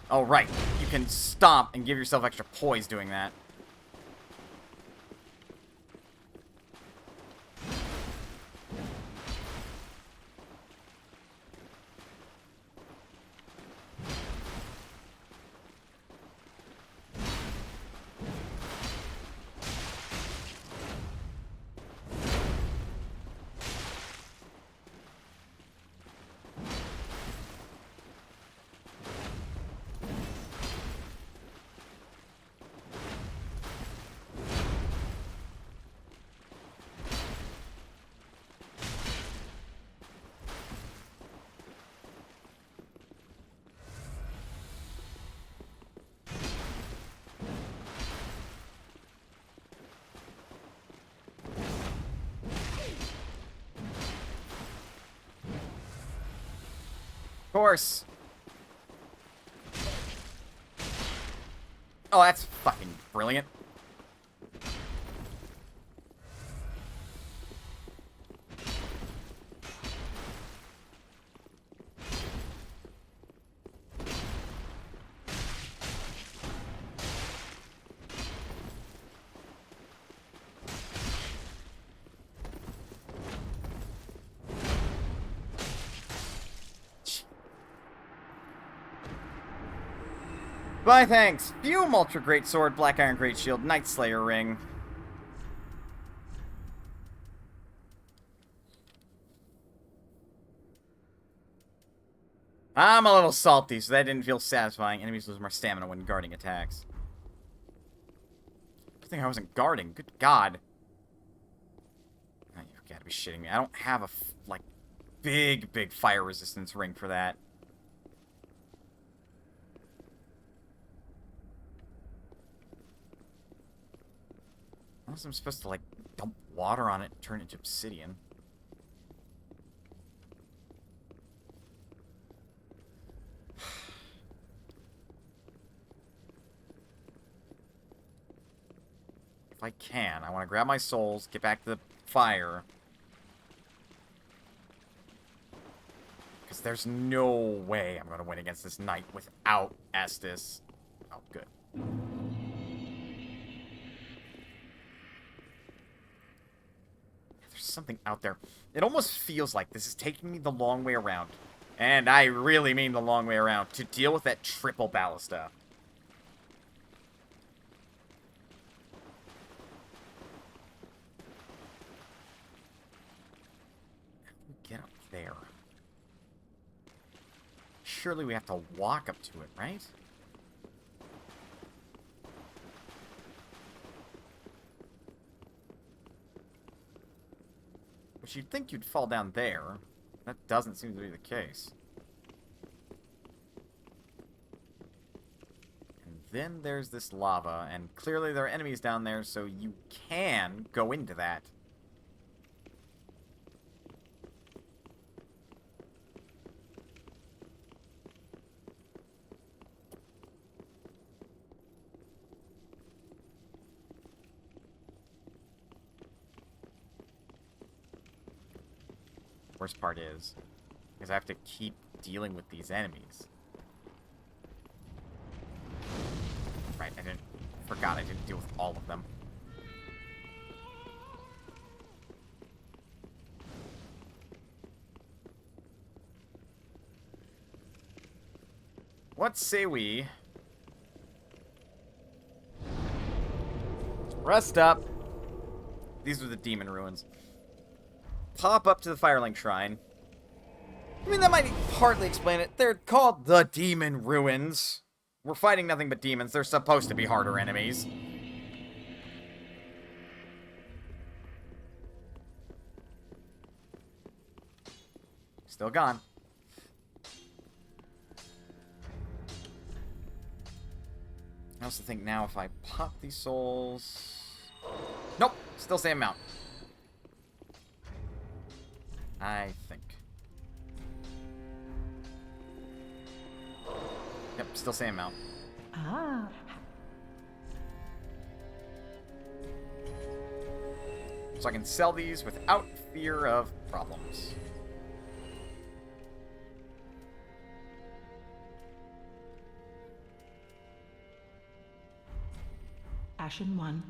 Oh, right. You can stomp and give yourself extra poise doing that. Of course. Oh, that's fucking brilliant. Bye, thanks. Fume, Ultra Great Sword, Black Iron Great Shield, Night Slayer Ring. I'm a little salty, so that didn't feel satisfying. Enemies lose more stamina when guarding attacks. Good thing I wasn't guarding. Good God. Oh, you've got to be shitting me. I don't have a, like, big fire resistance ring for that. Unless I'm supposed to, like, dump water on it and turn it into obsidian. If I can, I want to grab my souls, get back to the fire. Because there's no way I'm going to win against this knight without Estus. Oh, good. Something out there. It almost feels like this is taking me the long way around. And I really mean the long way around to deal with that triple ballista. How do we get up there? Surely we have to walk up to it, right? Which you'd think you'd fall down there. That doesn't seem to be the case. And then there's this lava, and clearly there are enemies down there, so you can go into that. Worst part is I have to keep dealing with these enemies. Right, forgot I didn't deal with all of them. What say we rest up? These are the demon ruins. Pop up to the Firelink Shrine. I mean, that might partly explain it. They're called the Demon Ruins. We're fighting nothing but demons. They're supposed to be harder enemies. Still gone. I also think now if I pop these souls... Nope, still same amount. I think. Yep, still same amount. Ah, so I can sell these without fear of problems. Ashen 1.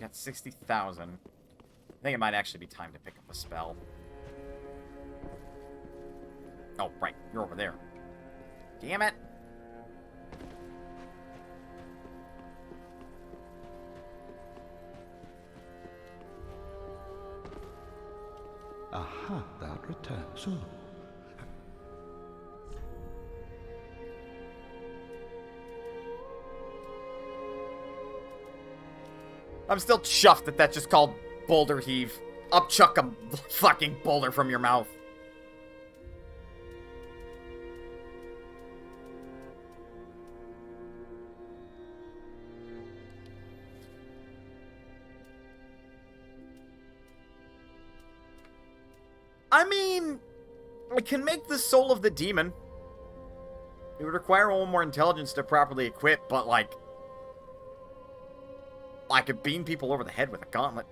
Got 60,000. I think it might actually be time to pick up a spell. Oh, right. You're over there. Damn it! Aha, thou return. So, I'm still chuffed that that's just called Boulder Heave. Upchuck a fucking boulder from your mouth. I mean, I can make the Soul of the Demon. It would require a little more intelligence to properly equip, but, like, I could beam people over the head with a gauntlet.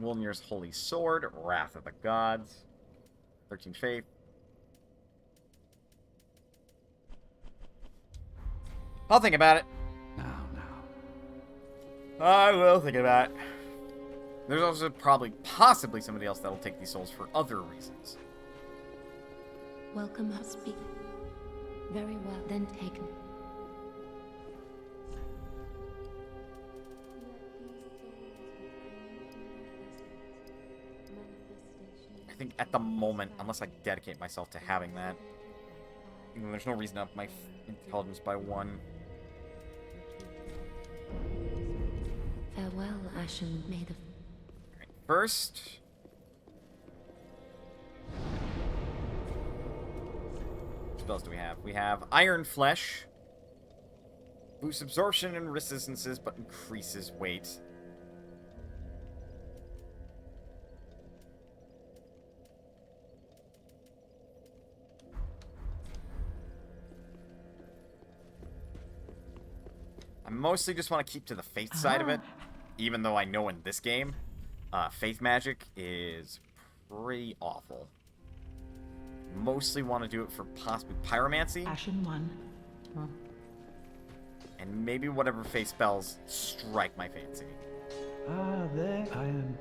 Wolnir's Holy Sword, Wrath of the Gods, 13 Faith. I'll think about it. now. I will think about it. There's also possibly somebody else that'll take these souls for other reasons. Welcome, speak. Very well, then taken. I think at the moment, unless I dedicate myself to having that, there's no reason to up my intelligence by 1. Farewell, Ashen. May the First, what spells do we have? We have Iron Flesh. Boosts absorption and resistances, but increases weight. I mostly just want to keep to the faith side of it, even though I know in this game, faith magic is pretty awful. Mostly want to do it for possibly pyromancy, Ashen 1. and maybe whatever faith spells strike my fancy. Ah, there I am.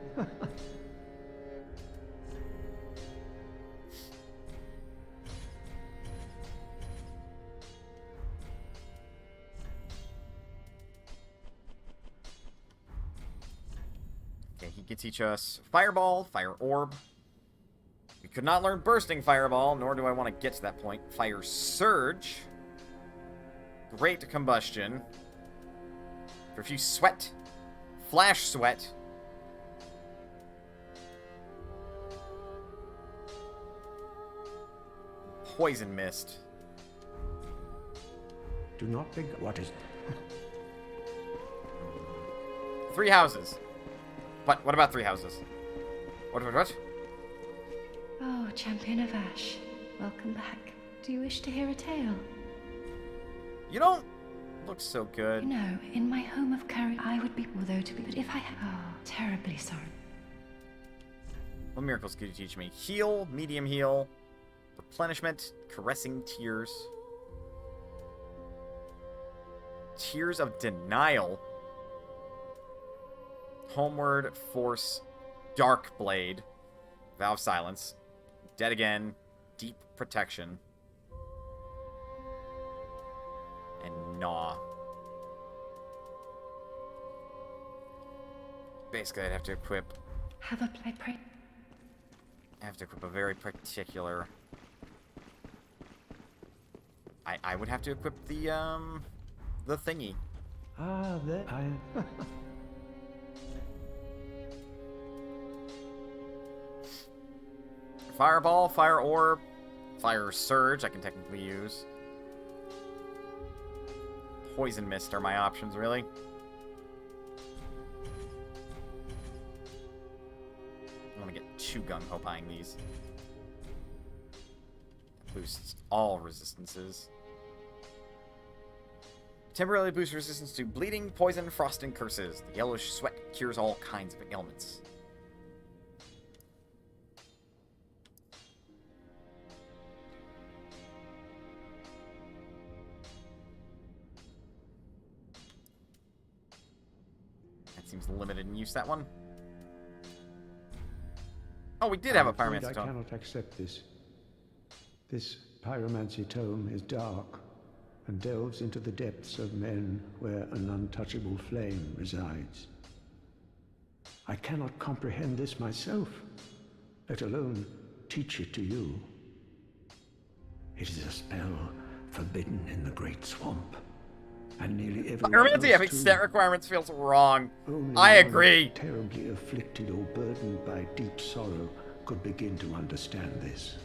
Okay, he can teach us Fireball, Fire Orb. We could not learn Bursting Fireball, nor do I want to get to that point. Fire Surge. Great Combustion. Refuse Sweat. Flash Sweat. Poison Mist. Do not think what is 3 houses. What about 3 houses? What? Oh, Champion of Ash. Welcome back. Do you wish to hear a tale? You don't look so You good. know, in my home of courage, I would be, although to be, but if I had, oh, terribly sorry. What miracles could you teach me? Heal, medium heal, replenishment, caressing tears. Tears of denial. Homeward, force, dark blade, vow of silence, dead again, deep protection, and gnaw. Basically, I'd have to equip. Have a play, pray. I have to equip a very particular. I would have to equip the thingy. Ah, there I am. Fireball, Fire Orb, Fire Surge I can technically use. Poison Mist are my options, really. too gung-ho buying these. Boosts all resistances. Temporarily boosts resistance to bleeding, poison, frost, and curses. The yellowish sweat cures all kinds of ailments. That seems limited in use, that one. Oh, we did have a pyromancy I tome. cannot accept this. This pyromancy tome is dark and delves into the depths of men where an untouchable flame resides. I cannot comprehend this myself, let alone teach it to you. It is a spell forbidden in the Great Swamp, and nearly everyone Pyromancy having too. stat requirements feels wrong. Only I one agree. terribly afflicted or burdened by deep sorrow could begin to understand this.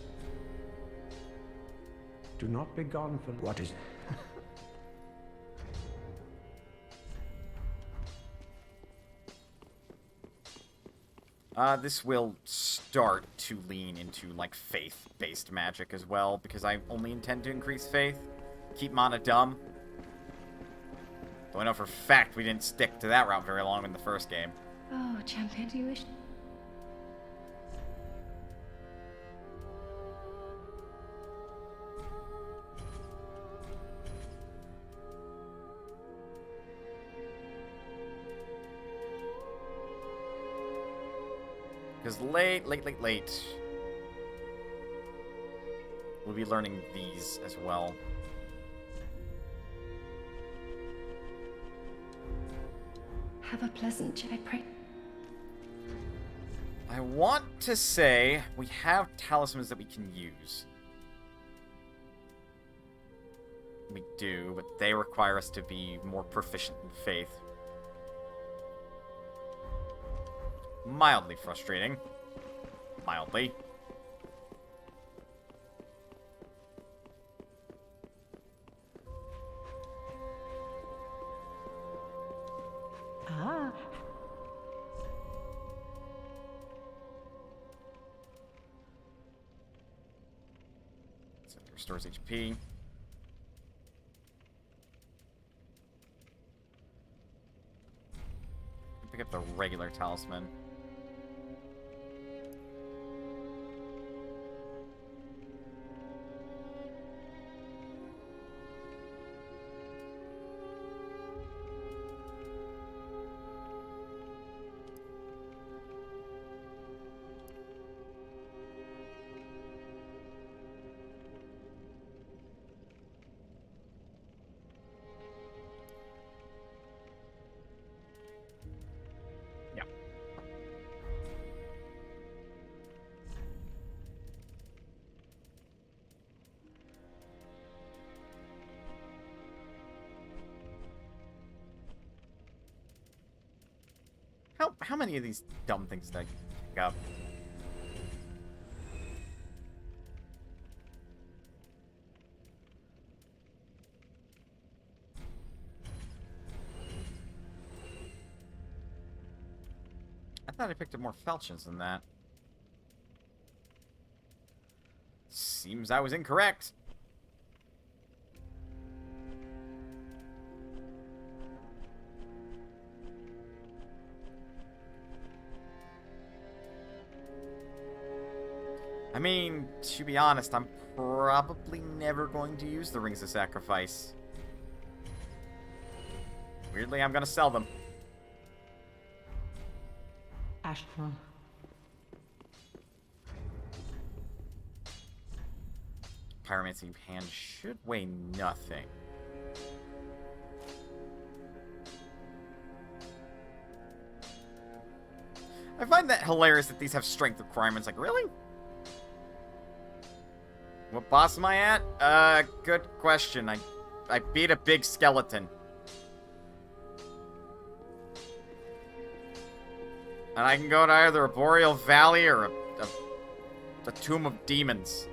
Do not be gone for what is. This will start to lean into, like, faith-based magic as well, because I only intend to increase faith. Keep mana dumb. Though I know for a fact we didn't stick to that route very long in the first game. Oh, champion, do you wish? Because late, we'll be learning these as well. Have a pleasant, I pray. I want to say we have talismans that we can use. We do, but they require us to be more proficient in faith. Mildly frustrating. Mildly. Ah, So it restores HP. Pick up the regular talisman. How many of these dumb things did I pick up? I thought I picked up more falchions than that. Seems I was incorrect. I mean, to be honest, I'm probably never going to use the Rings of Sacrifice. Weirdly, I'm gonna sell them. Ashton. Pyromancy hand should weigh nothing. I find that hilarious that these have strength requirements. Like, really? What boss am I at? Good question. I beat a big skeleton. And I can go to either a Boreal Valley or a Tomb of Demons.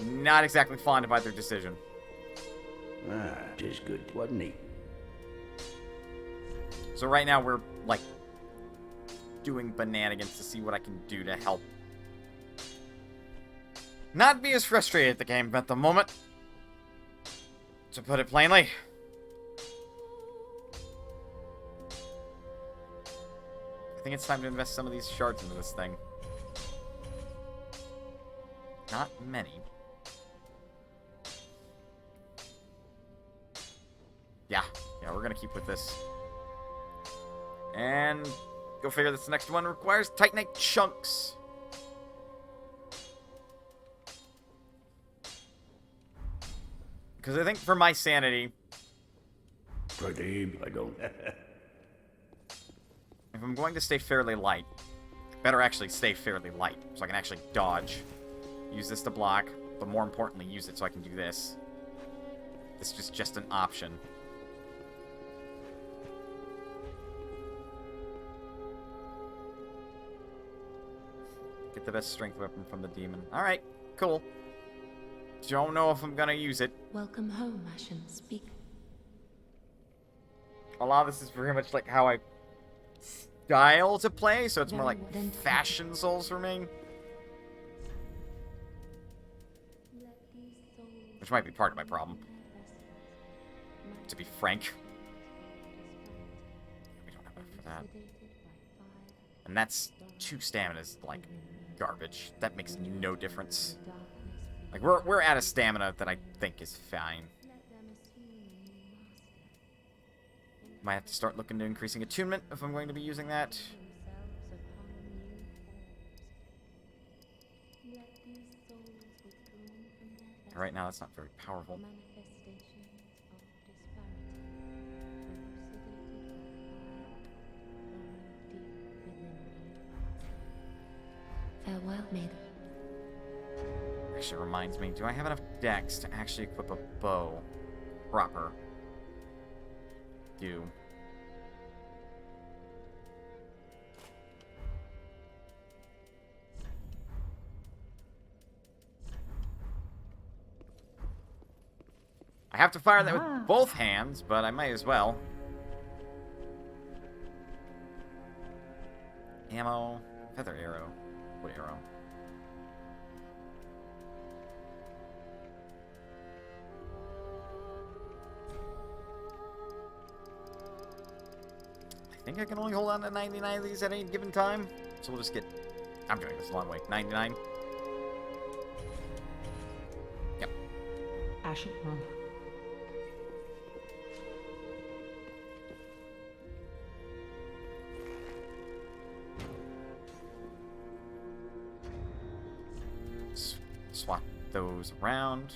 Not exactly fond of either decision. Ah, 'tis good, wasn't he? So right now we're, like, doing bananigans to see what I can do to help not be as frustrated at the game at the moment. To put it plainly. I think it's time to invest some of these shards into this thing. Not many. Yeah, we're gonna keep with this. And go figure this next one requires Titanite chunks. Because I think for my sanity, Pradeep, I don't... if I'm going to stay fairly light, better actually stay fairly light, so I can actually dodge. Use this to block, but more importantly, use it so I can do this. This is just an option. Get the best strength weapon from the demon. Alright, cool. Don't know if I'm gonna use it. Welcome home, Ashen. Speak. A lot of this is very much like how I style to play, so it's more like Then- fashion Souls for me. Which might be part of my problem. To be frank. We don't have enough for that. And that's 2 stamina is like garbage. That makes no difference. Like we're at a stamina that I think is fine. Might have to start looking to increasing attunement if I'm going to be using that. Right now, that's not very powerful. Farewell, maiden. Actually reminds me, do I have enough dex to actually equip a bow proper? Do. I have to fire that with both hands, but I might as well. Ammo, feather arrow, wood arrow. I think I can only hold on to 99 of these at any given time. So we'll just get... I'm doing this a long way. 99. Yep. Ashen one. Swap those around.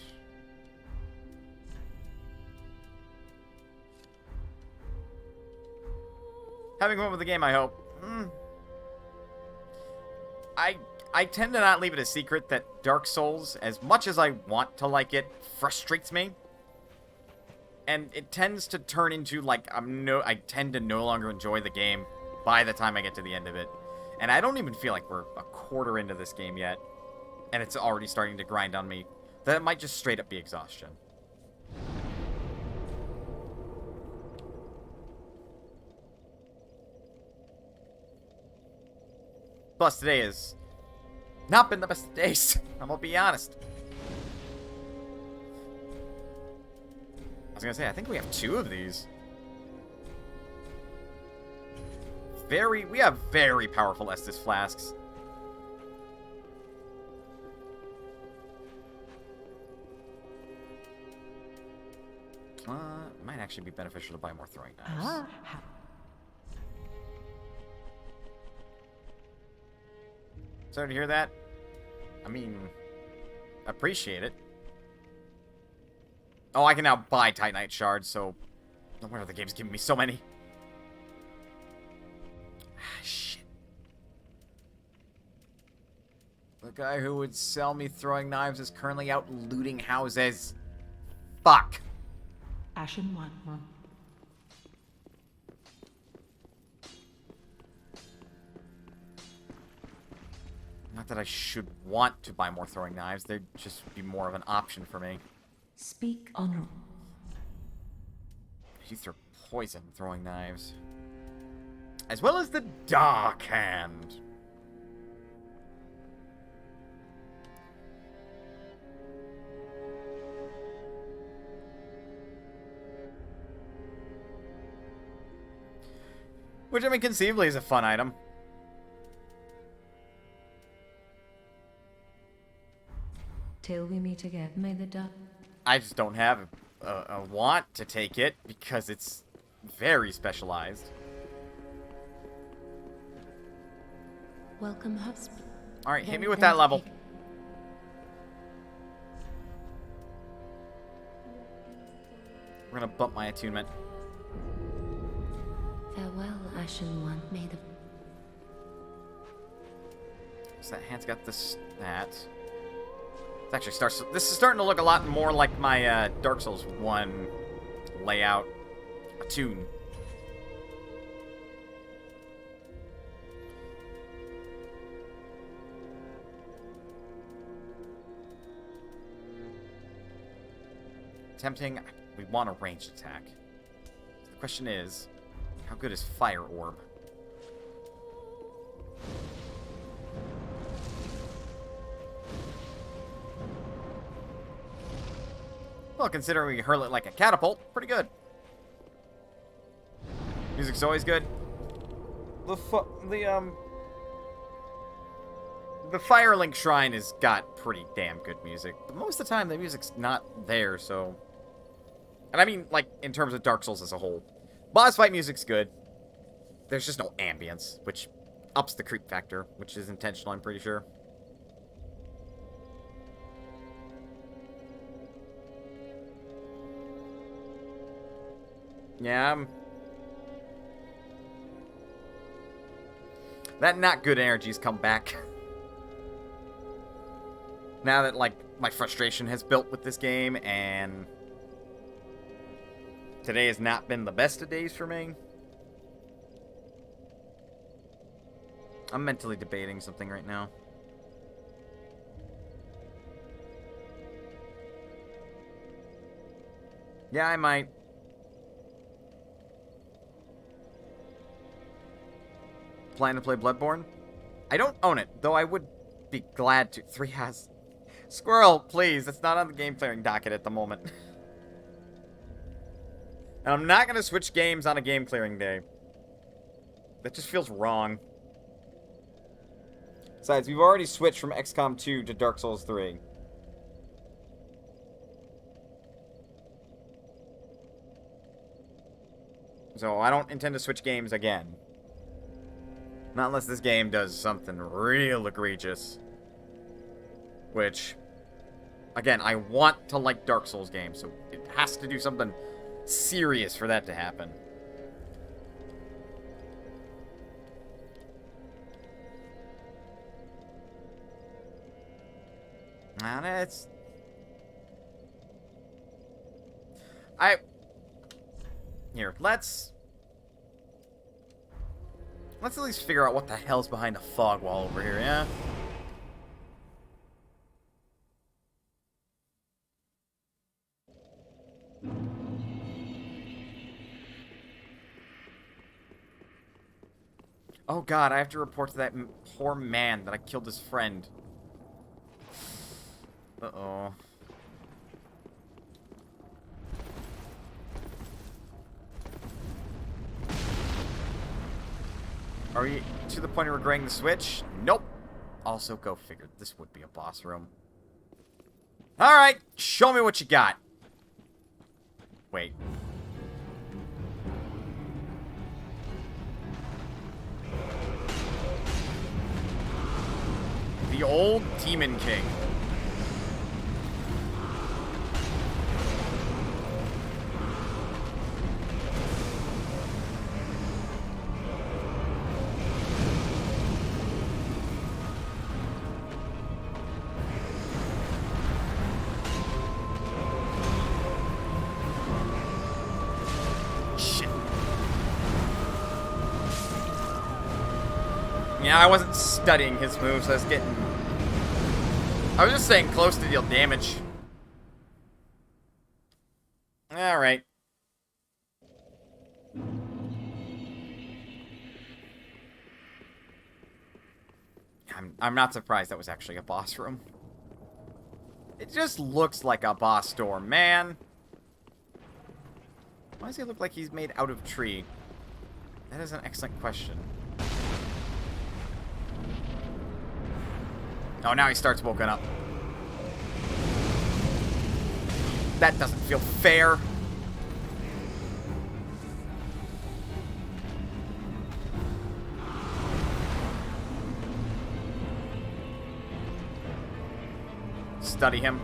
Having fun with the game, I hope. I tend to not leave it a secret that Dark Souls, as much as I want to like it, frustrates me. And it tends to turn into, like, I tend to no longer enjoy the game by the time I get to the end of it. And I don't even feel like we're a quarter into this game yet. And it's already starting to grind on me. That might just straight up be exhaustion. Plus, today has not been the best of days. I'm gonna be honest. I was gonna say, I think we have 2 of these. We have very powerful Estus flasks. Might actually be beneficial to buy more throwing knives. Sorry to hear that. I mean, appreciate it. Oh, I can now buy Titanite shards, so no wonder the game's giving me so many. Shit. The guy who would sell me throwing knives is currently out looting houses. Fuck. Ashen one. Not that I should want to buy more throwing knives. They'd just be more of an option for me. Speak honorable. You throw poison throwing knives. As well as the Dark Hand. Which, I mean, conceivably is a fun item. Till we meet again, may the dark... I just don't have a want to take it because it's very specialized. Welcome, husband. Alright, hit me with that level. We're gonna bump my attunement. Farewell, Ashen One. May the... So that hand's got this stat. It actually starts. This is starting to look a lot more like my Dark Souls 1 layout. Attune. Tempting. We want a ranged attack. The question is, how good is Fire Orb? Well, considering we hurl it like a catapult, pretty good. Music's always good. The Firelink Shrine has got pretty damn good music, but most of the time the music's not there, so... And I mean, like, in terms of Dark Souls as a whole. Boss fight music's good. There's just no ambience, which ups the creep factor, which is intentional, I'm pretty sure. Yeah, that not good energy's come back. Now that, like, my frustration has built with this game, and today has not been the best of days for me. I'm mentally debating something right now. Yeah, I might. Plan to play Bloodborne? I don't own it, though I would be glad to. 3 has... Squirrel, please. It's not on the game clearing docket at the moment. And I'm not going to switch games on a game clearing day. That just feels wrong. Besides, we've already switched from XCOM 2 to Dark Souls 3. So I don't intend to switch games again. Not unless this game does something real egregious. Which, again, I want to like Dark Souls games, so it has to do something serious for that to happen. And it's... Here, let's at least figure out what the hell's behind the fog wall over here, yeah? Oh god, I have to report to that poor man that I killed his friend. Uh-oh. Are you to the point of regretting the switch? Nope. Also, go figure. This would be a boss room. Alright, show me what you got. Wait. The old Demon King. Yeah, I wasn't studying his moves. I was just staying close to deal damage. Alright. I'm not surprised that was actually a boss room. It just looks like a boss door, man. Why does he look like he's made out of tree? That is an excellent question. Oh, now he starts woken up. That doesn't feel fair. Study him.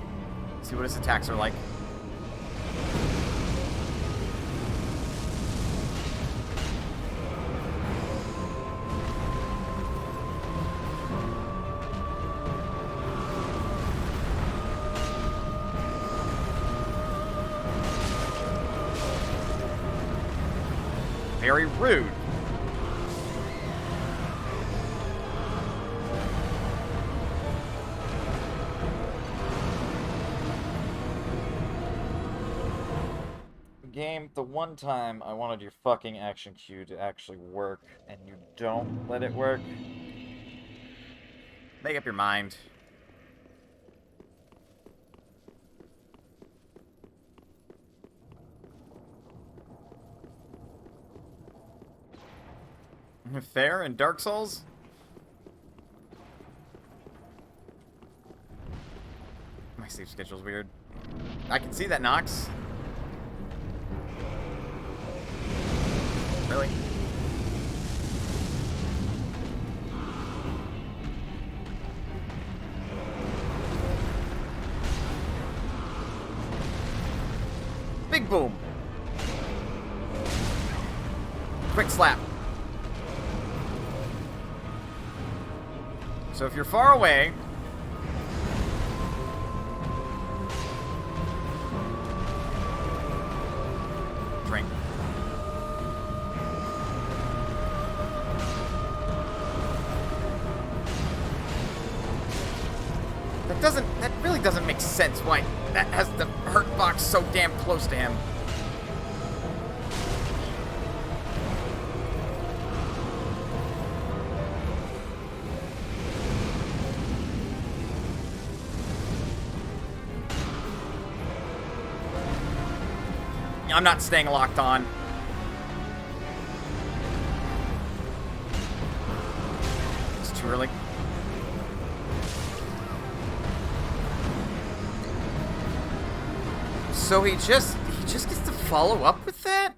See what his attacks are like. Very rude. Game, the one time I wanted your fucking action cue to actually work, and you don't let it work. Make up your mind. Fair in Dark Souls? My sleep schedule's weird. I can see that, Nox. Really? Big boom. Quick slap. So if you're far away, drink. That really doesn't make sense why that has the hurt box so damn close to him. I'm not staying locked on. It's too early. So he just gets to follow up with that?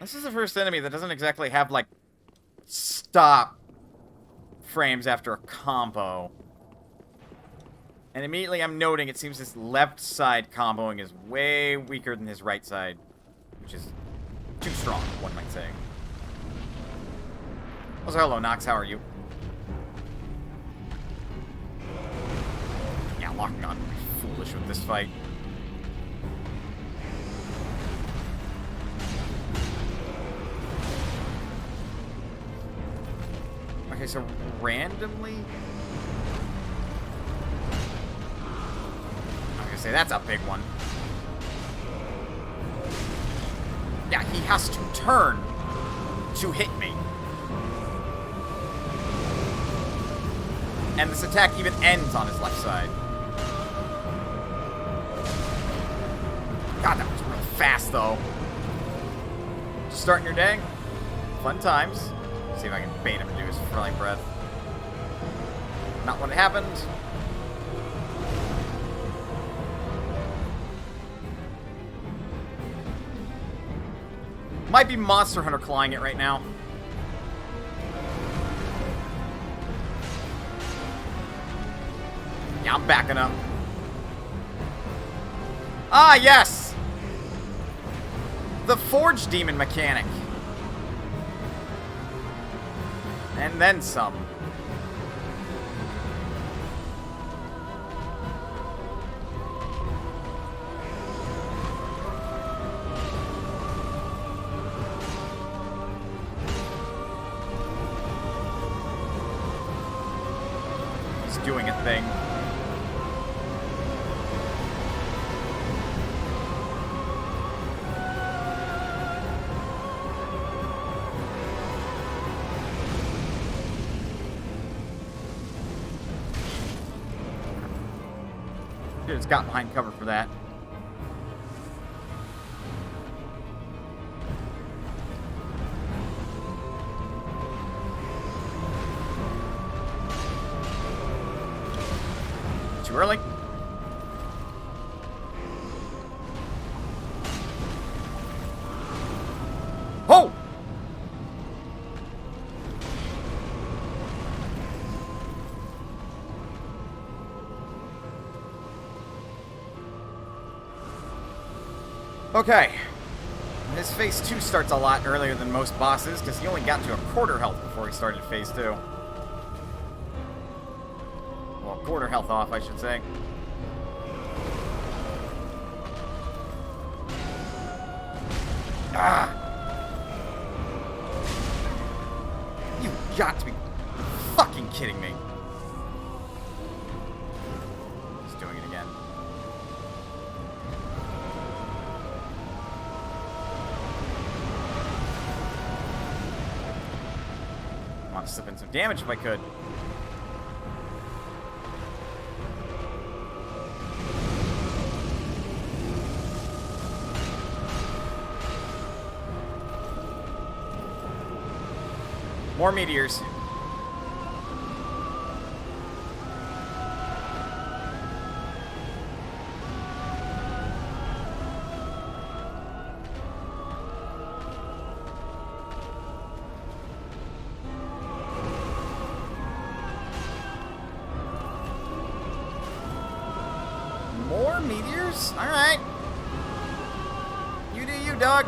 This is the first enemy that doesn't exactly have, like, stop frames after a combo. And immediately I'm noting it seems his left side comboing is way weaker than his right side, which is too strong, one might say. Also, hello, Nox, how are you? Yeah, locking on would be foolish with this fight. Okay, so randomly... I was gonna say, that's a big one. Yeah, he has to turn to hit me. And this attack even ends on his left side. God, that was real fast, though. Just starting your day. Fun times. See if I can bait him to do his frying breath. Not what happened. Might be Monster Hunter clawing it right now. Yeah, I'm backing up. Ah, yes! The Forge Demon mechanic. And then some. He's doing a thing. Should have got behind cover for that. Too early. Oh! Okay. This phase 2 starts a lot earlier than most bosses, because he only got to a quarter health before he started phase 2. Well, quarter health off, I should say. Ah! You got to be fucking kidding me. Just doing it again. I want to slip in some damage if I could. More meteors. More meteors? Alright. You do you, dog.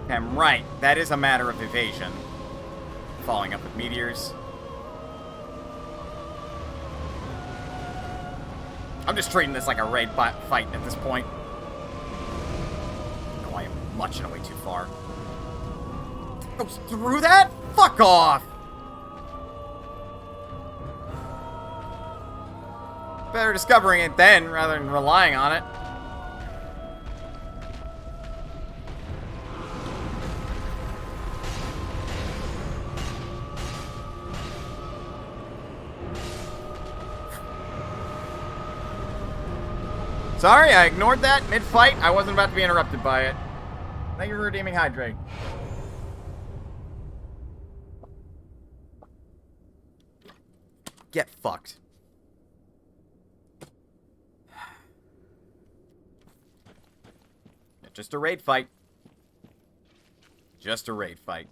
I'm right. That is a matter of evasion. Following up with meteors. I'm just treating this like a raid fight at this point. No, I am munching away too far. Goes through that? Fuck off! Better discovering it then, rather than relying on it. Sorry, I ignored that mid-fight. I wasn't about to be interrupted by it. Thank you for redeeming Hydrate. Get fucked. Just a raid fight. Just a raid fight.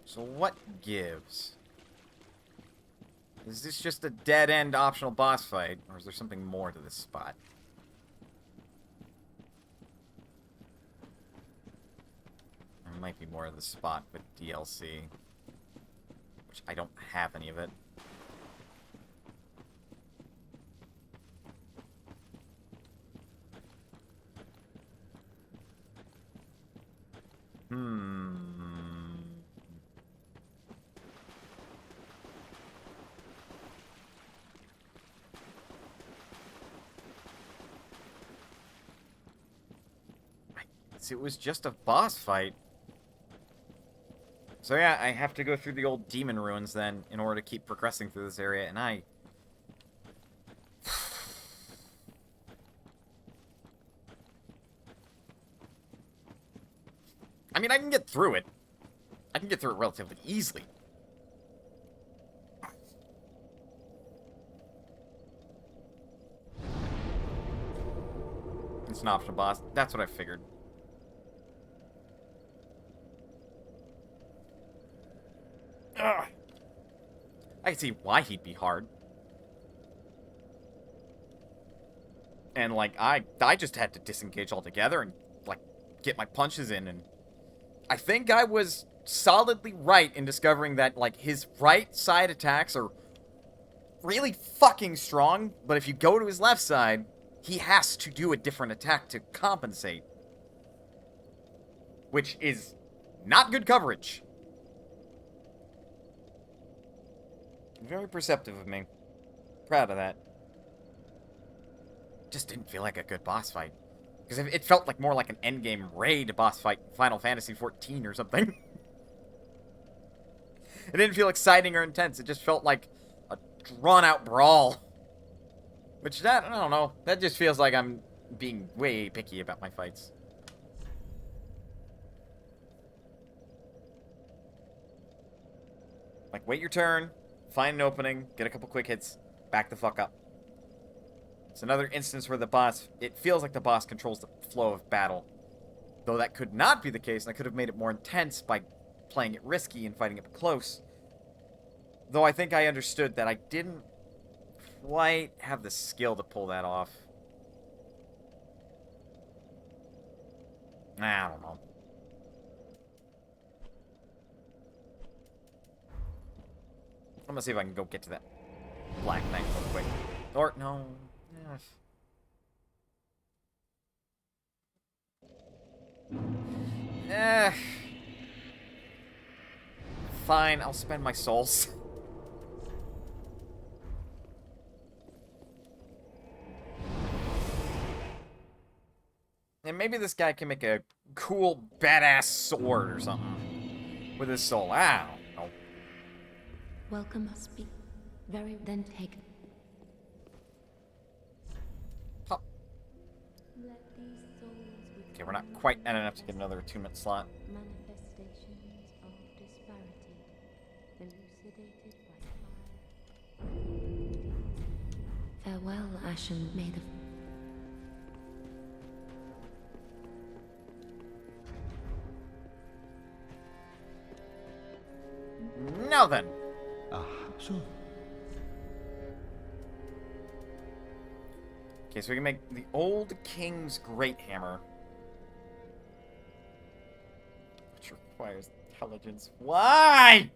So what gives? Is this just a dead-end optional boss fight, or is there something more to this spot? There might be more of the spot with DLC, which I don't have any of it. It was just a boss fight. So yeah, I have to go through the old demon ruins then in order to keep progressing through this area, and I mean, I can get through it. I can get through it relatively easily. It's an optional boss. That's what I figured. Ugh. I can see why he'd be hard. And, like, I just had to disengage altogether and, like, get my punches in. And I think I was solidly right in discovering that, like, his right side attacks are really fucking strong, but if you go to his left side, he has to do a different attack to compensate. Which is not good coverage. Very perceptive of me. Proud of that. Just didn't feel like a good boss fight. Because it felt like more like an endgame raid boss fight in Final Fantasy XIV or something. It didn't feel exciting or intense. It just felt like a drawn-out brawl. Which, I don't know. That just feels like I'm being way picky about my fights. Like, wait your turn, find an opening, get a couple quick hits, back the fuck up. It's another instance where the boss, it feels like the boss controls the flow of battle. Though that could not be the case, and I could have made it more intense by playing it risky and fighting it close. Though I think I understood that I didn't quite have the skill to pull that off. I don't know. I'm gonna see if I can go get to that black thing real quick. Or, no. Fine, I'll spend my souls. And maybe this guy can make a cool, badass sword or something with his soul. I don't know. Welcome must be very then taken. Huh. Okay, we're not quite at enough to get another attunement slot. Manifestations of disparity, elucidated by fire. Farewell, Ashen, may the Now then. So. Okay, so we can make the old King's Great Hammer. Which requires intelligence. Why?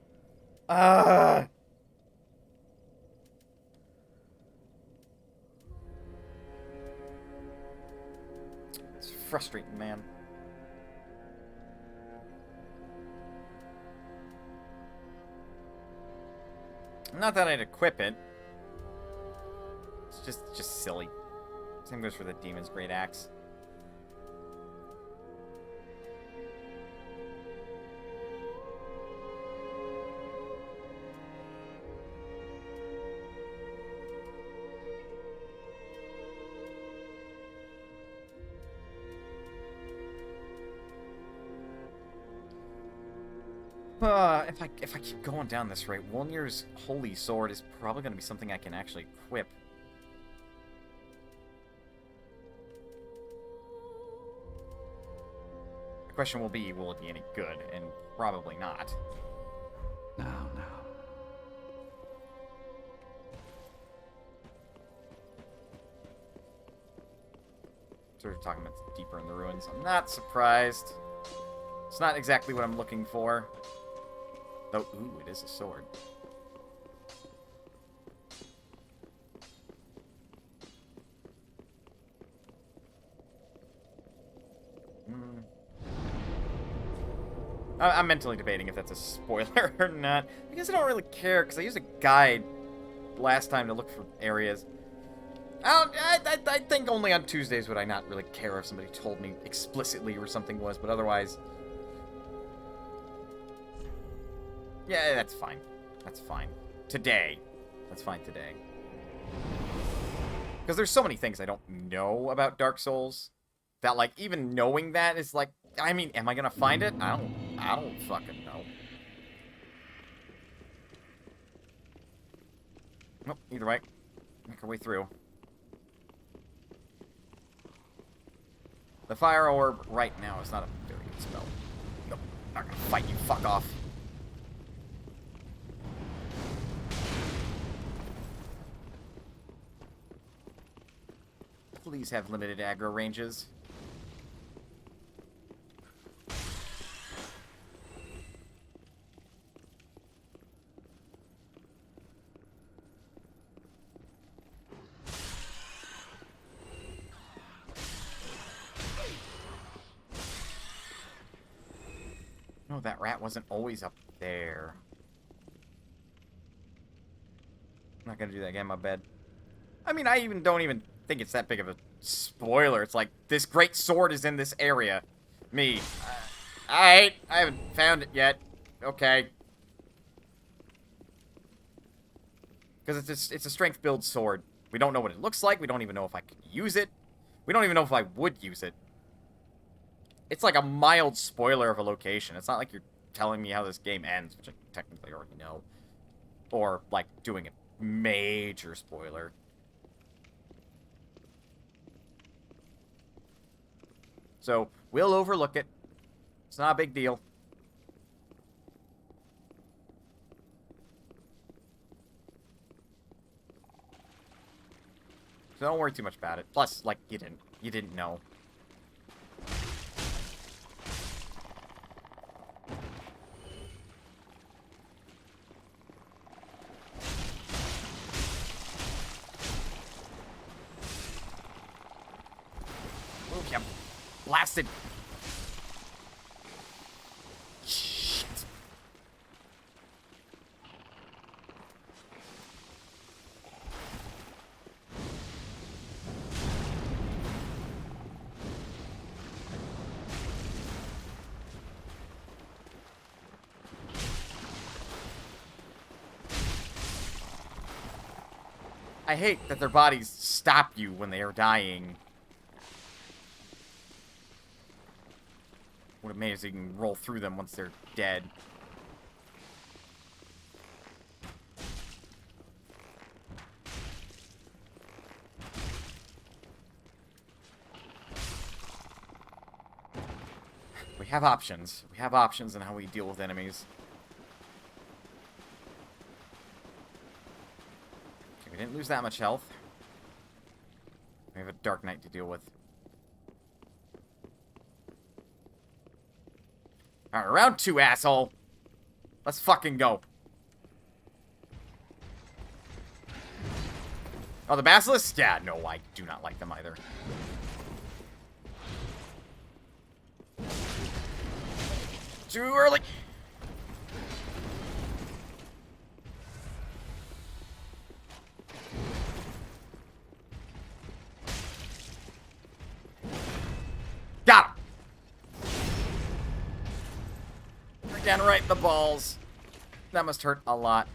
It's frustrating, man. Not that I'd equip it. It's just silly. Same goes for the Demon's Great Axe. If I keep going down this rate, Wolnir's Holy Sword is probably going to be something I can actually equip. The question will be, will it be any good? And probably not. Now. Sort of talking about deeper in the ruins. I'm not surprised. It's not exactly what I'm looking for. Though, ooh, it is a sword. I'm mentally debating if that's a spoiler or not. Because I don't really care, because I used a guide last time to look for areas. I think only on Tuesdays would I not really care if somebody told me explicitly where something was, but otherwise... Yeah, that's fine. That's fine. Today. That's fine today. Because there's so many things I don't know about Dark Souls that, like, even knowing that is like, I mean, am I gonna find it? I don't fucking know. Nope, either way. Make our way through. The fire orb right now is not a very good spell. Nope, not gonna fight you, fuck off. Please have limited aggro ranges. No, that rat wasn't always up there. I'm not gonna do that again, my bad. I mean, I don't even think it's that big of a spoiler. It's like, this great sword is in this area. Me. Alright, I haven't found it yet. Okay. Because it's a strength build sword. We don't know what it looks like. We don't even know if I can use it. We don't even know if I would use it. It's like a mild spoiler of a location. It's not like you're telling me how this game ends, which I technically already know. Or, like, doing a major spoiler. So, we'll overlook it. It's not a big deal. So don't worry too much about it. Plus, like, you didn't know. Okay, I'm blasted. Shit. I hate that their bodies stop you when they are dying. What amazing you can roll through them once they're dead. We have options. We have options in how we deal with enemies. Okay, we didn't lose that much health. We have a Dark Knight to deal with. Alright, round 2, asshole. Let's fucking go. Oh, the Basilisks? Yeah, no, I do not like them either. Too early. Got him. Again, right in the balls. That must hurt a lot.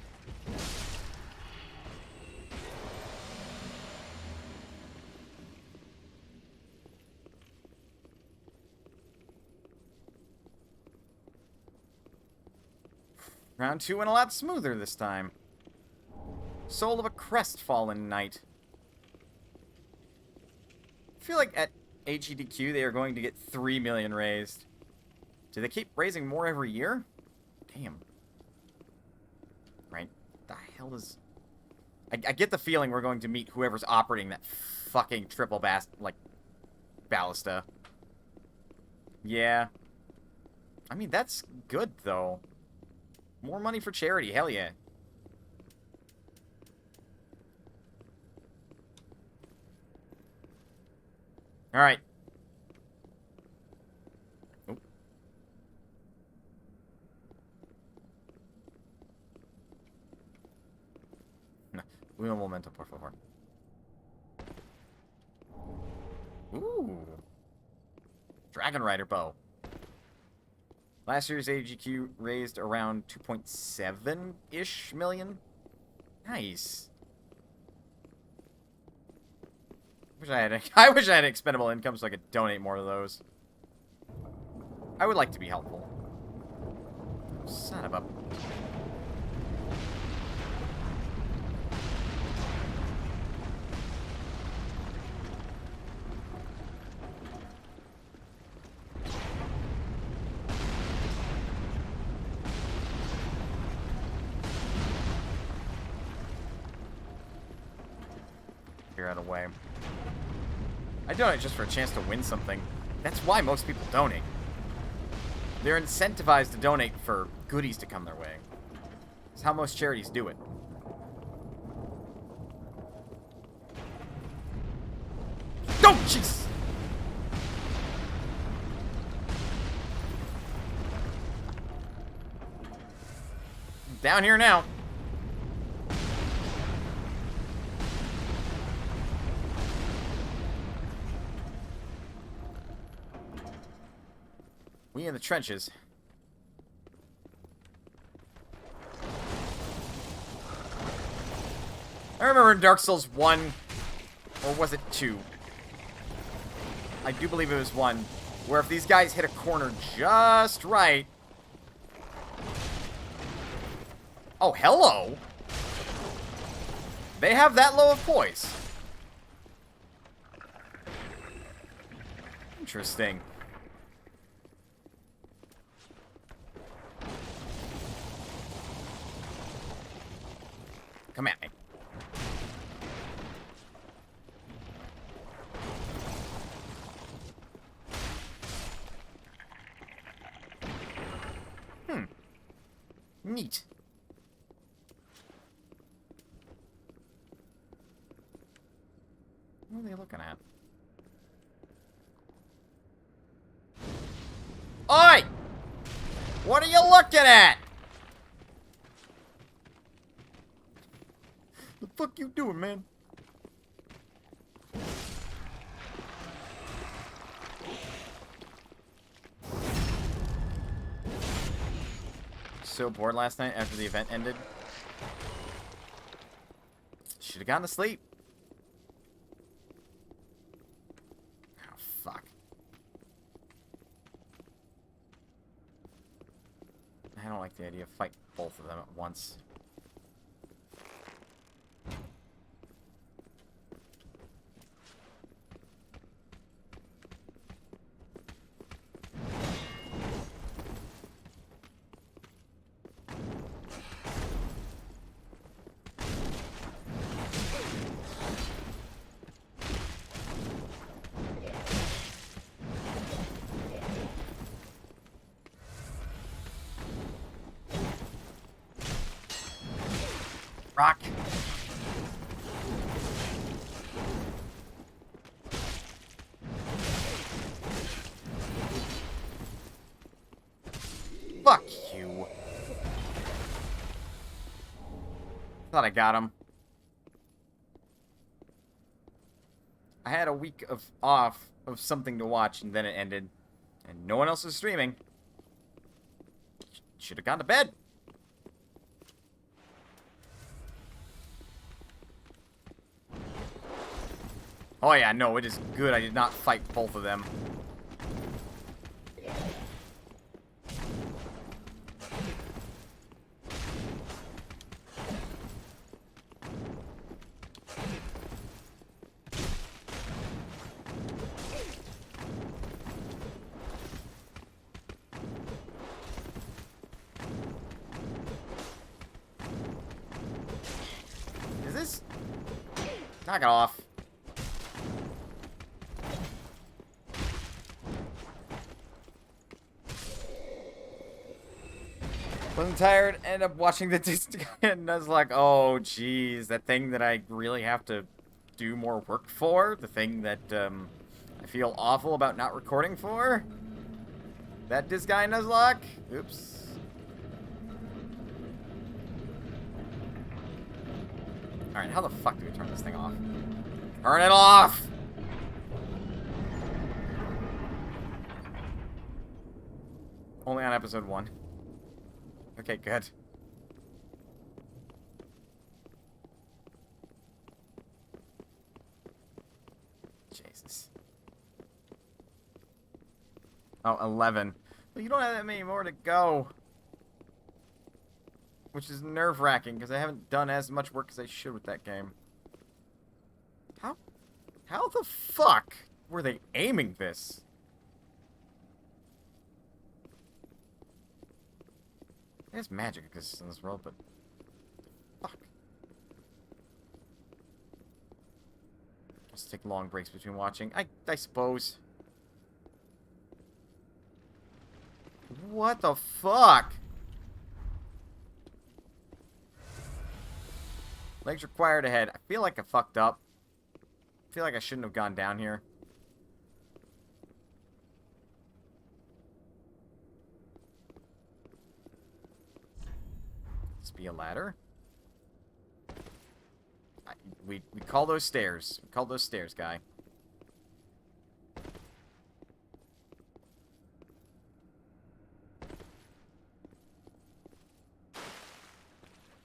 Round 2 went a lot smoother this time. Soul of a Crestfallen Knight. I feel like at HEDQ they are going to get 3 million raised. Do they keep raising more every year? Damn. Right. The hell is... I get the feeling we're going to meet whoever's operating that fucking triple ballista. Yeah. I mean, that's good, though. More money for charity, hell yeah. Alright. Oh. No. Un momento, por favor. Ooh. Dragon Rider bow. Last year's AGQ raised around 2.7-ish million. Nice. I wish I had expendable income so I could donate more of those. I would like to be helpful. Son of a... Figure out a way. I donate just for a chance to win something. That's why most people donate. They're incentivized to donate for goodies to come their way. It's how most charities do it. Oh, jeez! down here now. We in the trenches. I remember in Dark Souls 1, or was it 2? I do believe it was 1, where if these guys hit a corner just right... Oh, hello! They have that low of poise. Interesting. Come at me. Neat. What are they looking at? Oi! What are you looking at? The fuck you doing, man? So bored last night after the event ended. Should have gone to sleep. Oh, fuck. I don't like the idea of fighting both of them at once. Rock. Fuck you. Thought I got him. I had a week of off of something to watch and then it ended. And no one else was streaming. Should have gone to bed. Oh yeah, no, it is good I did not fight both of them. Is this... Knock it off. Wasn't tired, ended up watching the Disney and I was like, oh geez, that thing that I really have to do more work for, the thing that I feel awful about not recording for, that Disguy Nuzlocke. Oops. Alright, how the fuck do we turn this thing off? Turn it off! Only on episode 1. Okay, good. Jesus. Oh, 11. But you don't have that many more to go. Which is nerve-wracking, because I haven't done as much work as I should with that game. How the fuck were they aiming this? There's magic exists in this world, but... Fuck. Just take long breaks between watching. I suppose. What the fuck? Legs required ahead. I feel like I fucked up. I feel like I shouldn't have gone down here. Must be a ladder. We call those stairs. We call those stairs, guy.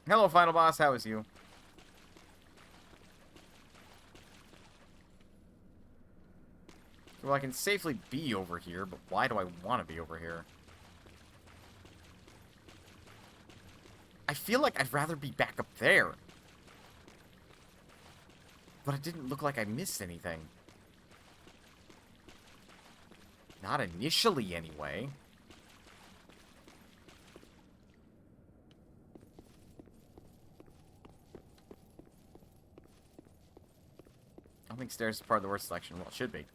Hello, final boss. How is you? Well, I can safely be over here, but why do I want to be over here? I feel like I'd rather be back up there. But it didn't look like I missed anything. Not initially, anyway. I don't think stairs is part of the word selection. Well, it should be.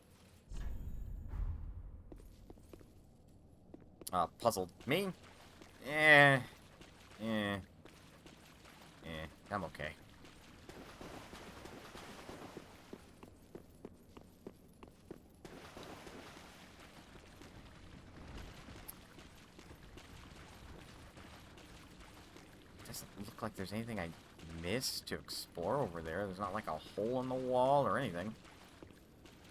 Puzzled. Me? I'm okay. Doesn't look like there's anything I missed to explore over there. There's not like a hole in the wall or anything.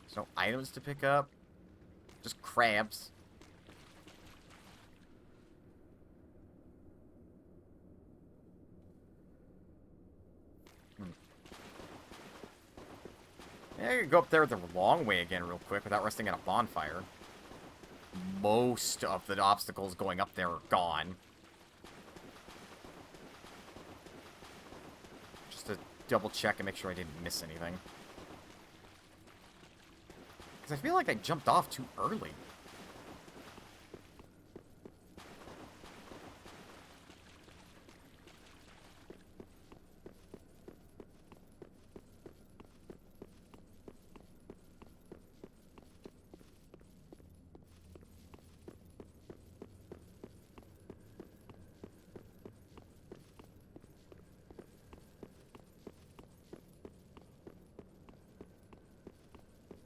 There's no items to pick up. Just crabs. Yeah, I could go up there the long way again real quick without resting at a bonfire. Most of the obstacles going up there are gone. Just to double check and make sure I didn't miss anything. Because I feel like I jumped off too early.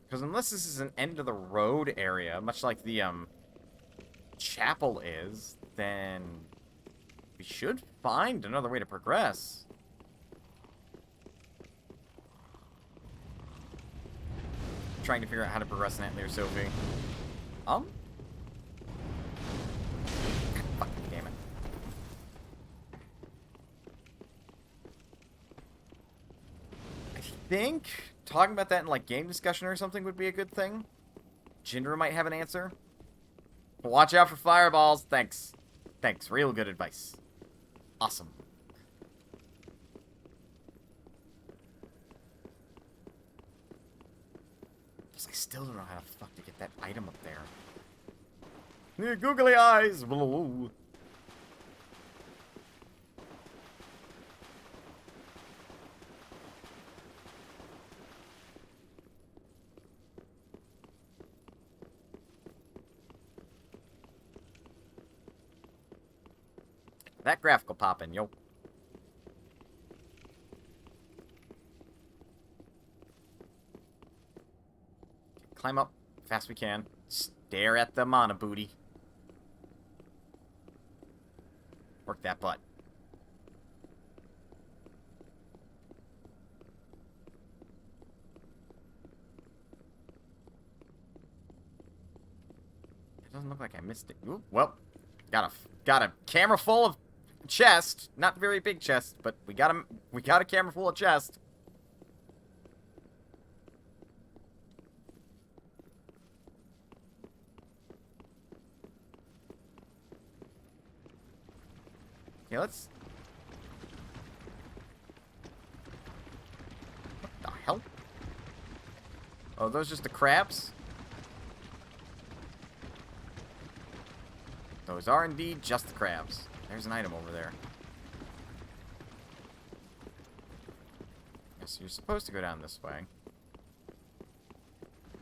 Because unless this is an end-of-the-road area, much like the, chapel is, then we should find another way to progress. Trying to figure out how to progress in that there, Sophie. Fucking damn it. I think talking about that in, like, game discussion or something would be a good thing. Jindra might have an answer. Watch out for fireballs. Thanks. Thanks. Real good advice. Awesome. Plus, I still don't know how the fuck to get that item up there. Googly eyes. Blue. That graphical poppin', yo. Climb up fast we can. Stare at the mana booty. Work that butt. It doesn't look like I missed it. Ooh, well, got a camera full of chest. Not very big chest, but we got a camera full of chest. Okay, let's... What the hell? Oh, those just the crabs? Those are indeed just the crabs. There's an item over there. Yes, you're supposed to go down this way.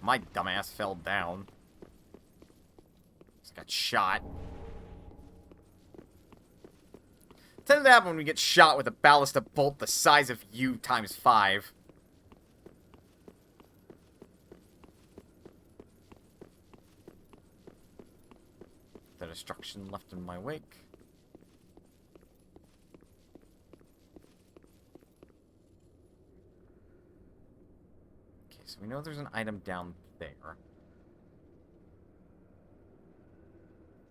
My dumbass fell down. Just got shot. Tends to happen when we get shot with a ballista bolt the size of you times 5. The destruction left in my wake. so we know there's an item down there.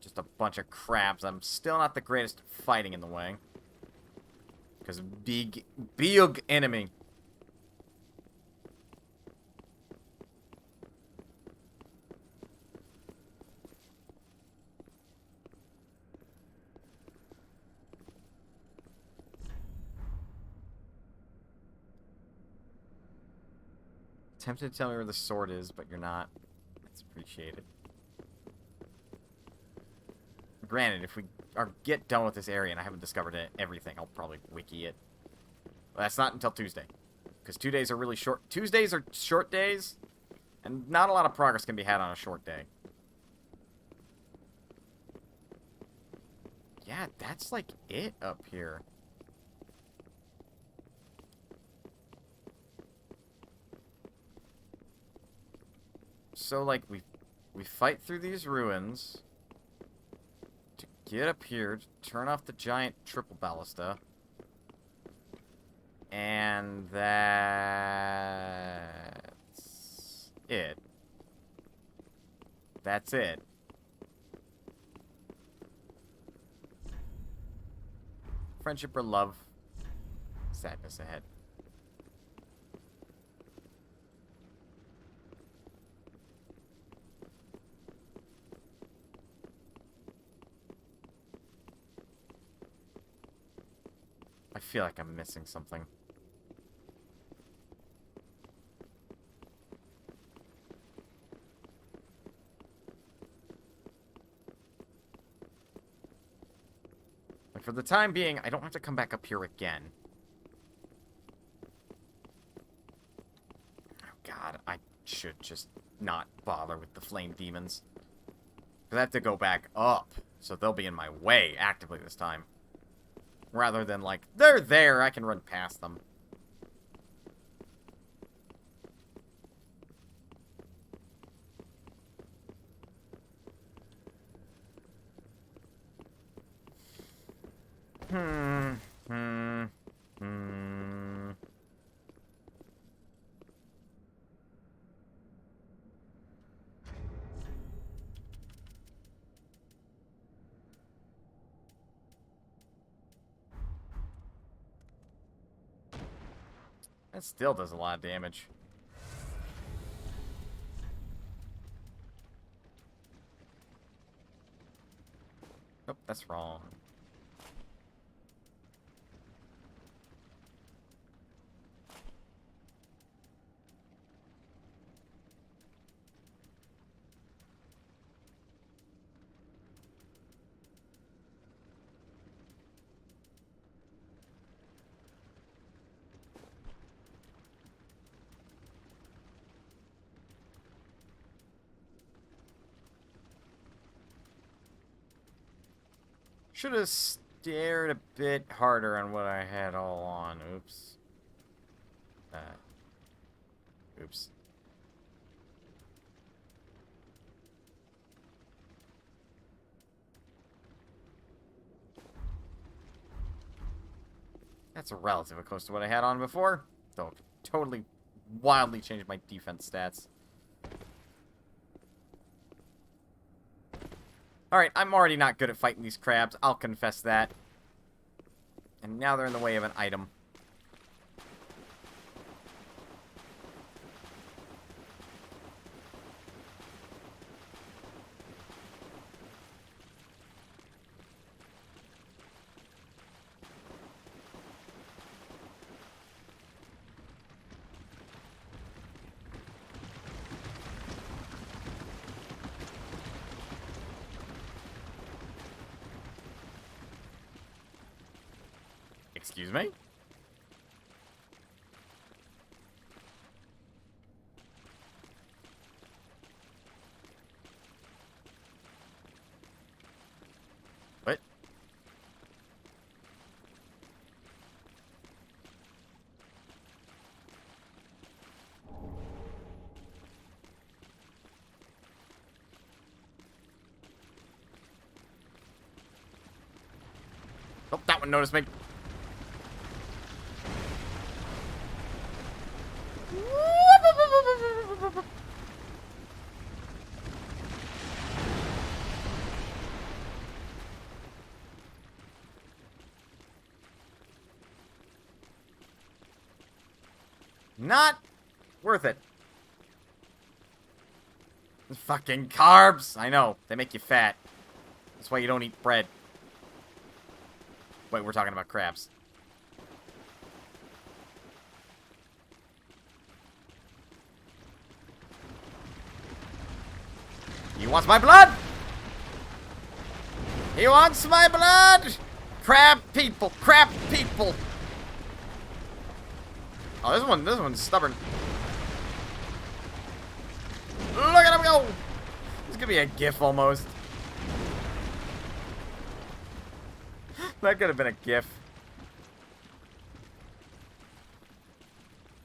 Just a bunch of crabs. I'm still not the greatest at fighting in the way. Because big enemy. Tempted to tell me where the sword is, but you're not. That's appreciated. Granted, if we get done with this area and I haven't discovered everything, I'll probably wiki it. But that's not until Tuesday. Because 2 days are really short. Tuesdays are short days, and not a lot of progress can be had on a short day. Yeah, that's like it up here. So, like, we fight through these ruins to get up here, to turn off the giant triple ballista. And that's it. That's it. Friendship or love. Sadness ahead. I feel like I'm missing something. But for the time being, I don't have to come back up here again. Oh god, I should just not bother with the flame demons. Because I have to go back up, so they'll be in my way actively this time. Rather than, like, they're there, I can run past them. That still does a lot of damage. Nope, that's wrong. Should have stared a bit harder on what I had all on. Oops. Oops. That's relatively close to what I had on before. Though it totally, wildly changed my defense stats. Alright, I'm already not good at fighting these crabs. I'll confess that. And now they're in the way of an item. Excuse me? What? Oh, that one noticed me. Not worth it. Fucking carbs! I know, they make you fat. That's why you don't eat bread. Wait, we're talking about crabs. He wants my blood! He wants my blood! Crab people! Crab people! Oh, this one's stubborn. Look at him go! This could be a GIF almost. That could have been a GIF.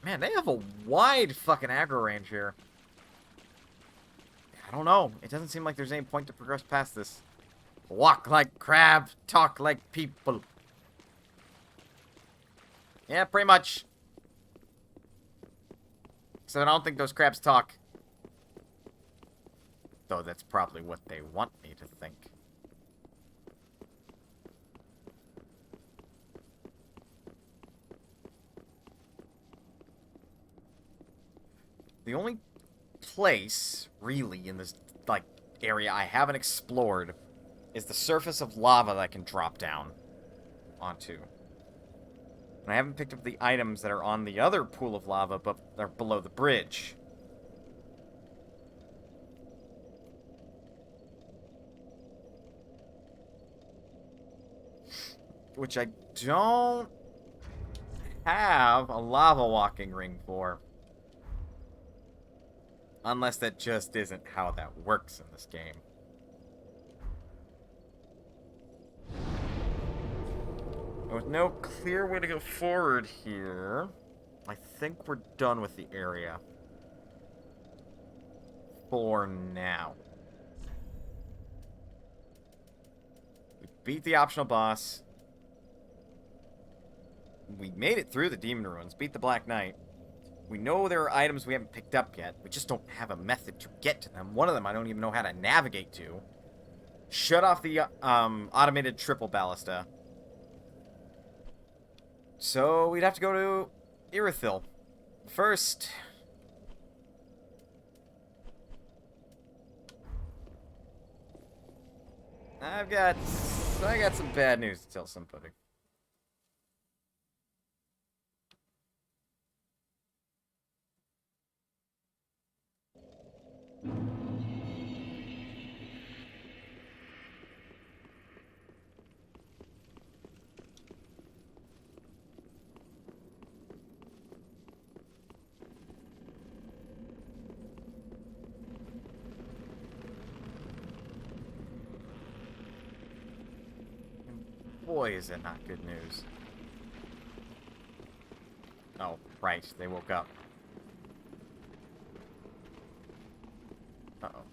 Man, they have a wide fucking aggro range here. I don't know. It doesn't seem like there's any point to progress past this. Walk like crabs, talk like people. Yeah, pretty much. So I don't think those crabs talk. Though that's probably what they want me to think. The only place, really, in this, like, area I haven't explored is the surface of lava that I can drop down onto. And I haven't picked up the items that are on the other pool of lava, but they're below the bridge. Which I don't have a lava walking ring for. Unless that just isn't how that works in this game. With no clear way to go forward here, I think we're done with the area. For now. We beat the optional boss. We made it through the Demon Ruins, beat the Black Knight. We know there are items we haven't picked up yet. We just don't have a method to get to them. One of them I don't even know how to navigate to. Shut off the automated triple ballista. So we'd have to go to Irithyll. First, I got some bad news to tell somebody. Boy, is that not good news. Oh, right, they woke up. Uh-oh.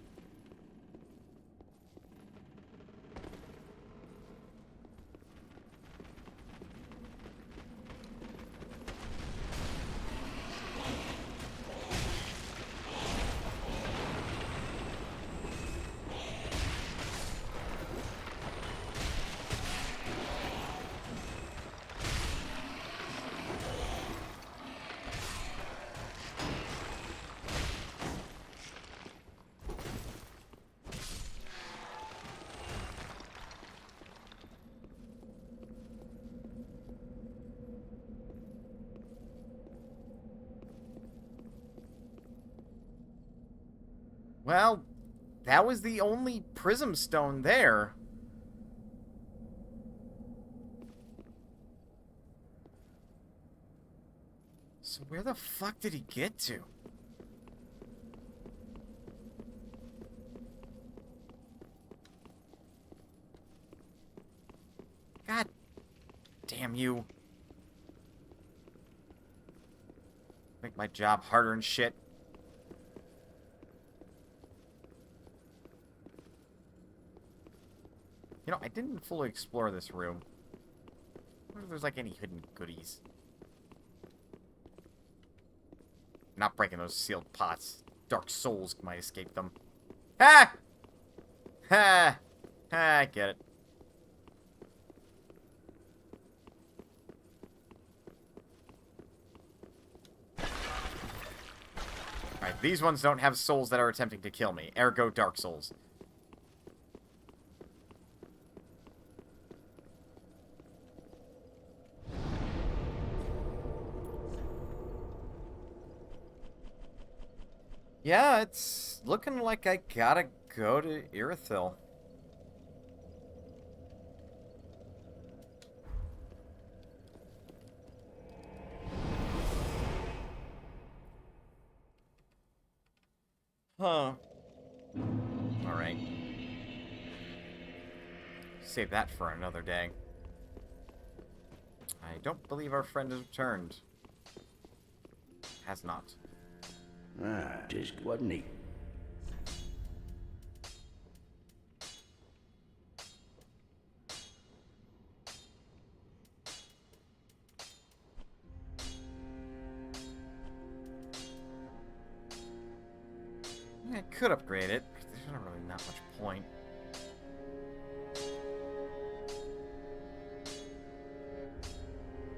Well, that was the only prism stone there. So where the fuck did he get to? God damn you. Make my job harder and shit. You know, I didn't fully explore this room. I wonder if there's like any hidden goodies. Not breaking those sealed pots. Dark souls might escape them. Ha! Ha! Ha, I get it. These ones don't have souls that are attempting to kill me. Ergo, Dark Souls. Yeah, it's looking like I gotta go to Irithyll. Huh. Alright. Save that for another day. I don't believe our friend has returned. Has not. Ah, just wasn't he? I could upgrade it. There's not really not much point.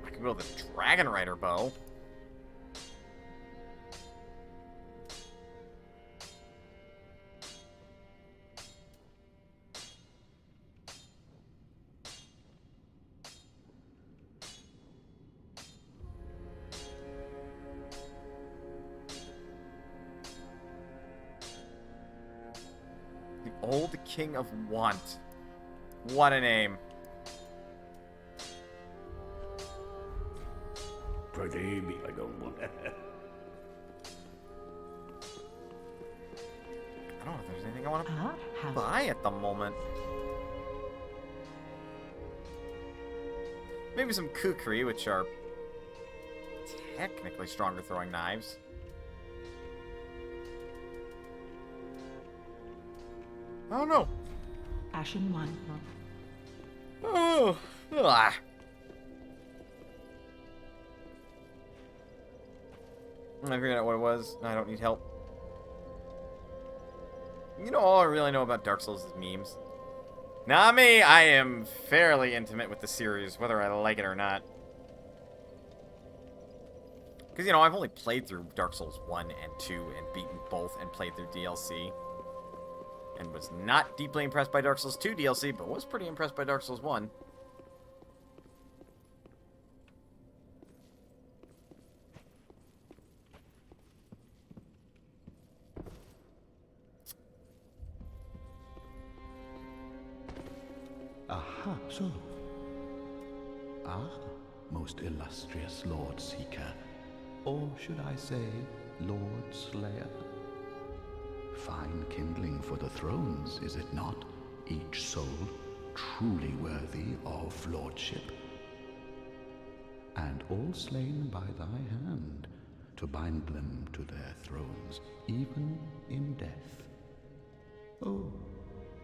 I could build a Dragon Rider bow. Old King of Want. What a name. Pretty be I don't want I don't know if there's anything I want to buy at the moment. Maybe some kukri, which are technically stronger throwing knives. I don't know. Ashen one. Oh. Ah. I figured out what it was. I don't need help. You know, all I really know about Dark Souls is memes. Not me. I am fairly intimate with the series, whether I like it or not. Because, you know, I've only played through Dark Souls 1 and 2 and beaten both and played through DLC. And was not deeply impressed by Dark Souls 2 DLC, but was pretty impressed by Dark Souls 1. Aha, so. Ah, most illustrious Lord Seeker. Or should I say, Lord Slayer? Fine kindling for the thrones, is it not? Each soul truly worthy of lordship. And all slain by thy hand, to bind them to their thrones, even in death. Oh,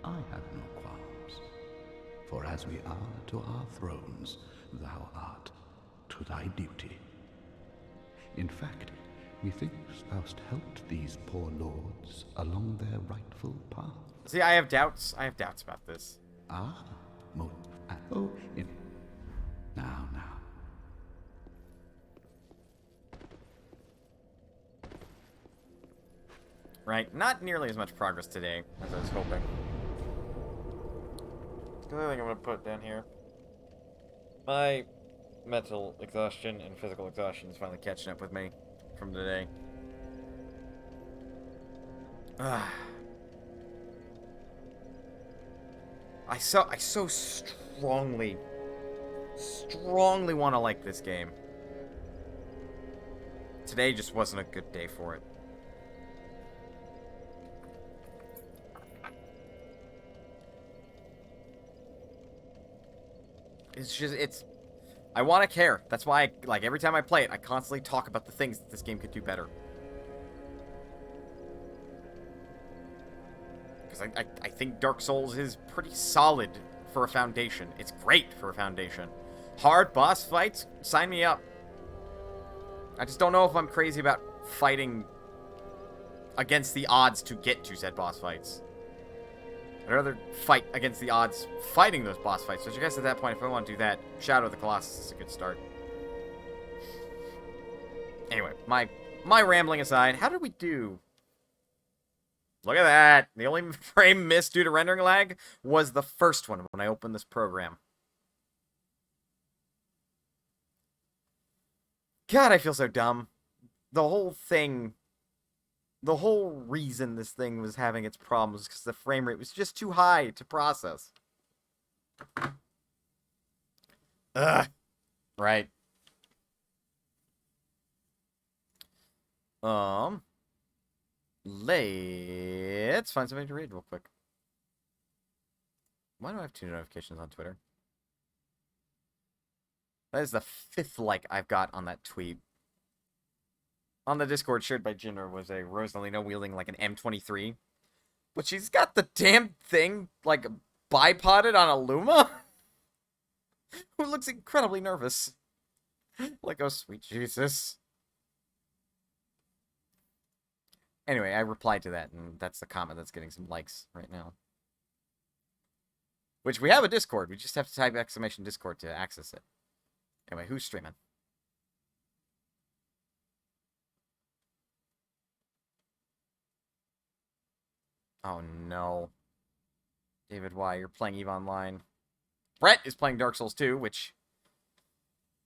I have no qualms. For as we are to our thrones, thou art to thy duty. In fact, methinks thou'st helped these poor lords along their rightful path. See, I have doubts. I have doubts about this. Ah, now. Right, not nearly as much progress today as I was hoping. The other thing I'm going to put down here. My mental exhaustion and physical exhaustion is finally catching up with me from today. I so strongly want to like this game. Today just wasn't a good day for it. I want to care. That's why, like, every time I play it, I constantly talk about the things that this game could do better. Because I think Dark Souls is pretty solid for a foundation. It's great for a foundation. Hard boss fights? Sign me up. I just don't know if I'm crazy about fighting against the odds to get to said boss fights. I'd rather fight against the odds fighting those boss fights. So I guess at that point, if I want to do that, Shadow of the Colossus is a good start. Anyway, my rambling aside, how did we do Look at that. The only frame missed due to rendering lag was the first one when I opened this program. God, I feel so dumb. The whole thing, the whole reason this thing was having its problems was because the frame rate was just too high to process. Ugh. Right. Let's find something to read real quick. Why do I have 2 notifications on Twitter? That is the 5th like I've got on that tweet. On the Discord shared by Jinder was a Rosalina wielding like an M23. But she's got the damn thing like bipoded on a Luma? Who looks incredibly nervous. Like, oh sweet Jesus. Anyway, I replied to that, and that's the comment that's getting some likes right now. Which, we have a Discord. We just have to type exclamation Discord to access it. Anyway, who's streaming? Oh, no. David, why? You're playing EVE Online. Brett is playing Dark Souls 2, which...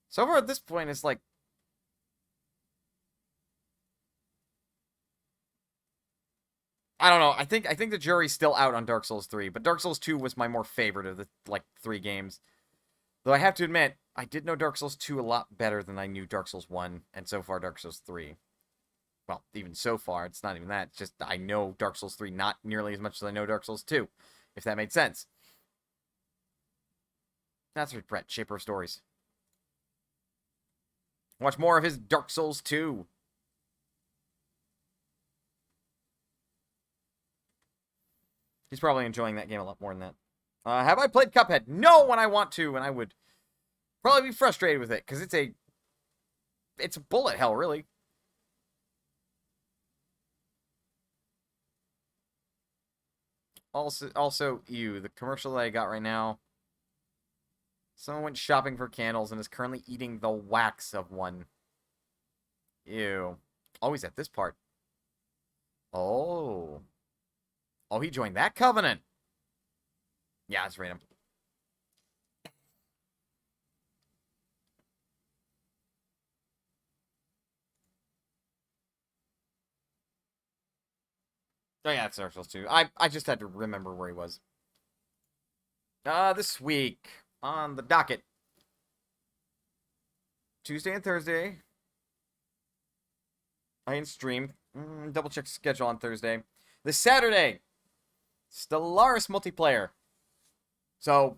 so far at this point, is like... I don't know. I think the jury's still out on Dark Souls 3, but Dark Souls 2 was my more favorite of the, like, 3 games. Though I have to admit, I did know Dark Souls 2 a lot better than I knew Dark Souls 1, and so far Dark Souls 3. Well, even so far, it's not even that. It's just I know Dark Souls 3 not nearly as much as I know Dark Souls 2, if that made sense. That's right, Brett, Shaper of Stories. Watch more of his Dark Souls 2. He's probably enjoying that game a lot more than that. Have I played Cuphead? No, when I want to, and I would probably be frustrated with it, because it's a bullet hell, really. Also, ew, the commercial that I got right now. Someone went shopping for candles and is currently eating the wax of one. Ew. Oh, he's at this part. Oh. Oh, he joined that covenant. Yeah, it's random. Oh, yeah, it's Dark Souls 2. I just had to remember where he was. This week, on the docket. Tuesday and Thursday. I can stream. Double check schedule on Thursday. This Saturday, Stellaris multiplayer. So,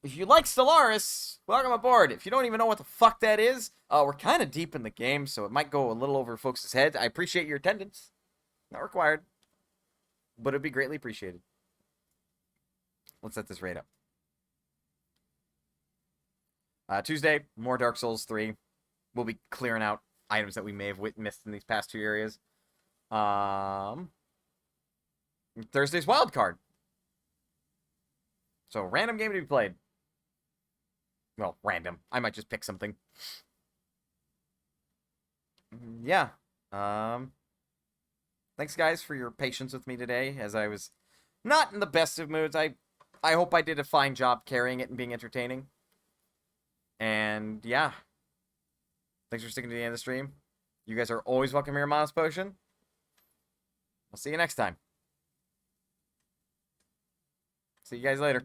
if you like Stellaris, welcome aboard. If you don't even know what the fuck that is, we're kind of deep in the game, so it might go a little over folks' heads. I appreciate your attendance. Not required, but it'd be greatly appreciated. Let's set this raid up. Tuesday, more Dark Souls 3. We'll be clearing out items that we may have missed in these past 2 areas. Thursday's wildcard. So, random game to be played. Well, random. I might just pick something. Yeah. Thanks, guys, for your patience with me today, as I was not in the best of moods. I hope I did a fine job carrying it and being entertaining. And, yeah. Thanks for sticking to the end of the stream. You guys are always welcome here, Miles Potion. I'll see you next time. See you guys later.